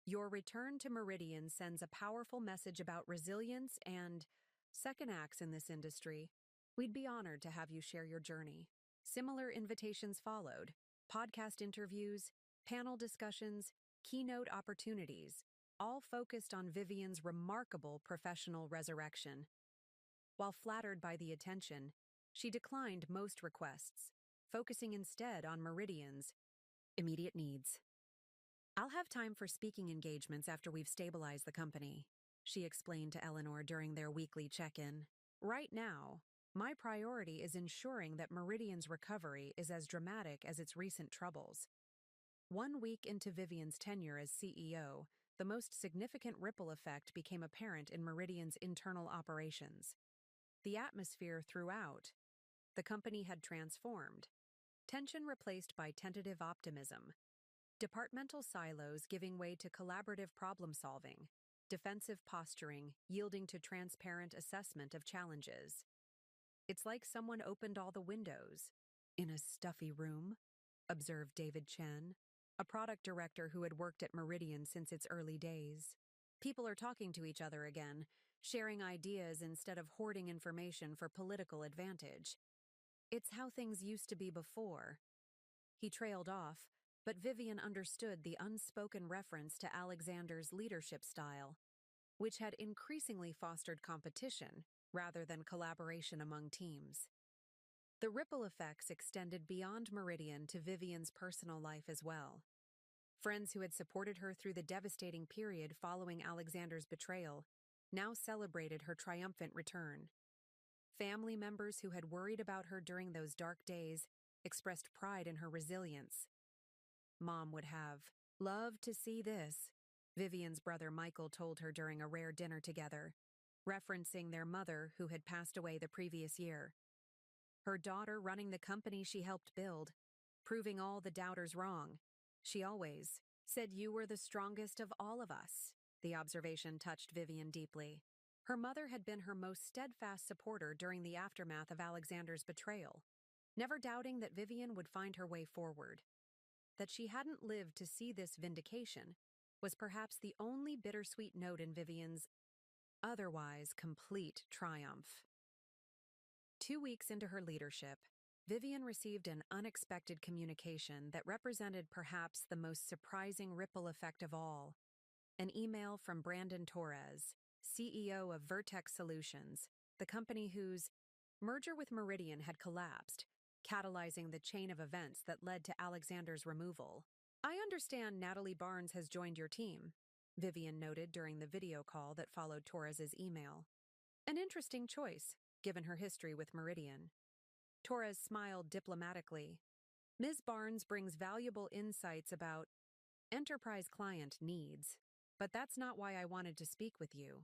"Your return to Meridian sends a powerful message about resilience and second acts in this industry. We'd be honored to have you share your journey." Similar invitations followed: podcast interviews, panel discussions, keynote opportunities, all focused on Vivian's remarkable professional resurrection. While flattered by the attention, she declined most requests, focusing instead on Meridian's immediate needs. "I'll have time for speaking engagements after we've stabilized the company," she explained to Eleanor during their weekly check-in. "Right now, my priority is ensuring that Meridian's recovery is as dramatic as its recent troubles." 1 week into Vivian's tenure as CEO, the most significant ripple effect became apparent in Meridian's internal operations. The atmosphere throughout the company had transformed, tension replaced by tentative optimism, departmental silos giving way to collaborative problem-solving, defensive posturing yielding to transparent assessment of challenges. "It's like someone opened all the windows in a stuffy room," observed David Chen, a product director who had worked at Meridian since its early days. "People are talking to each other again, sharing ideas instead of hoarding information for political advantage. It's how things used to be before." He trailed off, but Vivian understood the unspoken reference to Alexander's leadership style, which had increasingly fostered competition rather than collaboration among teams. The ripple effects extended beyond Meridian to Vivian's personal life as well. Friends who had supported her through the devastating period following Alexander's betrayal now celebrated her triumphant return. Family members who had worried about her during those dark days expressed pride in her resilience. "Mom would have loved to see this," Vivian's brother Michael told her during a rare dinner together, referencing their mother who had passed away the previous year. Her daughter running the company she helped build, proving all the doubters wrong. "She always said you were the strongest of all of us." The observation touched Vivian deeply. Her mother had been her most steadfast supporter during the aftermath of Alexander's betrayal, never doubting that Vivian would find her way forward. That she hadn't lived to see this vindication was perhaps the only bittersweet note in Vivian's otherwise complete triumph. 2 weeks into her leadership, Vivian received an unexpected communication that represented perhaps the most surprising ripple effect of all. An email from Brandon Torres, CEO of Vertex Solutions, the company whose merger with Meridian had collapsed, catalyzing the chain of events that led to Alexander's removal. "I understand Natalie Barnes has joined your team. Vivian noted during the video call that followed Torres's email. An interesting choice, given her history with Meridian. Torres smiled diplomatically. Ms. Barnes brings valuable insights about enterprise client needs, but that's not why I wanted to speak with you.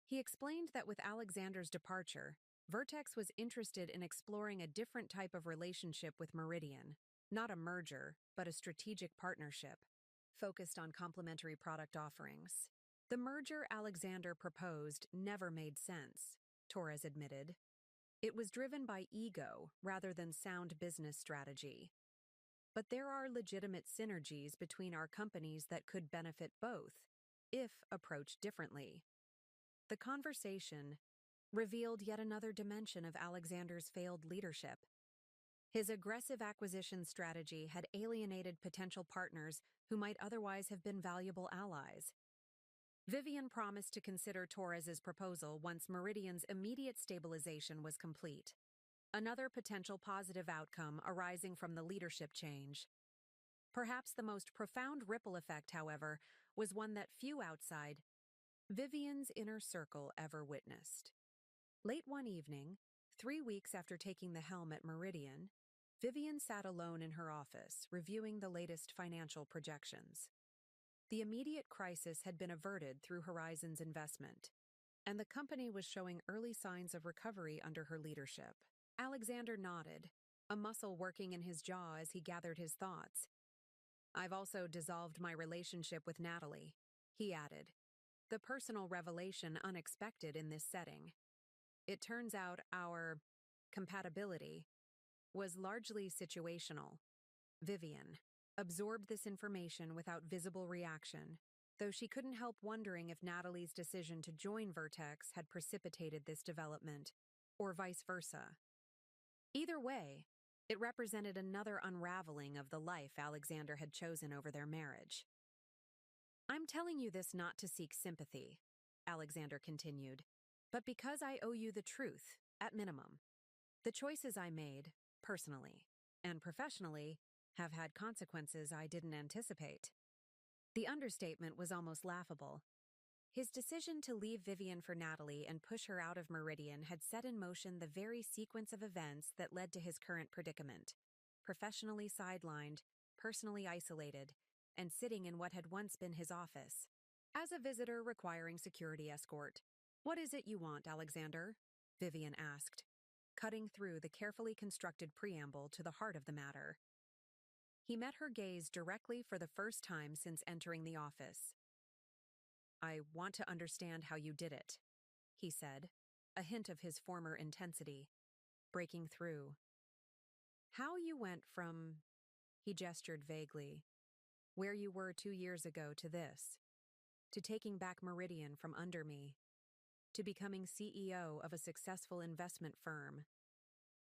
He explained that with Alexander's departure, Vertex was interested in exploring a different type of relationship with Meridian, not a merger, but a strategic partnership, focused on complementary product offerings. The merger Alexander proposed never made sense, Torres admitted. It was driven by ego rather than sound business strategy. But there are legitimate synergies between our companies that could benefit both, if approached differently. The conversation revealed yet another dimension of Alexander's failed leadership. His aggressive acquisition strategy had alienated potential partners who might otherwise have been valuable allies. Vivian promised to consider Torres's proposal once Meridian's immediate stabilization was complete. Another potential positive outcome arising from the leadership change. Perhaps the most profound ripple effect, however, was one that few outside Vivian's inner circle ever witnessed. Late one evening, 3 weeks after taking the helm at Meridian, Vivian sat alone in her office, reviewing the latest financial projections. The immediate crisis had been averted through Horizon's investment, and the company was showing early signs of recovery under her leadership. Alexander nodded, a muscle working in his jaw as he gathered his thoughts. I've also dissolved my relationship with Natalie, he added, the personal revelation unexpected in this setting. It turns out our compatibility was largely situational. Vivian absorbed this information without visible reaction, though she couldn't help wondering if Natalie's decision to join Vertex had precipitated this development, or vice versa. Either way, it represented another unraveling of the life Alexander had chosen over their marriage. I'm telling you this not to seek sympathy, Alexander continued, but because I owe you the truth, at minimum. The choices I made, personally and professionally, have had consequences I didn't anticipate. The understatement was almost laughable. His decision to leave Vivian for Natalie and push her out of Meridian had set in motion the very sequence of events that led to his current predicament. Professionally sidelined, personally isolated, and sitting in what had once been his office. As a visitor requiring security escort. What is it you want, Alexander? Vivian asked, cutting through the carefully constructed preamble to the heart of the matter. He met her gaze directly for the first time since entering the office. I want to understand how you did it, he said, a hint of his former intensity, breaking through. How you went from, he gestured vaguely, where you were 2 years ago to this, to taking back Meridian from under me, to becoming CEO of a successful investment firm,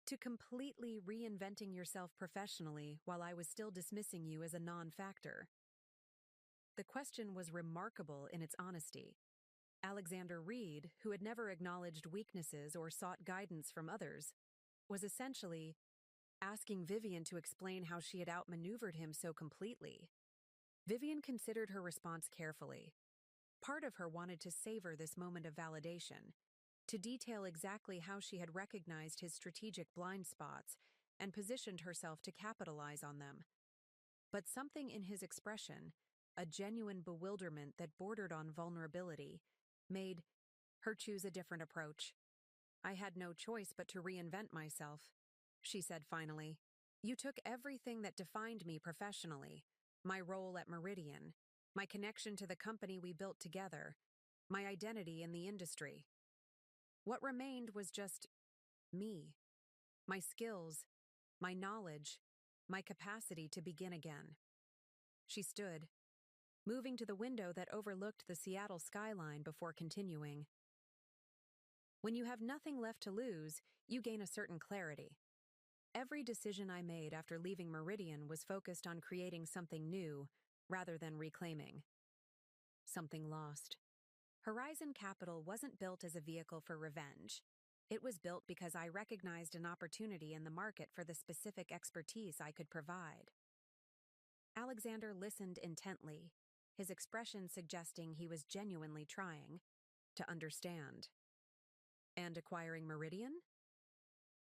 to completely reinventing yourself professionally while I was still dismissing you as a non-factor. The question was remarkable in its honesty. Alexander Reed, who had never acknowledged weaknesses or sought guidance from others, was essentially asking Vivian to explain how she had outmaneuvered him so completely. Vivian considered her response carefully. Part of her wanted to savor this moment of validation, to detail exactly how she had recognized his strategic blind spots and positioned herself to capitalize on them. But something in his expression, a genuine bewilderment that bordered on vulnerability, made her choose a different approach. I had no choice but to reinvent myself, she said finally. You took everything that defined me professionally, my role at Meridian, my connection to the company we built together, my identity in the industry. What remained was just me, my skills, my knowledge, my capacity to begin again. She stood, moving to the window that overlooked the Seattle skyline before continuing. When you have nothing left to lose, you gain a certain clarity. Every decision I made after leaving Meridian was focused on creating something new rather than reclaiming something lost. Horizon Capital wasn't built as a vehicle for revenge. It was built because I recognized an opportunity in the market for the specific expertise I could provide. Alexander listened intently, his expression suggesting he was genuinely trying to understand. And acquiring Meridian?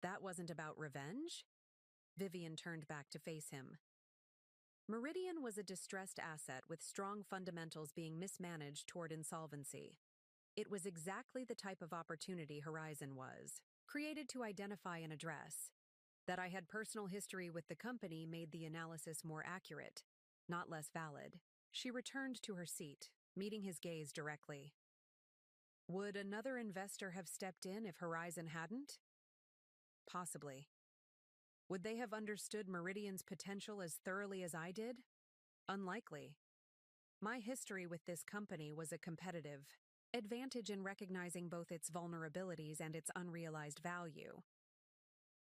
That wasn't about revenge? Vivian turned back to face him. Meridian was a distressed asset with strong fundamentals being mismanaged toward insolvency. It was exactly the type of opportunity Horizon was, created to identify and address. That I had personal history with the company made the analysis more accurate, not less valid. She returned to her seat, meeting his gaze directly. Would another investor have stepped in if Horizon hadn't? Possibly. Would they have understood Meridian's potential as thoroughly as I did? Unlikely. My history with this company was a competitive advantage in recognizing both its vulnerabilities and its unrealized value.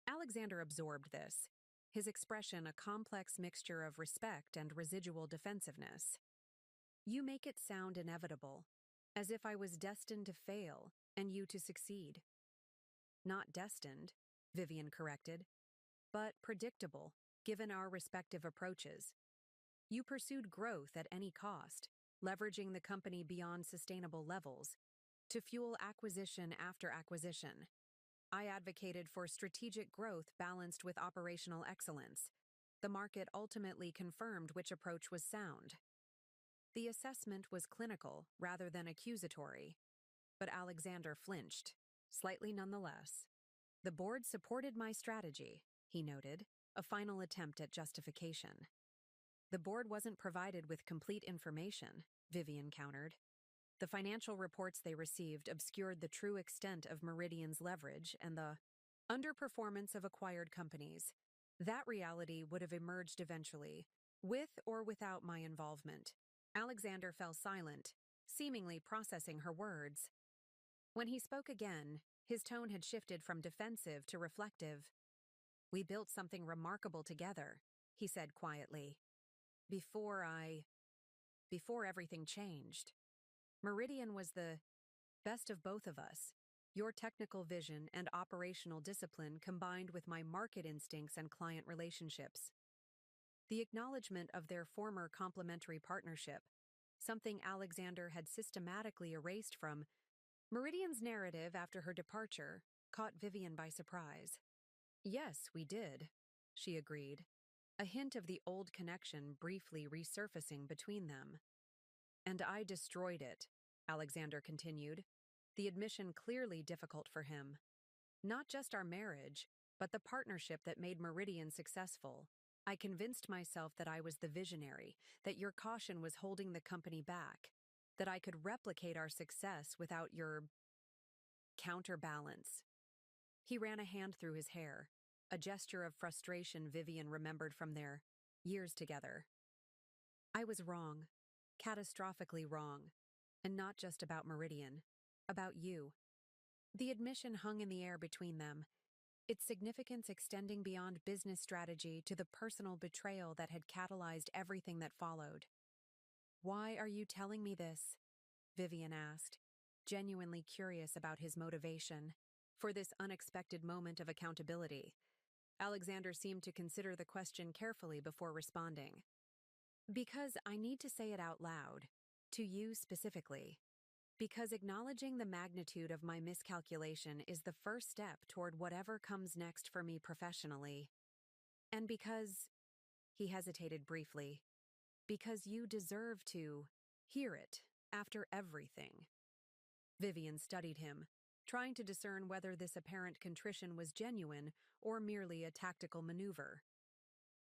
Alexander absorbed this, his expression a complex mixture of respect and residual defensiveness. You make it sound inevitable, as if I was destined to fail and you to succeed. Not destined, Vivian corrected, but predictable, given our respective approaches. You pursued growth at any cost, leveraging the company beyond sustainable levels, to fuel acquisition after acquisition. I advocated for strategic growth balanced with operational excellence. The market ultimately confirmed which approach was sound. The assessment was clinical rather than accusatory, but Alexander flinched, slightly nonetheless. The board supported my strategy, he noted, a final attempt at justification. The board wasn't provided with complete information, Vivian countered. The financial reports they received obscured the true extent of Meridian's leverage and the underperformance of acquired companies. That reality would have emerged eventually, with or without my involvement. Alexander fell silent, seemingly processing her words. When he spoke again, his tone had shifted from defensive to reflective. We built something remarkable together, he said quietly. Before everything changed. Meridian was the best of both of us. Your technical vision and operational discipline combined with my market instincts and client relationships. The acknowledgement of their former complementary partnership, something Alexander had systematically erased from Meridian's narrative after her departure, caught Vivian by surprise. Yes, we did, she agreed, a hint of the old connection briefly resurfacing between them. And I destroyed it, Alexander continued, the admission clearly difficult for him. Not just our marriage, but the partnership that made Meridian successful. I convinced myself that I was the visionary, that your caution was holding the company back, that I could replicate our success without your counterbalance. He ran a hand through his hair, a gesture of frustration Vivian remembered from their years together. I was wrong, catastrophically wrong, and not just about Meridian, about you. The admission hung in the air between them, its significance extending beyond business strategy to the personal betrayal that had catalyzed everything that followed. Why are you telling me this? Vivian asked, genuinely curious about his motivation for this unexpected moment of accountability. Alexander seemed to consider the question carefully before responding. Because I need to say it out loud, to you specifically. Because acknowledging the magnitude of my miscalculation is the first step toward whatever comes next for me professionally. And because, he hesitated briefly, because you deserve to hear it after everything. Vivian studied him, trying to discern whether this apparent contrition was genuine or merely a tactical maneuver.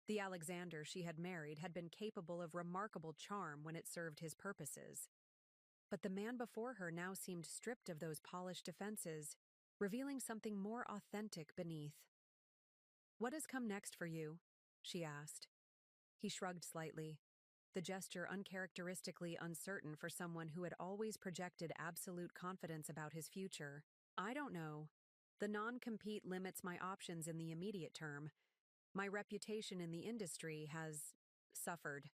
The Alexander she had married had been capable of remarkable charm when it served his purposes. But the man before her now seemed stripped of those polished defenses, revealing something more authentic beneath. What has come next for you? She asked. He shrugged slightly, the gesture uncharacteristically uncertain for someone who had always projected absolute confidence about his future. I don't know. The non-compete limits my options in the immediate term. My reputation in the industry has suffered.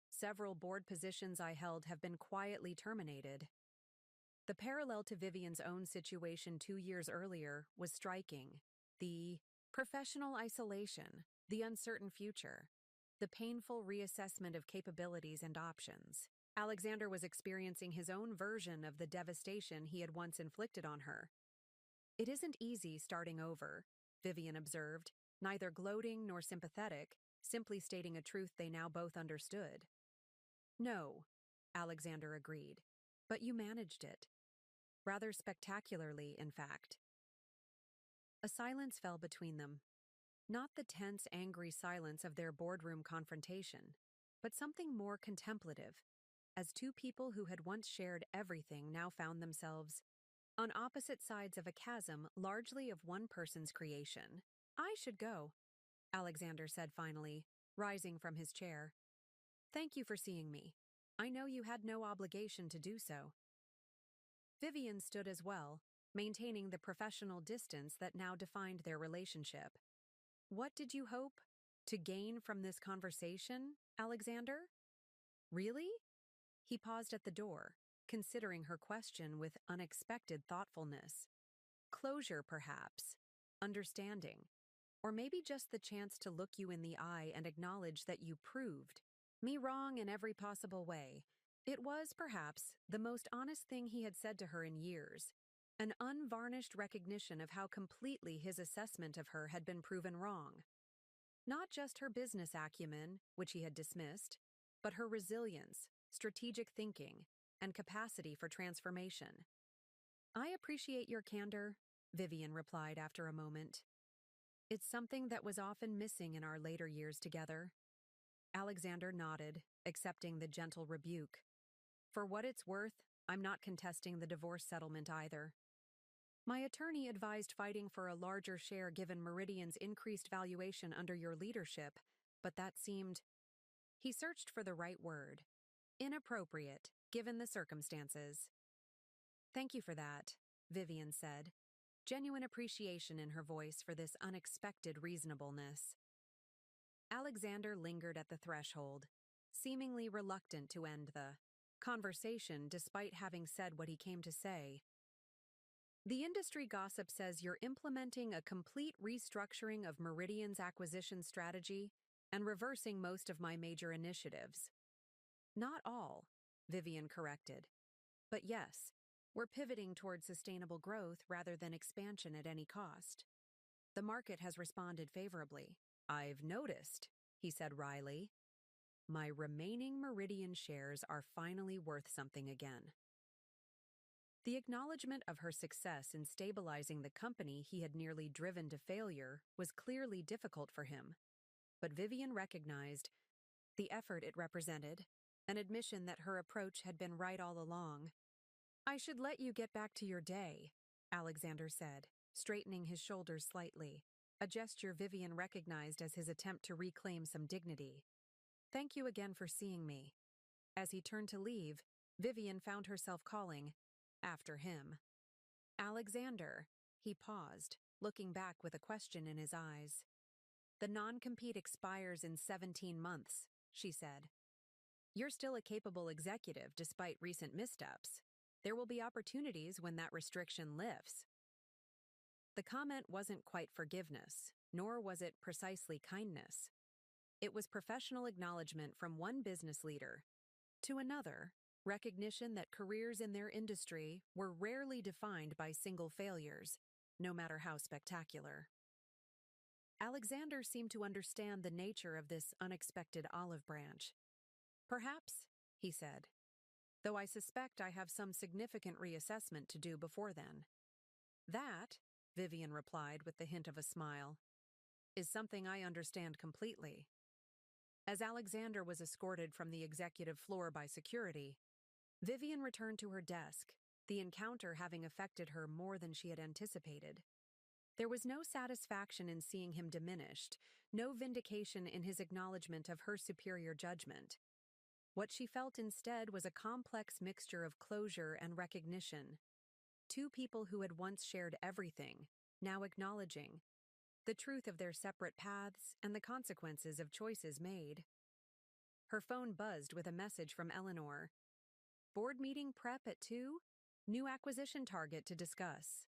Several board positions I held have been quietly terminated. The parallel to Vivian's own situation 2 years earlier was striking. The professional isolation, the uncertain future, the painful reassessment of capabilities and options. Alexander was experiencing his own version of the devastation he had once inflicted on her. "It isn't easy starting over," Vivian observed, neither gloating nor sympathetic, simply stating a truth they now both understood. "No," Alexander agreed, "but you managed it. Rather spectacularly, in fact." A silence fell between them. Not the tense, angry silence of their boardroom confrontation, but something more contemplative, as two people who had once shared everything now found themselves on opposite sides of a chasm largely of one person's creation. "I should go," Alexander said finally, rising from his chair. "Thank you for seeing me. I know you had no obligation to do so." Vivian stood as well, maintaining the professional distance that now defined their relationship. "What did you hope to gain from this conversation, Alexander?" "Really?" He paused at the door, considering her question with unexpected thoughtfulness. "Closure, perhaps. Understanding. Or maybe just the chance to look you in the eye and acknowledge that you proved me wrong in every possible way." It was, perhaps, the most honest thing he had said to her in years, an unvarnished recognition of how completely his assessment of her had been proven wrong. Not just her business acumen, which he had dismissed, but her resilience, strategic thinking, and capacity for transformation. "I appreciate your candor," Vivian replied after a moment. "It's something that was often missing in our later years together." Alexander nodded, accepting the gentle rebuke. "For what it's worth, I'm not contesting the divorce settlement either. My attorney advised fighting for a larger share given Meridian's increased valuation under your leadership, but that seemed—" He searched for the right word. "Inappropriate, given the circumstances." "Thank you for that," Vivian said, genuine appreciation in her voice for this unexpected reasonableness. Alexander lingered at the threshold, seemingly reluctant to end the conversation despite having said what he came to say. "The industry gossip says you're implementing a complete restructuring of Meridian's acquisition strategy and reversing most of my major initiatives." "Not all," Vivian corrected. "But yes, we're pivoting toward sustainable growth rather than expansion at any cost. The market has responded favorably." "I've noticed," he said wryly. "My remaining Meridian shares are finally worth something again." The acknowledgement of her success in stabilizing the company he had nearly driven to failure was clearly difficult for him, but Vivian recognized the effort it represented, an admission that her approach had been right all along. "I should let you get back to your day," Alexander said, straightening his shoulders slightly, a gesture Vivian recognized as his attempt to reclaim some dignity. "Thank you again for seeing me." As he turned to leave, Vivian found herself calling after him. "Alexander." He paused, looking back with a question in his eyes. "The non-compete expires in 17 months, she said. You're still a capable executive despite recent missteps. There will be opportunities when that restriction lifts." The comment wasn't quite forgiveness, nor was it precisely kindness. It was professional acknowledgement from one business leader to another, recognition that careers in their industry were rarely defined by single failures, no matter how spectacular. Alexander seemed to understand the nature of this unexpected olive branch. "Perhaps," he said, "though I suspect I have some significant reassessment to do before then." "That," Vivian replied with the hint of a smile, "is something I understand completely." As Alexander was escorted from the executive floor by security, Vivian returned to her desk, the encounter having affected her more than she had anticipated. There was no satisfaction in seeing him diminished, no vindication in his acknowledgement of her superior judgment. What she felt instead was a complex mixture of closure and recognition. Two people who had once shared everything, now acknowledging the truth of their separate paths and the consequences of choices made. Her phone buzzed with a message from Eleanor. "Board meeting prep at 2? New acquisition target to discuss."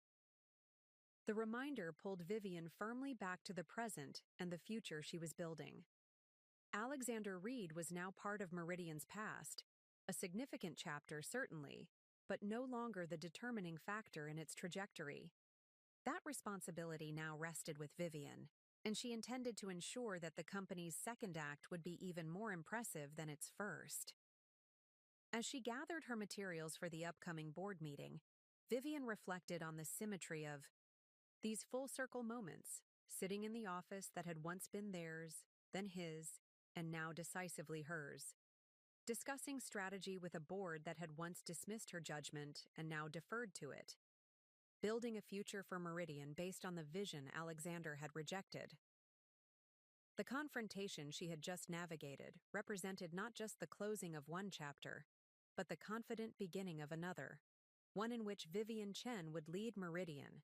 The reminder pulled Vivian firmly back to the present and the future she was building. Alexander Reed was now part of Meridian's past, A significant chapter, certainly, but no longer the determining factor in its trajectory. That responsibility now rested with Vivian, and she intended to ensure that the company's second act would be even more impressive than its first. As she gathered her materials for the upcoming board meeting, Vivian reflected on the symmetry of these full-circle moments, sitting in the office that had once been theirs, then his, and now decisively hers. Discussing strategy with a board that had once dismissed her judgment and now deferred to it. Building a future for Meridian based on the vision Alexander had rejected. The confrontation she had just navigated represented not just the closing of one chapter, but the confident beginning of another, one in which Vivian Chen would lead Meridian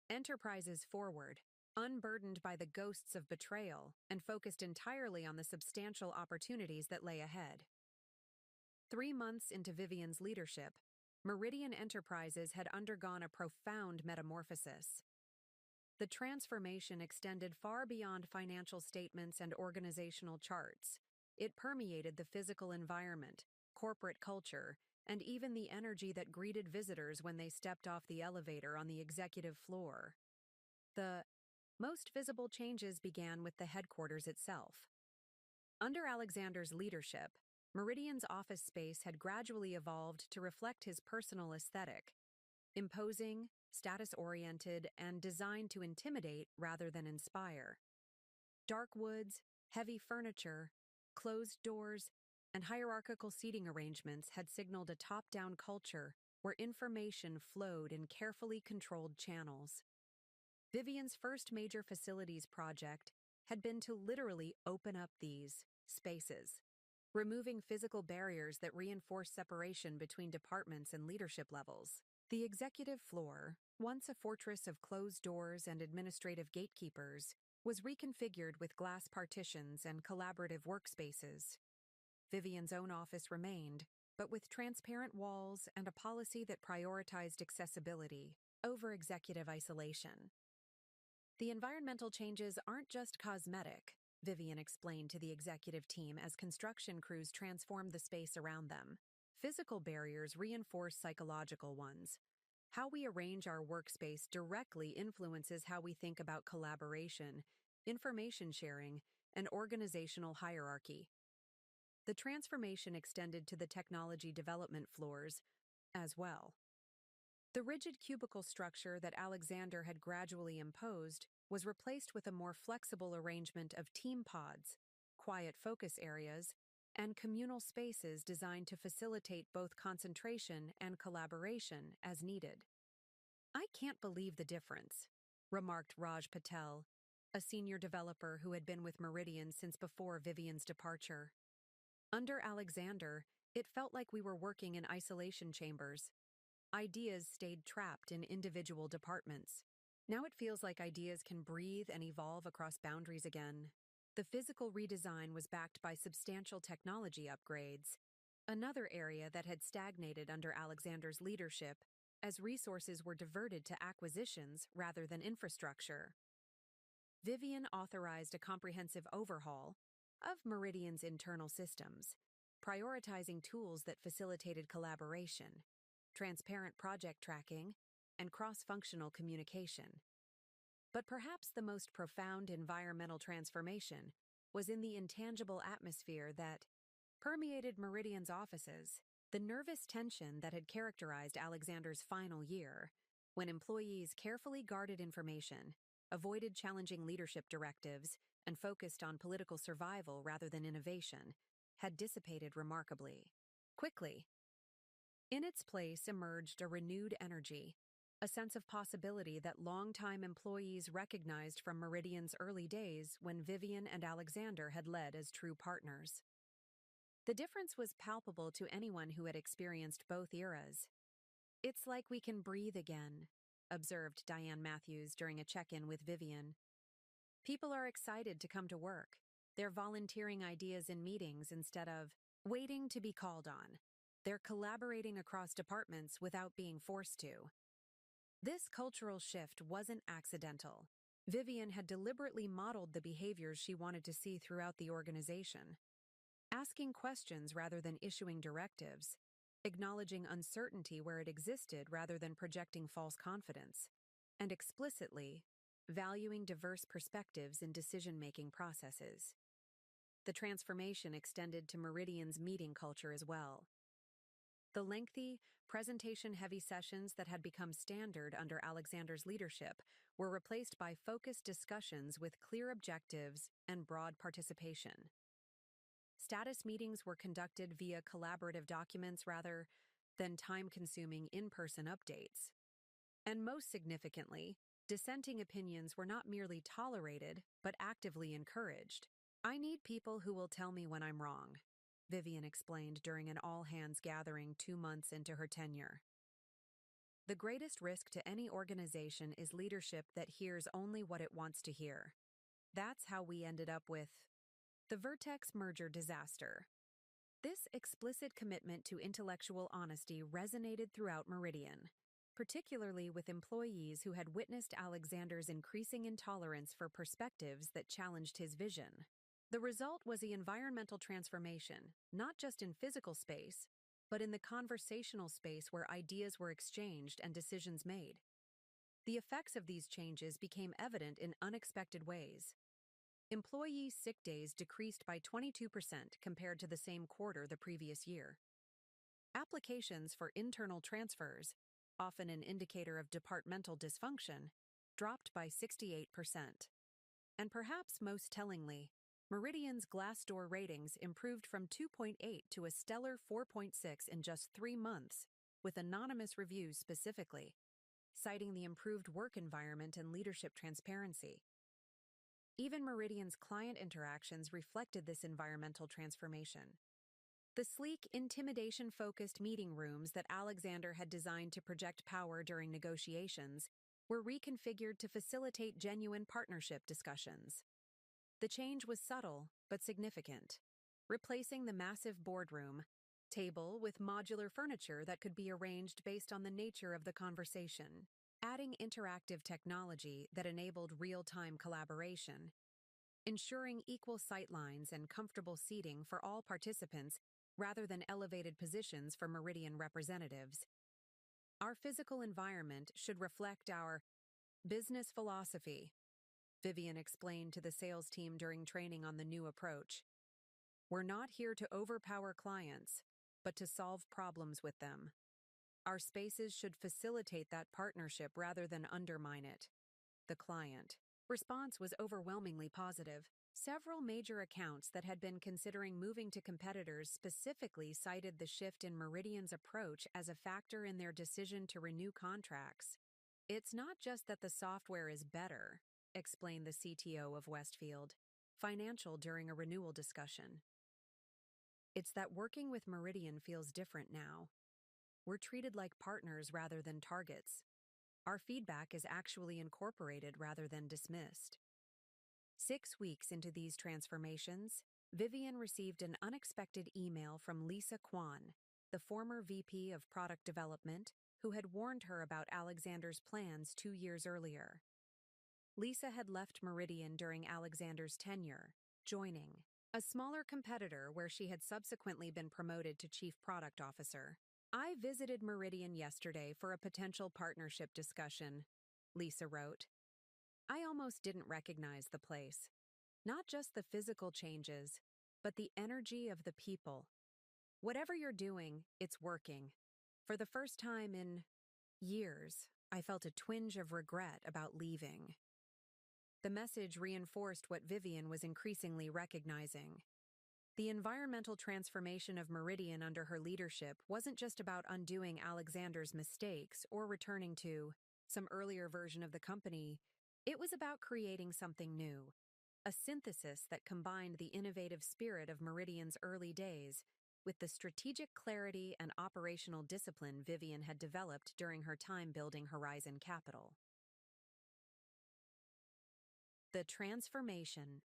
Enterprises forward, unburdened by the ghosts of betrayal and focused entirely on the substantial opportunities that lay ahead. 3 months into Vivian's leadership, Meridian Enterprises had undergone a profound metamorphosis. The transformation extended far beyond financial statements and organizational charts. It permeated the physical environment, corporate culture, and even the energy that greeted visitors when they stepped off the elevator on the executive floor. The most visible changes began with the headquarters itself. Under Alexander's leadership, Meridian's office space had gradually evolved to reflect his personal aesthetic, imposing, status-oriented, and designed to intimidate rather than inspire. Dark woods, heavy furniture, closed doors, and hierarchical seating arrangements had signaled a top-down culture where information flowed in carefully controlled channels. Vivian's first major facilities project had been to literally open up these spaces, removing physical barriers that reinforce separation between departments and leadership levels. The executive floor, once a fortress of closed doors and administrative gatekeepers, was reconfigured with glass partitions and collaborative workspaces. Vivian's own office remained, but with transparent walls and a policy that prioritized accessibility over executive isolation. The environmental changes aren't just cosmetic, Vivian explained to the executive team as construction crews transformed the space around them. Physical barriers reinforce psychological ones. How we arrange our workspace directly influences how we think about collaboration, information sharing, and organizational hierarchy. The transformation extended to the technology development floors as well. The rigid cubicle structure that Alexander had gradually imposed was replaced with a more flexible arrangement of team pods, quiet focus areas, and communal spaces designed to facilitate both concentration and collaboration as needed. "I can't believe the difference," remarked Raj Patel, a senior developer who had been with Meridian since before Vivian's departure. Under Alexander, it felt like we were working in isolation chambers. Ideas stayed trapped in individual departments. Now it feels like ideas can breathe and evolve across boundaries again. The physical redesign was backed by substantial technology upgrades, another area that had stagnated under Alexander's leadership, as resources were diverted to acquisitions rather than infrastructure. Vivian authorized a comprehensive overhaul of Meridian's internal systems, prioritizing tools that facilitated collaboration, transparent project tracking, and cross-functional communication. But perhaps the most profound environmental transformation was in the intangible atmosphere that permeated Meridian's offices, the nervous tension that had characterized Alexander's final year, when employees carefully guarded information, avoided challenging leadership directives, and focused on political survival rather than innovation, had dissipated remarkably. Quickly. In its place emerged a renewed energy, a sense of possibility that longtime employees recognized from Meridian's early days when Vivian and Alexander had led as true partners. The difference was palpable to anyone who had experienced both eras. "It's like we can breathe again," observed Diane Matthews during a check-in with Vivian. "People are excited to come to work. They're volunteering ideas in meetings instead of waiting to be called on. They're collaborating across departments without being forced to." This cultural shift wasn't accidental. Vivian had deliberately modeled the behaviors she wanted to see throughout the organization. asking questions rather than issuing directives, acknowledging uncertainty where it existed rather than projecting false confidence, and explicitly valuing diverse perspectives in decision-making processes. The transformation extended to Meridian's meeting culture as well. The lengthy, presentation-heavy sessions that had become standard under Alexander's leadership were replaced by focused discussions with clear objectives and broad participation. Status meetings were conducted via collaborative documents rather than time-consuming in-person updates. And most significantly, dissenting opinions were not merely tolerated, but actively encouraged. "I need people who will tell me when I'm wrong," Vivian explained during an all-hands gathering 2 months into her tenure. "The greatest risk to any organization is leadership that hears only what it wants to hear. That's how we ended up with the Vertex merger disaster." This explicit commitment to intellectual honesty resonated throughout Meridian, particularly with employees who had witnessed Alexander's increasing intolerance for perspectives that challenged his vision. The result was the environmental transformation, not just in physical space, but in the conversational space where ideas were exchanged and decisions made. The effects of these changes became evident in unexpected ways. Employee sick days decreased by 22% compared to the same quarter the previous year. Applications for internal transfers, often an indicator of departmental dysfunction, dropped by 68%. And perhaps most tellingly, Meridian's Glassdoor ratings improved from 2.8 to a stellar 4.6 in just 3 months, with anonymous reviews specifically, citing the improved work environment and leadership transparency. Even Meridian's client interactions reflected this environmental transformation. The sleek, intimidation-focused meeting rooms that Alexander had designed to project power during negotiations were reconfigured to facilitate genuine partnership discussions. The change was subtle but significant, replacing the massive boardroom table with modular furniture that could be arranged based on the nature of the conversation, adding interactive technology that enabled real-time collaboration, ensuring equal sightlines and comfortable seating for all participants rather than elevated positions for Meridian representatives. "Our physical environment should reflect our business philosophy," Vivian explained to the sales team during training on the new approach. "We're not here to overpower clients, but to solve problems with them. Our spaces should facilitate that partnership rather than undermine it." The client response was overwhelmingly positive. Several major accounts that had been considering moving to competitors specifically cited the shift in Meridian's approach as a factor in their decision to renew contracts. "It's not just that the software is better," explained the CTO of Westfield Financial during a renewal discussion. "It's that working with Meridian feels different now. We're treated like partners rather than targets. Our feedback is actually incorporated rather than dismissed." 6 weeks into these transformations, Vivian received an unexpected email from Lisa Kwan, the former VP of Product Development, who had warned her about Alexander's plans 2 years earlier. Lisa had left Meridian during Alexander's tenure, joining a smaller competitor where she had subsequently been promoted to Chief Product Officer. "I visited Meridian yesterday for a potential partnership discussion," Lisa wrote. "I almost didn't recognize the place. Not just the physical changes, but the energy of the people. Whatever you're doing, it's working. For the first time in years, I felt a twinge of regret about leaving." The message reinforced what Vivian was increasingly recognizing. The environmental transformation of Meridian under her leadership wasn't just about undoing Alexander's mistakes or returning to some earlier version of the company. It was about creating something new, a synthesis that combined the innovative spirit of Meridian's early days with the strategic clarity and operational discipline Vivian had developed during her time building Horizon Capital. The transformation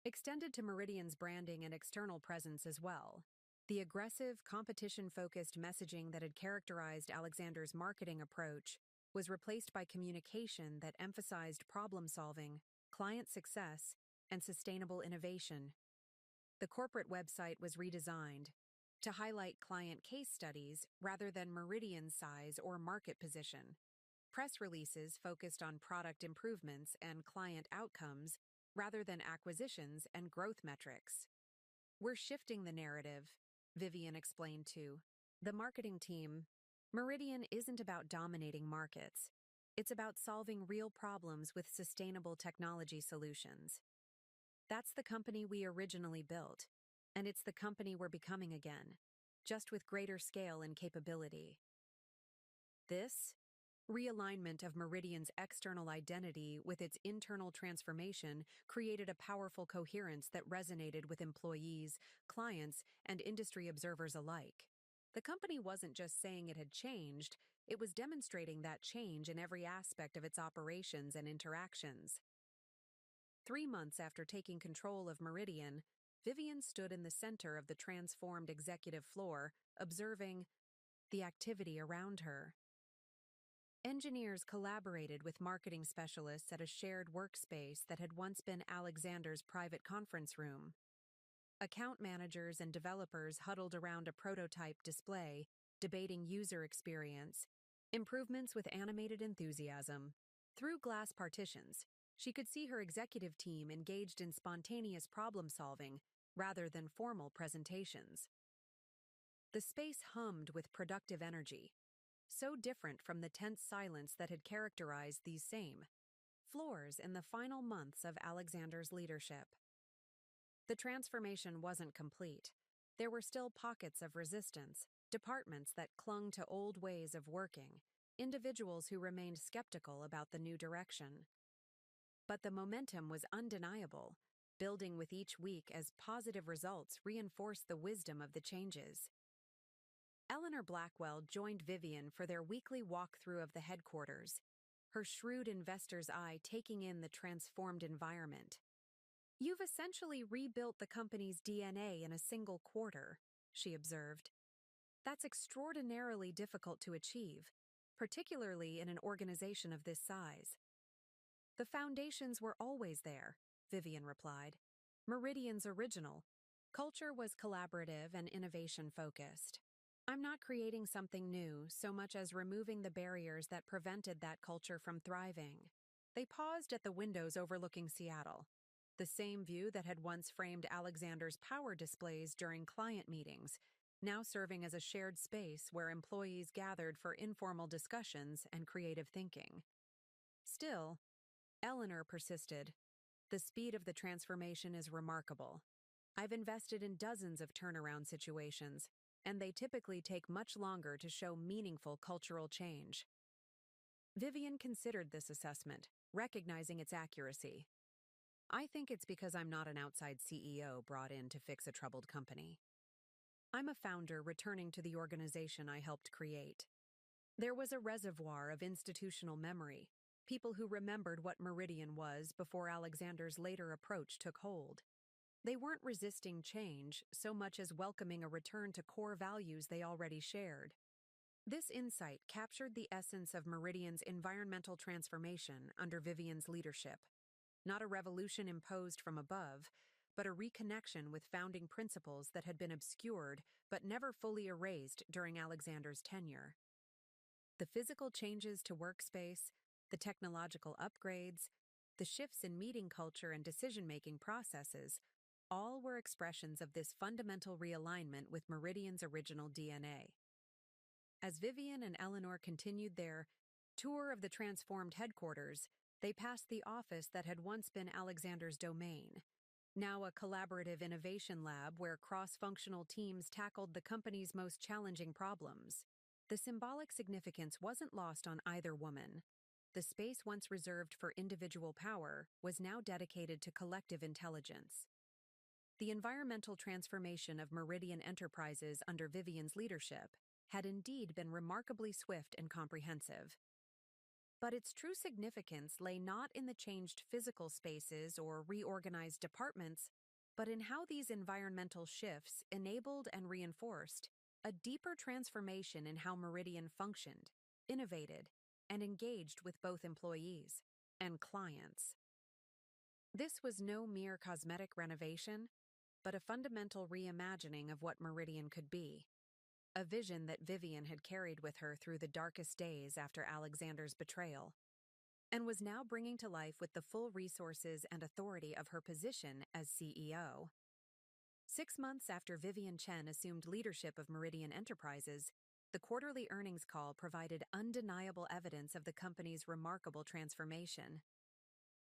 extended to Meridian's branding and external presence as well. The aggressive, competition-focused messaging that had characterized Alexander's marketing approach was replaced by communication that emphasized problem-solving, client success, and sustainable innovation. The corporate website was redesigned to highlight client case studies rather than Meridian's size or market position. Press releases focused on product improvements and client outcomes rather than acquisitions and growth metrics. We're shifting the narrative, Vivian explained to the marketing team. Meridian isn't about dominating markets. It's about solving real problems with sustainable technology solutions. That's the company we originally built, and it's the company we're becoming again, just with greater scale and capability. This realignment of Meridian's external identity with its internal transformation created a powerful coherence that resonated with employees, clients, and industry observers alike. The company wasn't just saying it had changed, it was demonstrating that change in every aspect of its operations and interactions. 3 months after taking control of Meridian, Vivian stood in the center of the transformed executive floor, observing the activity around her. Engineers collaborated with marketing specialists at a shared workspace that had once been Alexander's private conference room. Account managers and developers huddled around a prototype display, debating user experience, improvements with animated enthusiasm. Through glass partitions, she could see her executive team engaged in spontaneous problem-solving rather than formal presentations. The space hummed with productive energy, so different from the tense silence that had characterized these same floors in the final months of Alexander's leadership. The transformation wasn't complete. There were still pockets of resistance, departments that clung to old ways of working, individuals who remained skeptical about the new direction. But the momentum was undeniable, building with each week as positive results reinforced the wisdom of the changes. Eleanor Blackwell joined Vivian for their weekly walkthrough of the headquarters, her shrewd investor's eye taking in the transformed environment. "You've essentially rebuilt the company's DNA in a single quarter," she observed. "That's extraordinarily difficult to achieve, particularly in an organization of this size." "The foundations were always there," Vivian replied. "Meridian's original. Culture was collaborative and innovation-focused. I'm not creating something new so much as removing the barriers that prevented that culture from thriving." They paused at the windows overlooking Seattle, the same view that had once framed Alexander's power displays during client meetings, now serving as a shared space where employees gathered for informal discussions and creative thinking. Still, Eleanor persisted. "The speed of the transformation is remarkable. I've invested in dozens of turnaround situations, and they typically take much longer to show meaningful cultural change." Vivian considered this assessment, recognizing its accuracy. "I think it's because I'm not an outside CEO brought in to fix a troubled company. I'm a founder returning to the organization I helped create. There was a reservoir of institutional memory, people who remembered what Meridian was before Alexander's later approach took hold. They weren't resisting change so much as welcoming a return to core values they already shared." This insight captured the essence of Meridian's environmental transformation under Vivian's leadership. Not a revolution imposed from above, but a reconnection with founding principles that had been obscured but never fully erased during Alexander's tenure. The physical changes to workspace, the technological upgrades, the shifts in meeting culture and decision-making processes all were expressions of this fundamental realignment with Meridian's original DNA. As Vivian and Eleanor continued their tour of the transformed headquarters, they passed the office that had once been Alexander's domain, now a collaborative innovation lab where cross-functional teams tackled the company's most challenging problems. The symbolic significance wasn't lost on either woman. The space once reserved for individual power was now dedicated to collective intelligence. The environmental transformation of Meridian Enterprises under Vivian's leadership had indeed been remarkably swift and comprehensive. But its true significance lay not in the changed physical spaces or reorganized departments, but in how these environmental shifts enabled and reinforced a deeper transformation in how Meridian functioned, innovated, and engaged with both employees and clients. This was no mere cosmetic renovation. but a fundamental reimagining of what Meridian could be. A vision that Vivian had carried with her through the darkest days after Alexander's betrayal, and was now bringing to life with the full resources and authority of her position as CEO. 6 months after Vivian Chen assumed leadership of Meridian Enterprises, the quarterly earnings call provided undeniable evidence of the company's remarkable transformation.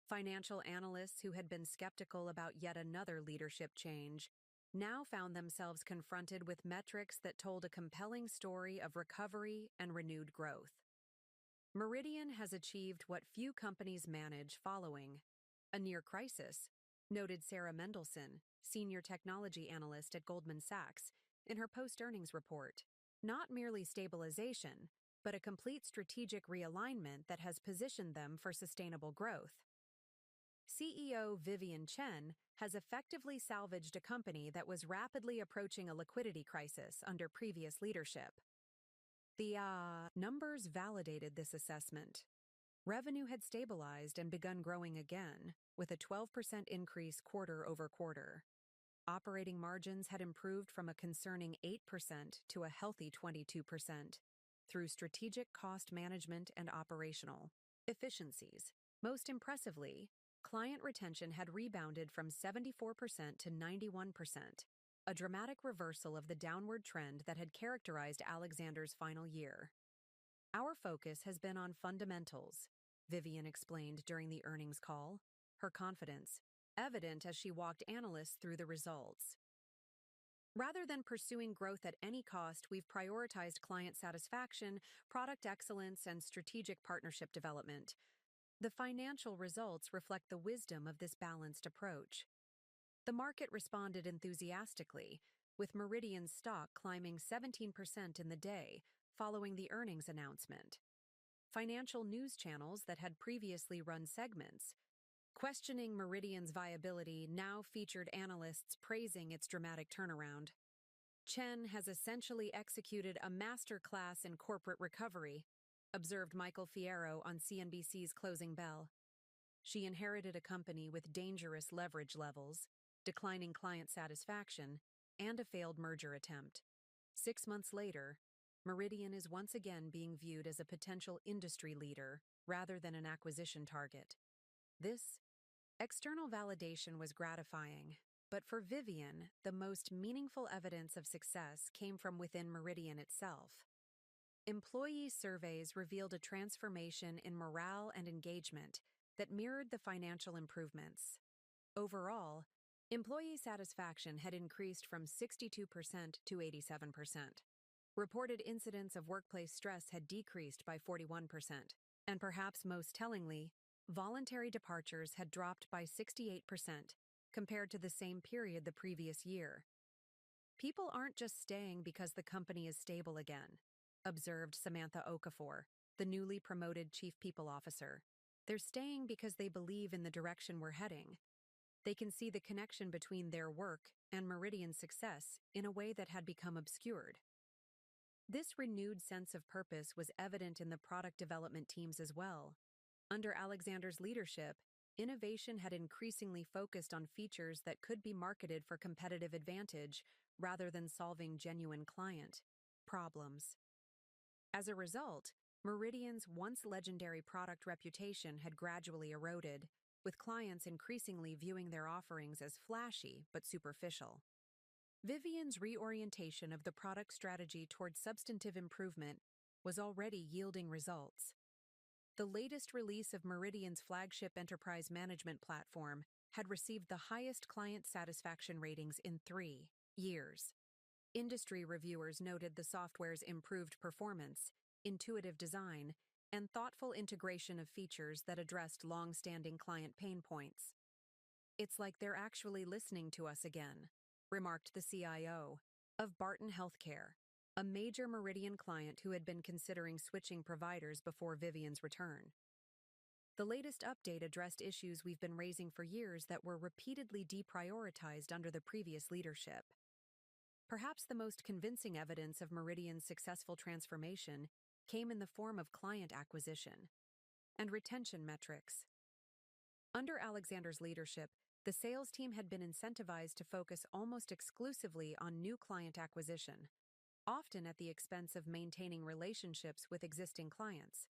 Financial analysts who had been skeptical about yet another leadership change now found themselves confronted with metrics that told a compelling story of recovery and renewed growth. Meridian has achieved what few companies manage following a near crisis, noted Sarah Mendelson, senior technology analyst at Goldman Sachs, in her post-earnings report. Not merely stabilization, but a complete strategic realignment that has positioned them for sustainable growth. CEO Vivian Chen has effectively salvaged a company that was rapidly approaching a liquidity crisis under previous leadership. The numbers validated this assessment. Revenue had stabilized and begun growing again, with a 12% increase quarter over quarter. Operating margins had improved from a concerning 8% to a healthy 22% through strategic cost management and operational efficiencies. Most impressively, client retention had rebounded from 74% to 91%, a dramatic reversal of the downward trend that had characterized Alexander's final year. Our focus has been on fundamentals, Vivian explained during the earnings call, her confidence evident as she walked analysts through the results. Rather than pursuing growth at any cost, we've prioritized client satisfaction, product excellence, and strategic partnership development. The financial results reflect the wisdom of this balanced approach. The market responded enthusiastically, with Meridian's stock climbing 17% in the day following the earnings announcement. Financial news channels that had previously run segments questioning Meridian's viability now featured analysts praising its dramatic turnaround. Chen has essentially executed a masterclass in corporate recovery, observed Michael Fierro on CNBC's Closing Bell. She inherited a company with dangerous leverage levels, declining client satisfaction, and a failed merger attempt. 6 months later, Meridian is once again being viewed as a potential industry leader rather than an acquisition target. This external validation was gratifying, but for Vivian, the most meaningful evidence of success came from within Meridian itself. Employee surveys revealed a transformation in morale and engagement that mirrored the financial improvements. Overall, employee satisfaction had increased from 62% to 87%. Reported incidents of workplace stress had decreased by 41%, and perhaps most tellingly, voluntary departures had dropped by 68% compared to the same period the previous year. People aren't just staying because the company is stable again, observed Samantha Okafor, the newly promoted Chief People Officer. They're staying because they believe in the direction we're heading. They can see the connection between their work and Meridian's success in a way that had become obscured. This renewed sense of purpose was evident in the product development teams as well. Under Alexander's leadership, innovation had increasingly focused on features that could be marketed for competitive advantage rather than solving genuine client problems. As a result, Meridian's once legendary product reputation had gradually eroded, with clients increasingly viewing their offerings as flashy but superficial. Vivian's reorientation of the product strategy toward substantive improvement was already yielding results. The latest release of Meridian's flagship enterprise management platform had received the highest client satisfaction ratings in 3 years. Industry reviewers noted the software's improved performance, intuitive design, and thoughtful integration of features that addressed long-standing client pain points. "It's like they're actually listening to us again," remarked the CIO of Barton Healthcare, a major Meridian client who had been considering switching providers before Vivian's return. The latest update addressed issues we've been raising for years that were repeatedly deprioritized under the previous leadership. Perhaps the most convincing evidence of Meridian's successful transformation came in the form of client acquisition and retention metrics. Under Alexander's leadership, The sales team had been incentivized to focus almost exclusively on new client acquisition, often at the expense of maintaining relationships with existing clients.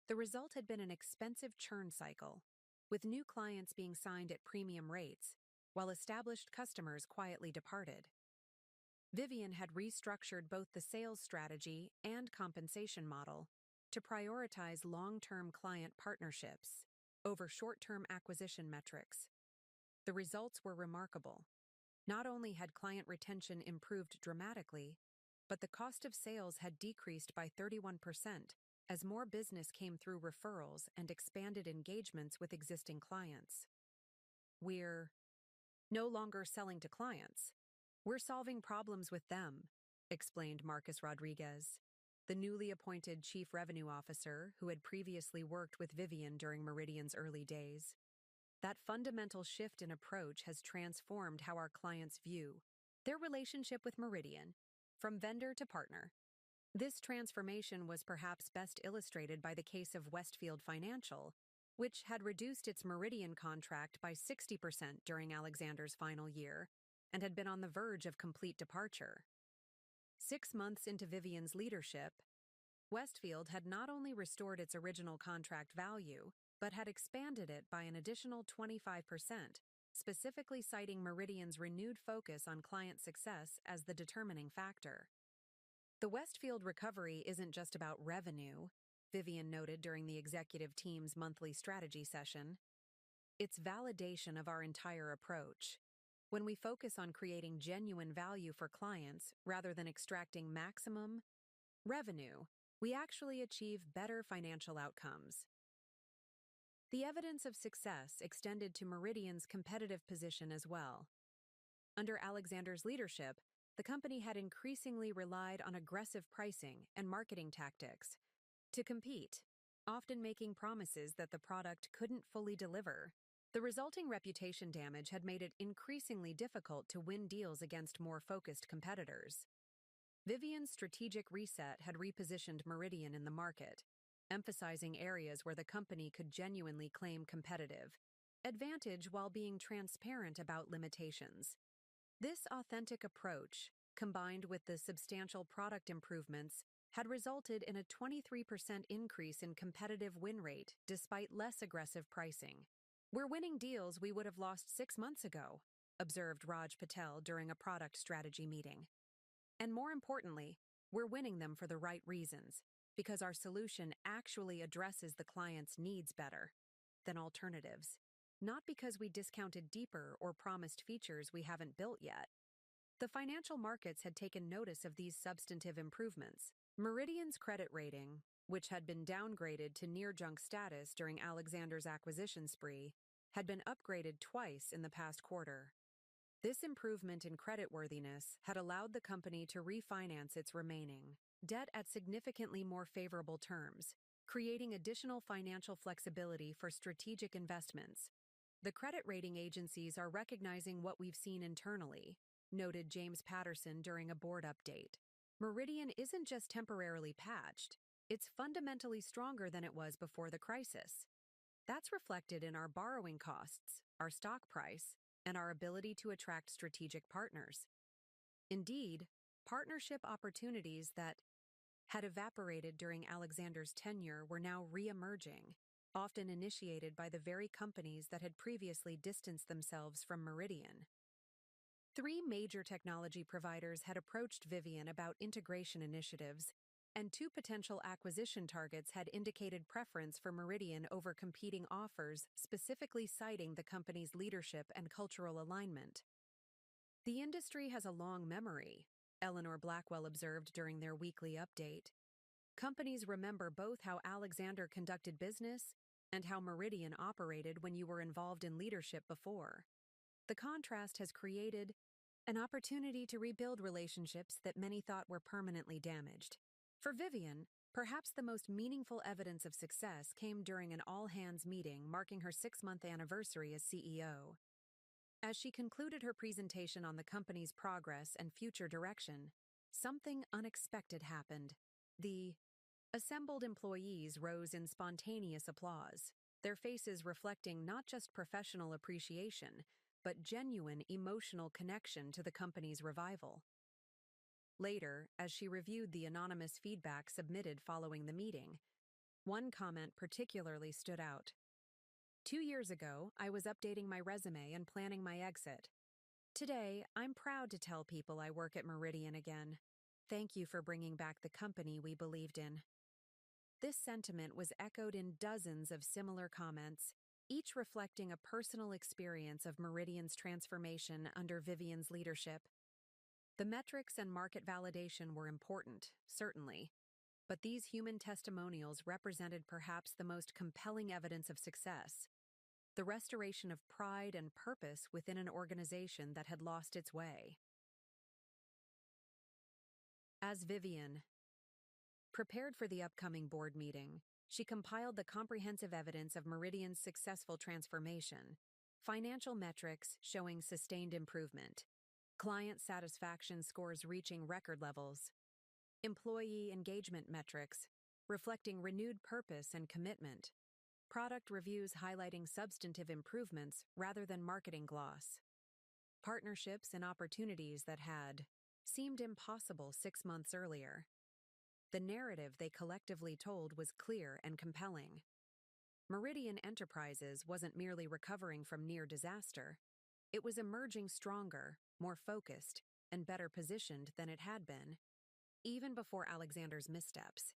The result had been an expensive churn cycle, with new clients being signed at premium rates, while established customers quietly departed. Vivian had restructured both the sales strategy and compensation model to prioritize long-term client partnerships over short-term acquisition metrics. The results were remarkable. Not only had client retention improved dramatically, but the cost of sales had decreased by 31% as more business came through referrals and expanded engagements with existing clients. We're no longer selling to clients. We're solving problems with them, explained Marcus Rodriguez, the newly appointed Chief Revenue Officer who had previously worked with Vivian during Meridian's early days. That fundamental shift in approach has transformed how our clients view their relationship with Meridian, from vendor to partner. This transformation was perhaps best illustrated by the case of Westfield Financial, which had reduced its Meridian contract by 60% during Alexander's final year and had been on the verge of complete departure. 6 months into Vivian's leadership, Westfield had not only restored its original contract value, but had expanded it by an additional 25%, specifically citing Meridian's renewed focus on client success as the determining factor. The Westfield recovery isn't just about revenue, Vivian noted during the executive team's monthly strategy session. It's validation of our entire approach. When we focus on creating genuine value for clients rather than extracting maximum revenue, we actually achieve better financial outcomes. The evidence of success extended to Meridian's competitive position as well. Under Alexander's leadership, the company had increasingly relied on aggressive pricing and marketing tactics to compete, often making promises that the product couldn't fully deliver. The resulting reputation damage had made it increasingly difficult to win deals against more focused competitors. Vivian's strategic reset had repositioned Meridian in the market, emphasizing areas where the company could genuinely claim competitive advantage while being transparent about limitations. This authentic approach, combined with the substantial product improvements, had resulted in a 23% increase in competitive win rate despite less aggressive pricing. We're winning deals we would have lost 6 months ago, observed Raj Patel during a product strategy meeting. And more importantly, we're winning them for the right reasons, because our solution actually addresses the client's needs better than alternatives, not because we discounted deeper or promised features we haven't built yet. The financial markets had taken notice of these substantive improvements. Meridian's credit rating, which had been downgraded to near-junk status during Alexander's acquisition spree, had been upgraded twice in the past quarter. This improvement in creditworthiness had allowed the company to refinance its remaining debt at significantly more favorable terms, creating additional financial flexibility for strategic investments. The credit rating agencies are recognizing what we've seen internally, noted James Patterson during a board update. Meridian isn't just temporarily patched, it's fundamentally stronger than it was before the crisis. That's reflected in our borrowing costs, our stock price, and our ability to attract strategic partners. Indeed, partnership opportunities that had evaporated during Alexander's tenure were now re-emerging, often initiated by the very companies that had previously distanced themselves from Meridian. 3 major technology providers had approached Vivian about integration initiatives, and 2 potential acquisition targets had indicated preference for Meridian over competing offers, specifically citing the company's leadership and cultural alignment. The industry has a long memory, Eleanor Blackwell observed during their weekly update. Companies remember both how Alexander conducted business and how Meridian operated when you were involved in leadership before. The contrast has created an opportunity to rebuild relationships that many thought were permanently damaged. For Vivian, perhaps the most meaningful evidence of success came during an all-hands meeting marking her 6-month anniversary as CEO. As she concluded her presentation on the company's progress and future direction, something unexpected happened. The assembled employees rose in spontaneous applause. their faces reflecting not just professional appreciation, but genuine emotional connection to the company's revival. Later, as she reviewed the anonymous feedback submitted following the meeting, one comment particularly stood out. 2 years ago, I was updating my resume and planning my exit. Today, I'm proud to tell people I work at Meridian again. Thank you for bringing back the company we believed in. This sentiment was echoed in dozens of similar comments, each reflecting a personal experience of Meridian's transformation under Vivian's leadership. The metrics and market validation were important, certainly, but these human testimonials represented perhaps the most compelling evidence of success: the restoration of pride and purpose within an organization that had lost its way. As Vivian prepared for the upcoming board meeting, she compiled the comprehensive evidence of Meridian's successful transformation: financial metrics showing sustained improvement, client satisfaction scores reaching record levels, employee engagement metrics reflecting renewed purpose and commitment, product reviews highlighting substantive improvements rather than marketing gloss, partnerships and opportunities that had seemed impossible 6 months earlier. The narrative they collectively told was clear and compelling. Meridian Enterprises wasn't merely recovering from near disaster, it was emerging stronger, more focused, and better positioned than it had been. Even before Alexander's missteps,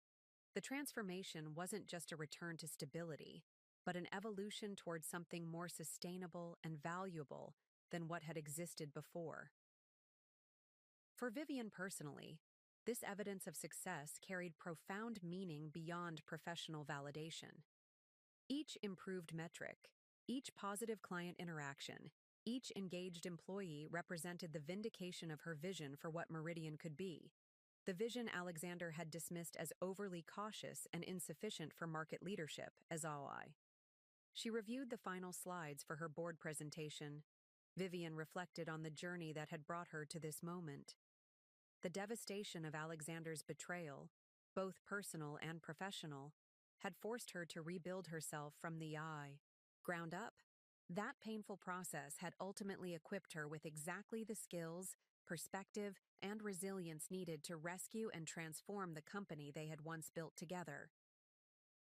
the transformation wasn't just a return to stability, but an evolution towards something more sustainable and valuable than what had existed before. For Vivian personally, this evidence of success carried profound meaning beyond professional validation. Each improved metric, each positive client interaction, each engaged employee represented the vindication of her vision for what Meridian could be, the vision Alexander had dismissed as overly cautious and insufficient for market leadership, as ROI. She reviewed the final slides for her board presentation. Vivian reflected on the journey that had brought her to this moment. The devastation of Alexander's betrayal, both personal and professional, had forced her to rebuild herself from the ground up. That painful process had ultimately equipped her with exactly the skills, perspective, and resilience needed to rescue and transform the company they had once built together.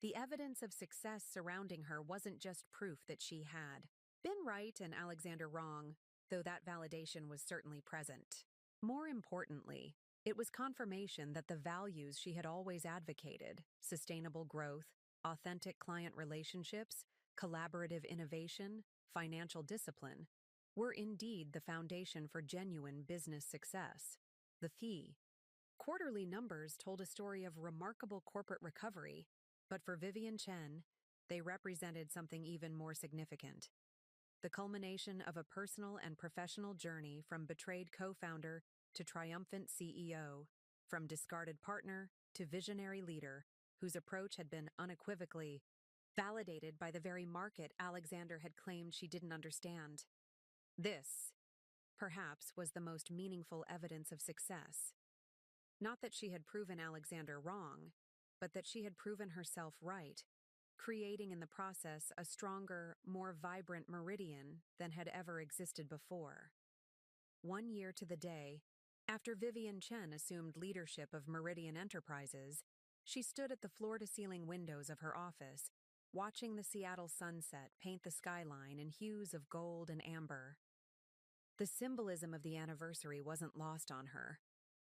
The evidence of success surrounding her wasn't just proof that she had been right and Alexander wrong, though that validation was certainly present. More importantly, it was confirmation that the values she had always advocated, sustainable growth, authentic client relationships, collaborative innovation, financial discipline, were indeed the foundation for genuine business success. The fee. Quarterly numbers told a story of remarkable corporate recovery, but for Vivian Chen, they represented something even more significant: the culmination of a personal and professional journey from betrayed co-founder to triumphant CEO, from discarded partner to visionary leader, whose approach had been unequivocally validated by the very market Alexander had claimed she didn't understand. This, perhaps, was the most meaningful evidence of success. Not that she had proven Alexander wrong, but that she had proven herself right, creating in the process a stronger, more vibrant Meridian than had ever existed before. 1 year to the day, after Vivian Chen assumed leadership of Meridian Enterprises, she stood at the floor-to-ceiling windows of her office, watching the Seattle sunset paint the skyline in hues of gold and amber. The symbolism of the anniversary wasn't lost on her.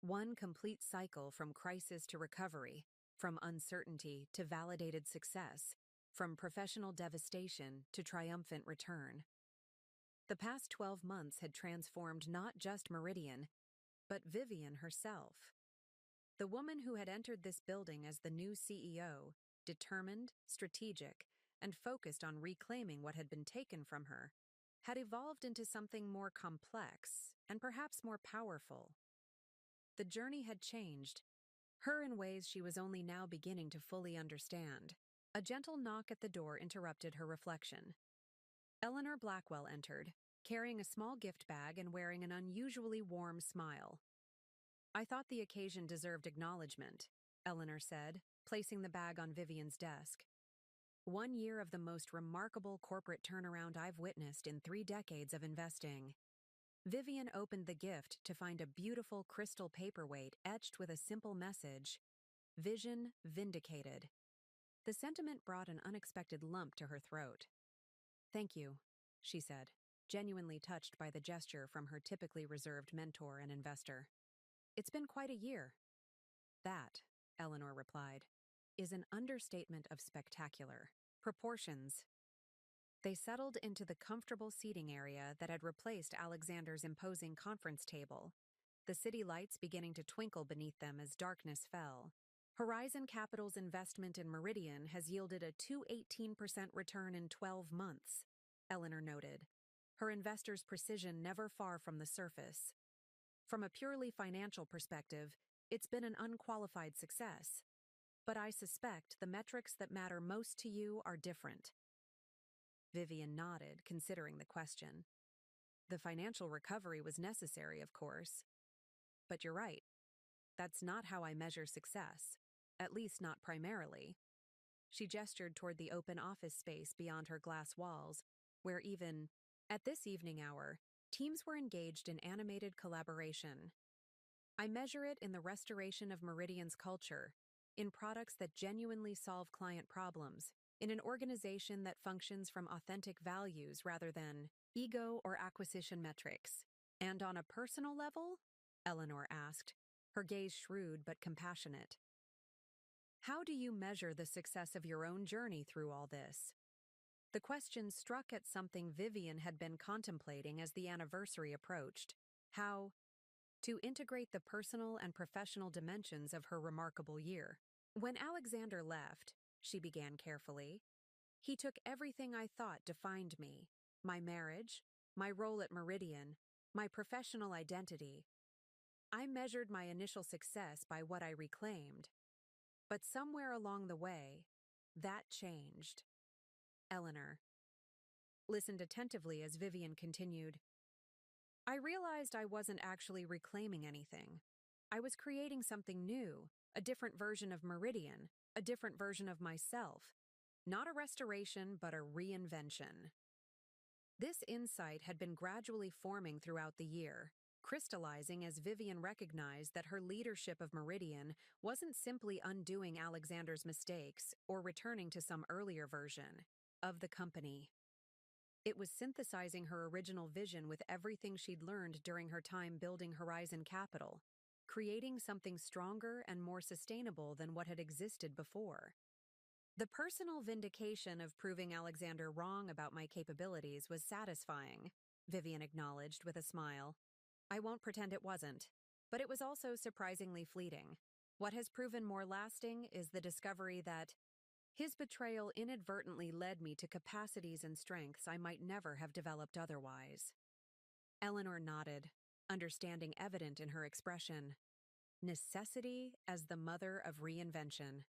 One complete cycle from crisis to recovery, from uncertainty to validated success, from professional devastation to triumphant return. The past 12 months had transformed not just Meridian, but Vivian herself. The woman who had entered this building as the new CEO, determined, strategic, and focused on reclaiming what had been taken from her, had evolved into something more complex and perhaps more powerful. The journey had changed, her in ways she was only now beginning to fully understand. A gentle knock at the door interrupted her reflection. Eleanor Blackwell entered, carrying a small gift bag and wearing an unusually warm smile. "I thought the occasion deserved acknowledgement," Eleanor said, placing the bag on Vivian's desk. 1 year of the most remarkable corporate turnaround I've witnessed in 3 decades of investing. Vivian opened the gift to find a beautiful crystal paperweight etched with a simple message: Vision vindicated. The sentiment brought an unexpected lump to her throat. "Thank you," she said, genuinely touched by the gesture from her typically reserved mentor and investor. "It's been quite a year." "That," Eleanor replied, "is an understatement of spectacular proportions." They settled into the comfortable seating area that had replaced Alexander's imposing conference table, the city lights beginning to twinkle beneath them as darkness fell. Horizon Capital's investment in Meridian has yielded a 218% return in 12 months, Eleanor noted, her investors' precision never far from the surface. "From a purely financial perspective, it's been an unqualified success. But I suspect the metrics that matter most to you are different." Vivian nodded, considering the question. "The financial recovery was necessary, of course. But you're right. That's not how I measure success, at least not primarily." She gestured toward the open office space beyond her glass walls, where even, at this evening hour, teams were engaged in animated collaboration. "I measure it in the restoration of Meridian's culture, in products that genuinely solve client problems, in an organization that functions from authentic values rather than ego or acquisition metrics. And on a personal level?" Eleanor asked, her gaze shrewd but compassionate. "How do you measure the success of your own journey through all this?" The question struck at something Vivian had been contemplating as the anniversary approached: how to integrate the personal and professional dimensions of her remarkable year. "When Alexander left," she began carefully, "he took everything I thought defined me: my marriage, my role at Meridian, my professional identity. I measured my initial success by what I reclaimed. But somewhere along the way, that changed." Eleanor listened attentively as Vivian continued. "I realized I wasn't actually reclaiming anything. I was creating something new, a different version of Meridian, a different version of myself. Not a restoration, but a reinvention." This insight had been gradually forming throughout the year, crystallizing as Vivian recognized that her leadership of Meridian wasn't simply undoing Alexander's mistakes or returning to some earlier version of the company. It was synthesizing her original vision with everything she'd learned during her time building Horizon Capital, creating something stronger and more sustainable than what had existed before. "The personal vindication of proving Alexander wrong about my capabilities was satisfying," Vivian acknowledged with a smile. "I won't pretend it wasn't, but it was also surprisingly fleeting. What has proven more lasting is the discovery that his betrayal inadvertently led me to capacities and strengths I might never have developed otherwise." Eleanor nodded, understanding evident in her expression. Necessity as the mother of reinvention.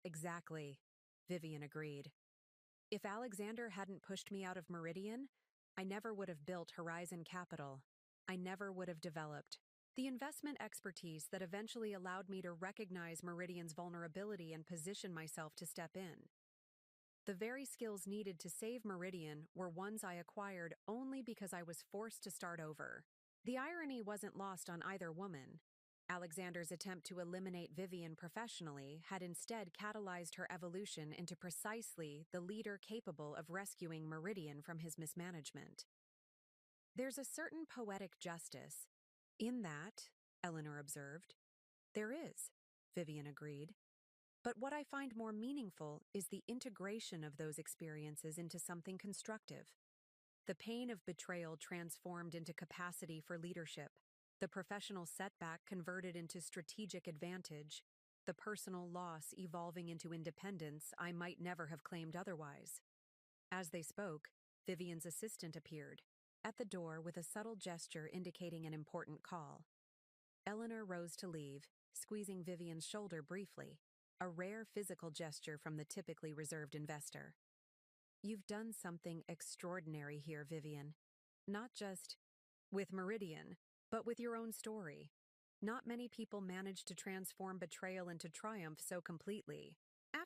"Exactly," Vivian agreed. "If Alexander hadn't pushed me out of Meridian, I never would have built Horizon Capital. I never would have developed the investment expertise that eventually allowed me to recognize Meridian's vulnerability and position myself to step in. The very skills needed to save Meridian were ones I acquired only because I was forced to start over." The irony wasn't lost on either woman. Alexander's attempt to eliminate Vivian professionally had instead catalyzed her evolution into precisely the leader capable of rescuing Meridian from his mismanagement. "There's a certain poetic justice in that," Eleanor observed. "There is," Vivian agreed. "But what I find more meaningful is the integration of those experiences into something constructive. The pain of betrayal transformed into capacity for leadership, the professional setback converted into strategic advantage, the personal loss evolving into independence I might never have claimed otherwise." As they spoke, Vivian's assistant appeared, at the door with a subtle gesture indicating an important call. Eleanor rose to leave, squeezing Vivian's shoulder briefly, a rare physical gesture from the typically reserved investor. "You've done something extraordinary here, Vivian. Not just with Meridian, but with your own story. Not many people manage to transform betrayal into triumph so completely."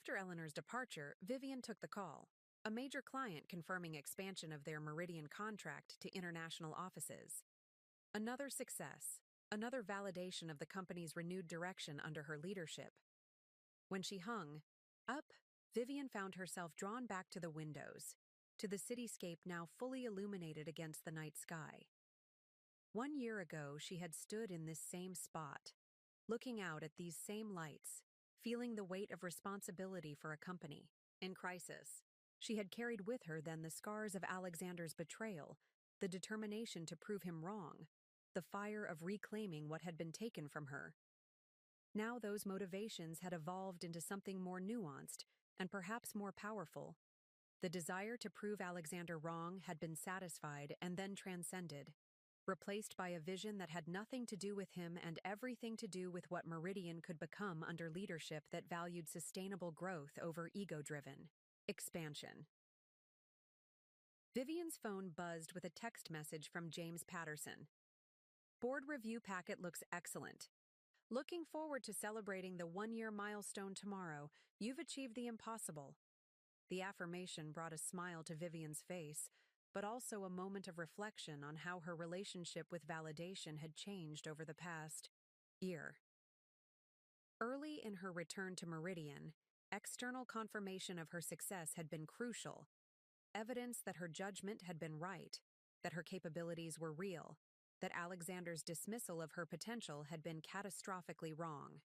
After Eleanor's departure, Vivian took the call, a major client confirming expansion of their Meridian contract to international offices. Another success, another validation of the company's renewed direction under her leadership. When she hung up, Vivian found herself drawn back to the windows, to the cityscape now fully illuminated against the night sky. 1 year ago, she had stood in this same spot, looking out at these same lights, feeling the weight of responsibility for a company in crisis. She had carried with her then the scars of Alexander's betrayal, the determination to prove him wrong, the fire of reclaiming what had been taken from her. Now those motivations had evolved into something more nuanced and perhaps more powerful. The desire to prove Alexander wrong had been satisfied and then transcended, replaced by a vision that had nothing to do with him and everything to do with what Meridian could become under leadership that valued sustainable growth over ego-driven expansion. Vivian's phone buzzed with a text message from James Patterson. Board review packet looks excellent. Looking forward to celebrating the 1-year milestone tomorrow. You've achieved the impossible. The affirmation brought a smile to Vivian's face, but also a moment of reflection on how her relationship with validation had changed over the past year. Early in her return to Meridian, external confirmation of her success had been crucial, evidence that her judgment had been right, that her capabilities were real, that Alexander's dismissal of her potential had been catastrophically wrong.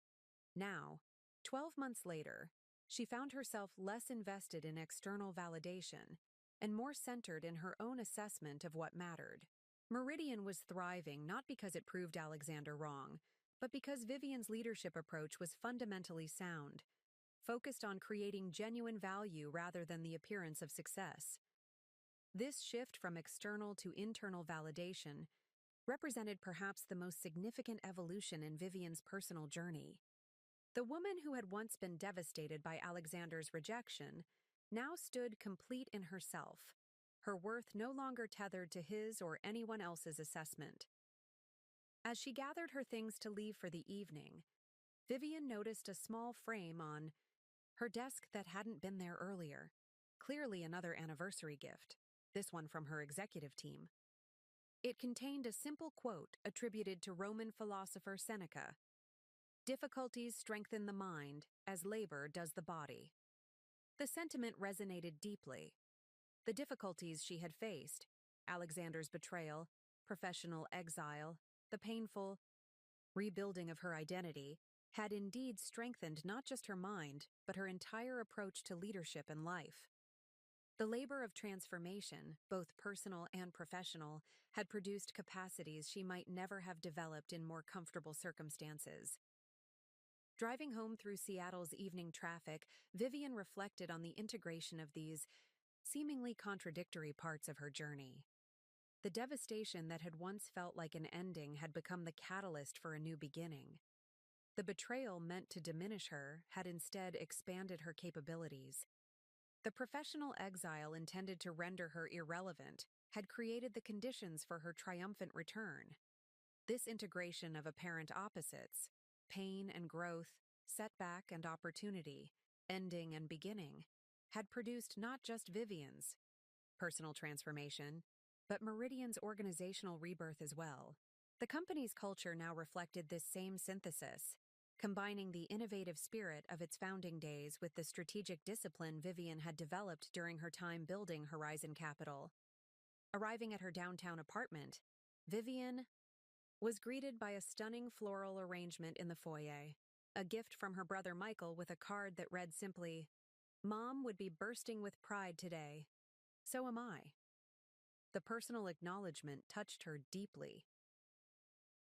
Now, 12 months later, she found herself less invested in external validation and more centered in her own assessment of what mattered. Meridian was thriving not because it proved Alexander wrong, but because Vivian's leadership approach was fundamentally sound, focused on creating genuine value rather than the appearance of success. This shift from external to internal validation represented perhaps the most significant evolution in Vivian's personal journey. The woman who had once been devastated by Alexander's rejection now stood complete in herself, her worth no longer tethered to his or anyone else's assessment. As she gathered her things to leave for the evening, Vivian noticed a small frame on her desk that hadn't been there earlier. Clearly another anniversary gift, this one from her executive team. It contained a simple quote attributed to Roman philosopher Seneca: "Difficulties strengthen the mind as labor does the body." The sentiment resonated deeply. The difficulties she had faced, Alexander's betrayal, professional exile, the painful rebuilding of her identity, had indeed strengthened not just her mind, but her entire approach to leadership and life. The labor of transformation, both personal and professional, had produced capacities she might never have developed in more comfortable circumstances. Driving home through Seattle's evening traffic, Vivian reflected on the integration of these seemingly contradictory parts of her journey. The devastation that had once felt like an ending had become the catalyst for a new beginning. The betrayal meant to diminish her had instead expanded her capabilities. The professional exile intended to render her irrelevant had created the conditions for her triumphant return. This integration of apparent opposites, pain and growth, setback and opportunity, ending and beginning, had produced not just Vivian's personal transformation, but Meridian's organizational rebirth as well. The company's culture now reflected this same synthesis, combining the innovative spirit of its founding days with the strategic discipline Vivian had developed during her time building Horizon Capital. Arriving at her downtown apartment, Vivian was greeted by a stunning floral arrangement in the foyer, a gift from her brother Michael with a card that read simply, "Mom would be bursting with pride today. So am I." The personal acknowledgement touched her deeply.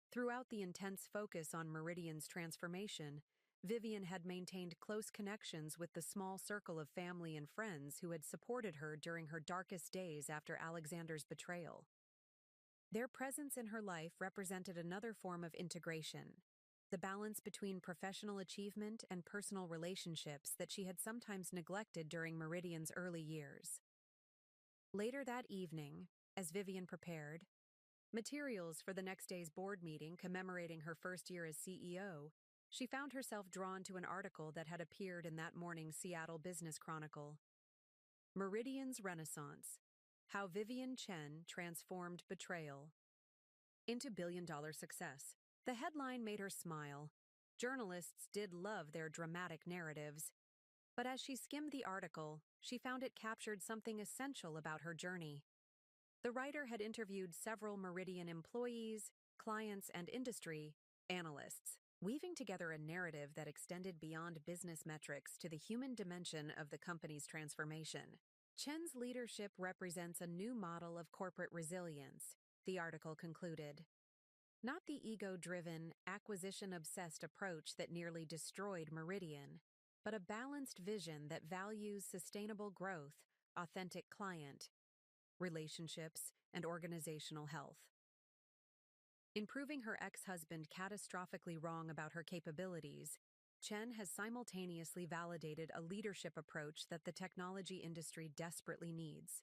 Throughout the intense focus on Meridian's transformation, Vivian had maintained close connections with the small circle of family and friends who had supported her during her darkest days after Alexander's betrayal. Their presence in her life represented another form of integration, the balance between professional achievement and personal relationships that she had sometimes neglected during Meridian's early years. Later that evening, as Vivian prepared materials for the next day's board meeting commemorating her first year as CEO, She found herself drawn to an article that had appeared in that morning's Seattle Business Chronicle. Meridian's Renaissance: How Vivian Chen Transformed Betrayal into Billion-Dollar Success. The headline made her smile. Journalists did love their dramatic narratives. But as she skimmed the article, she found it captured something essential about her journey. The writer had interviewed several Meridian employees, clients, and industry analysts, weaving together a narrative that extended beyond business metrics to the human dimension of the company's transformation. Chen's leadership represents a new model of corporate resilience, the article concluded. Not the ego-driven, acquisition-obsessed approach that nearly destroyed Meridian, but a balanced vision that values sustainable growth, authentic client relationships, and organizational health. In proving her ex-husband catastrophically wrong about her capabilities, Chen has simultaneously validated a leadership approach that the technology industry desperately needs.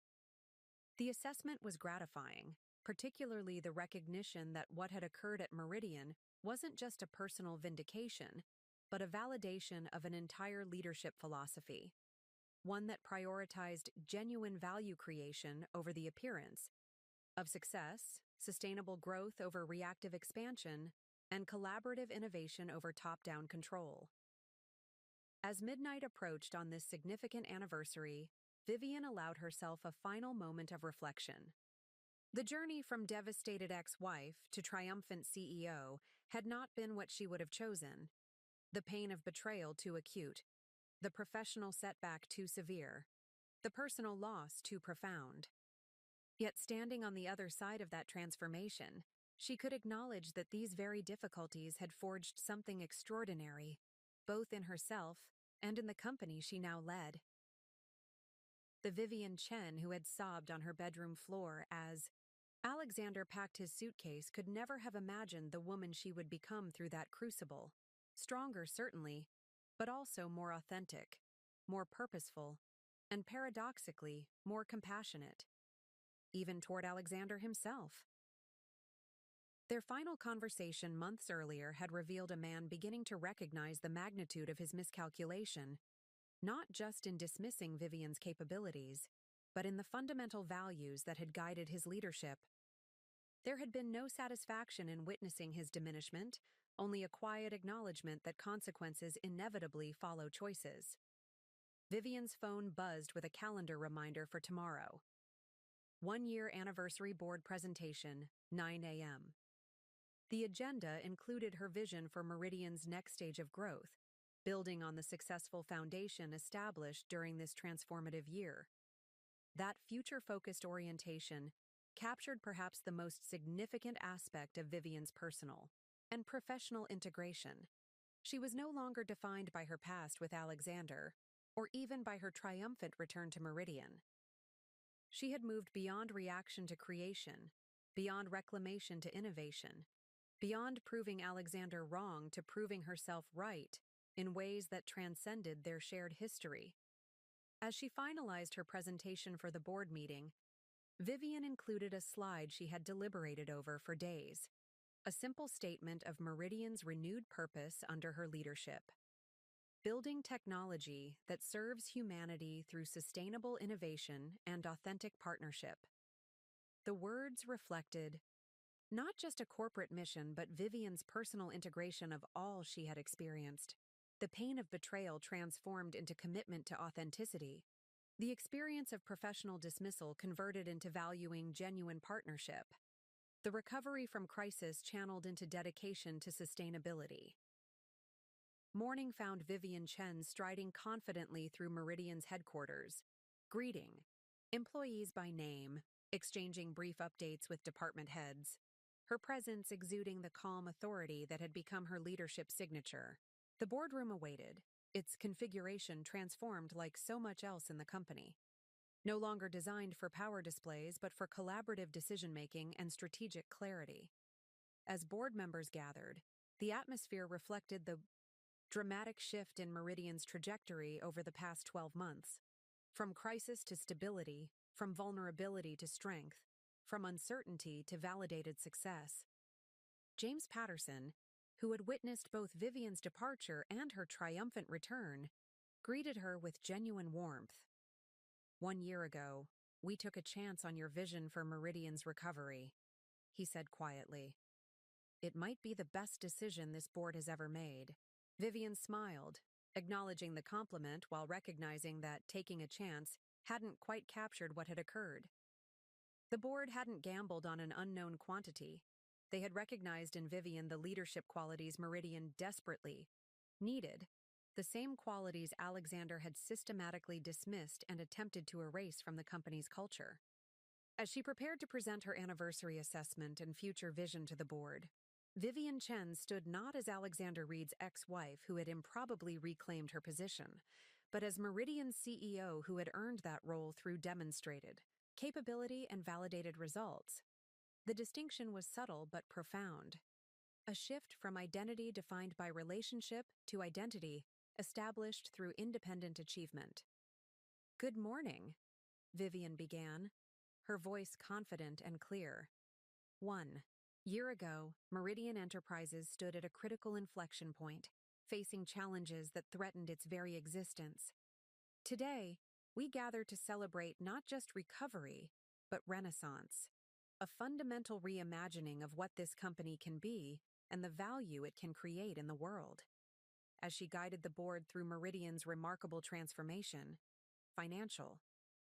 The assessment was gratifying, particularly the recognition that what had occurred at Meridian wasn't just a personal vindication, but a validation of an entire leadership philosophy, one that prioritized genuine value creation over the appearance of success, sustainable growth over reactive expansion, and collaborative innovation over top-down control. As midnight approached on this significant anniversary, Vivian allowed herself a final moment of reflection. The journey from devastated ex-wife to triumphant CEO had not been what she would have chosen. The pain of betrayal too acute, the professional setback too severe, the personal loss too profound. Yet standing on the other side of that transformation, she could acknowledge that these very difficulties had forged something extraordinary, both in herself and in the company she now led. The Vivian Chen who had sobbed on her bedroom floor as Alexander packed his suitcase could never have imagined the woman she would become through that crucible. Stronger, certainly, but also more authentic, more purposeful, and paradoxically, more compassionate, even toward Alexander himself. Their final conversation months earlier had revealed a man beginning to recognize the magnitude of his miscalculation, not just in dismissing Vivian's capabilities, but in the fundamental values that had guided his leadership. There had been no satisfaction in witnessing his diminishment, only a quiet acknowledgement that consequences inevitably follow choices. Vivian's phone buzzed with a calendar reminder for tomorrow. 1-year anniversary board presentation, 9 a.m. The agenda included her vision for Meridian's next stage of growth, building on the successful foundation established during this transformative year. That future-focused orientation captured perhaps the most significant aspect of Vivian's personal and professional integration. She was no longer defined by her past with Alexander, or even by her triumphant return to Meridian. She had moved beyond reaction to creation, beyond reclamation to innovation, beyond proving Alexander wrong to proving herself right in ways that transcended their shared history. As she finalized her presentation for the board meeting, Vivian included a slide she had deliberated over for days, a simple statement of Meridian's renewed purpose under her leadership. Building technology that serves humanity through sustainable innovation and authentic partnership. The words reflected not just a corporate mission, but Vivian's personal integration of all she had experienced. The pain of betrayal transformed into commitment to authenticity. The experience of professional dismissal converted into valuing genuine partnership. The recovery from crisis channeled into dedication to sustainability. Morning found Vivian Chen striding confidently through Meridian's headquarters, greeting employees by name, exchanging brief updates with department heads, her presence exuding the calm authority that had become her leadership signature. The boardroom awaited, its configuration transformed like so much else in the company. No longer designed for power displays, but for collaborative decision-making and strategic clarity. As board members gathered, the atmosphere reflected the dramatic shift in Meridian's trajectory over the past 12 months. From crisis to stability, from vulnerability to strength, from uncertainty to validated success. James Patterson, who had witnessed both Vivian's departure and her triumphant return, greeted her with genuine warmth. "1 year ago, we took a chance on your vision for Meridian's recovery," he said quietly. "It might be the best decision this board has ever made." Vivian smiled, acknowledging the compliment while recognizing that taking a chance hadn't quite captured what had occurred. The board hadn't gambled on an unknown quantity. They had recognized in Vivian the leadership qualities Meridian desperately needed, the same qualities Alexander had systematically dismissed and attempted to erase from the company's culture. As she prepared to present her anniversary assessment and future vision to the board, Vivian Chen stood not as Alexander Reed's ex-wife who had improbably reclaimed her position, but as Meridian's CEO who had earned that role through demonstrated capability and validated results. The distinction was subtle but profound. A shift from identity defined by relationship to identity established through independent achievement. "Good morning," Vivian began, her voice confident and clear. 1 year ago, Meridian Enterprises stood at a critical inflection point, facing challenges that threatened its very existence. Today, we gather to celebrate not just recovery, but renaissance, a fundamental reimagining of what this company can be and the value it can create in the world. As she guided the board through Meridian's remarkable transformation, financial,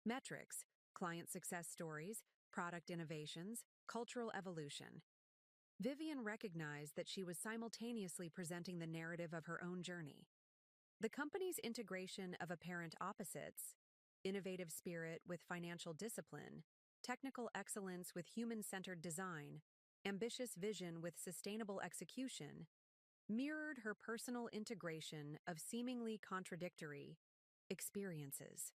metrics, client success stories, product innovations, cultural evolution, Vivian recognized that she was simultaneously presenting the narrative of her own journey. The company's integration of apparent opposites, innovative spirit with financial discipline, technical excellence with human-centered design, ambitious vision with sustainable execution, mirrored her personal integration of seemingly contradictory experiences.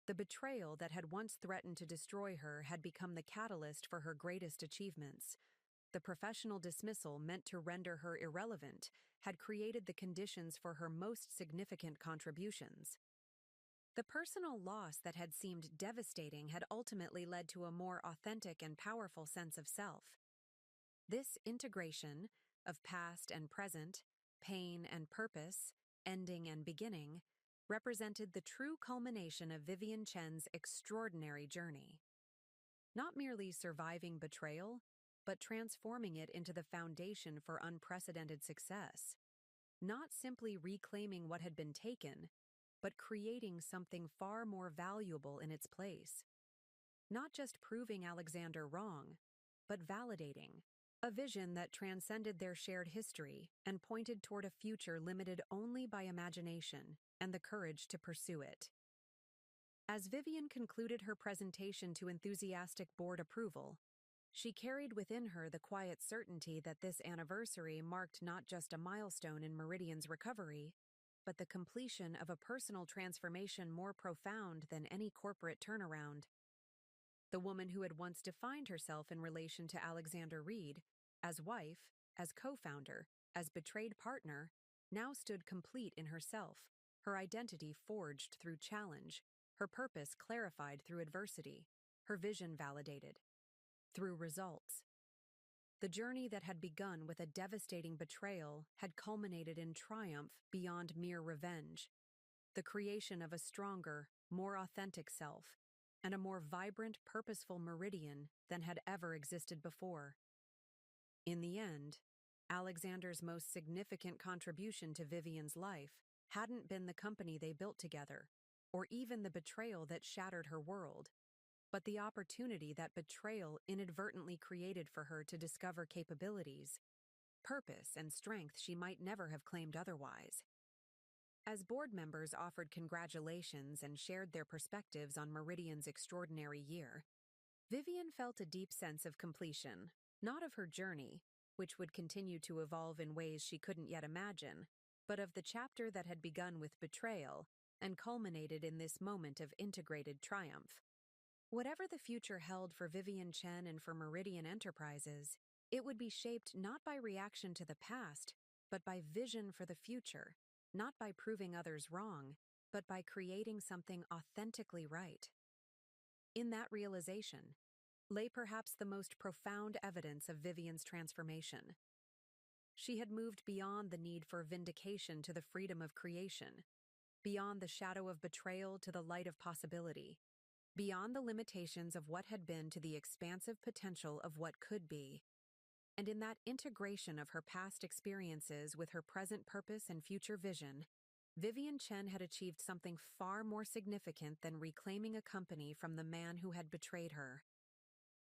The betrayal that had once threatened to destroy her had become the catalyst for her greatest achievements. The professional dismissal meant to render her irrelevant had created the conditions for her most significant contributions. The personal loss that had seemed devastating had ultimately led to a more authentic and powerful sense of self. This integration of past and present, pain and purpose, ending and beginning, represented the true culmination of Vivian Chen's extraordinary journey. Not merely surviving betrayal, but transforming it into the foundation for unprecedented success. Not simply reclaiming what had been taken, but creating something far more valuable in its place. Not just proving Alexander wrong, but validating a vision that transcended their shared history and pointed toward a future limited only by imagination and the courage to pursue it. As Vivian concluded her presentation to enthusiastic board approval, she carried within her the quiet certainty that this anniversary marked not just a milestone in Meridian's recovery, but the completion of a personal transformation more profound than any corporate turnaround. The woman who had once defined herself in relation to Alexander Reed, as wife, as co-founder, as betrayed partner, now stood complete in herself, her identity forged through challenge, her purpose clarified through adversity, her vision validated through results. The journey that had begun with a devastating betrayal had culminated in triumph beyond mere revenge, the creation of a stronger, more authentic self, and a more vibrant, purposeful Meridian than had ever existed before. In the end, Alexander's most significant contribution to Vivian's life hadn't been the company they built together, or even the betrayal that shattered her world, but the opportunity that betrayal inadvertently created for her to discover capabilities, purpose, and strength she might never have claimed otherwise. As board members offered congratulations and shared their perspectives on Meridian's extraordinary year, Vivian felt a deep sense of completion, not of her journey, which would continue to evolve in ways she couldn't yet imagine, but of the chapter that had begun with betrayal and culminated in this moment of integrated triumph. Whatever the future held for Vivian Chen and for Meridian Enterprises, it would be shaped not by reaction to the past, but by vision for the future, not by proving others wrong, but by creating something authentically right. In that realization lay perhaps the most profound evidence of Vivian's transformation. She had moved beyond the need for vindication to the freedom of creation, beyond the shadow of betrayal to the light of possibility, beyond the limitations of what had been to the expansive potential of what could be. And in that integration of her past experiences with her present purpose and future vision, Vivian Chen had achieved something far more significant than reclaiming a company from the man who had betrayed her.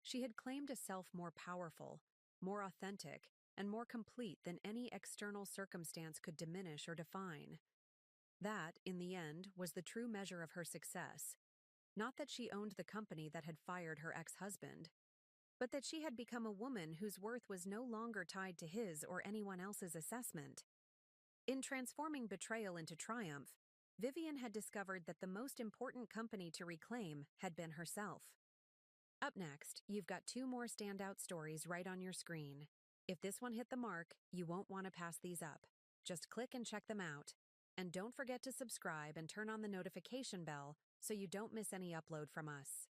She had claimed a self more powerful, more authentic, and more complete than any external circumstance could diminish or define. That, in the end, was the true measure of her success. Not that she owned the company that had fired her ex-husband, but that she had become a woman whose worth was no longer tied to his or anyone else's assessment. In transforming betrayal into triumph, Vivian had discovered that the most important company to reclaim had been herself. Up next, you've got two more standout stories right on your screen. If this one hit the mark, you won't want to pass these up. Just click and check them out. And don't forget to subscribe and turn on the notification bell so you don't miss any upload from us.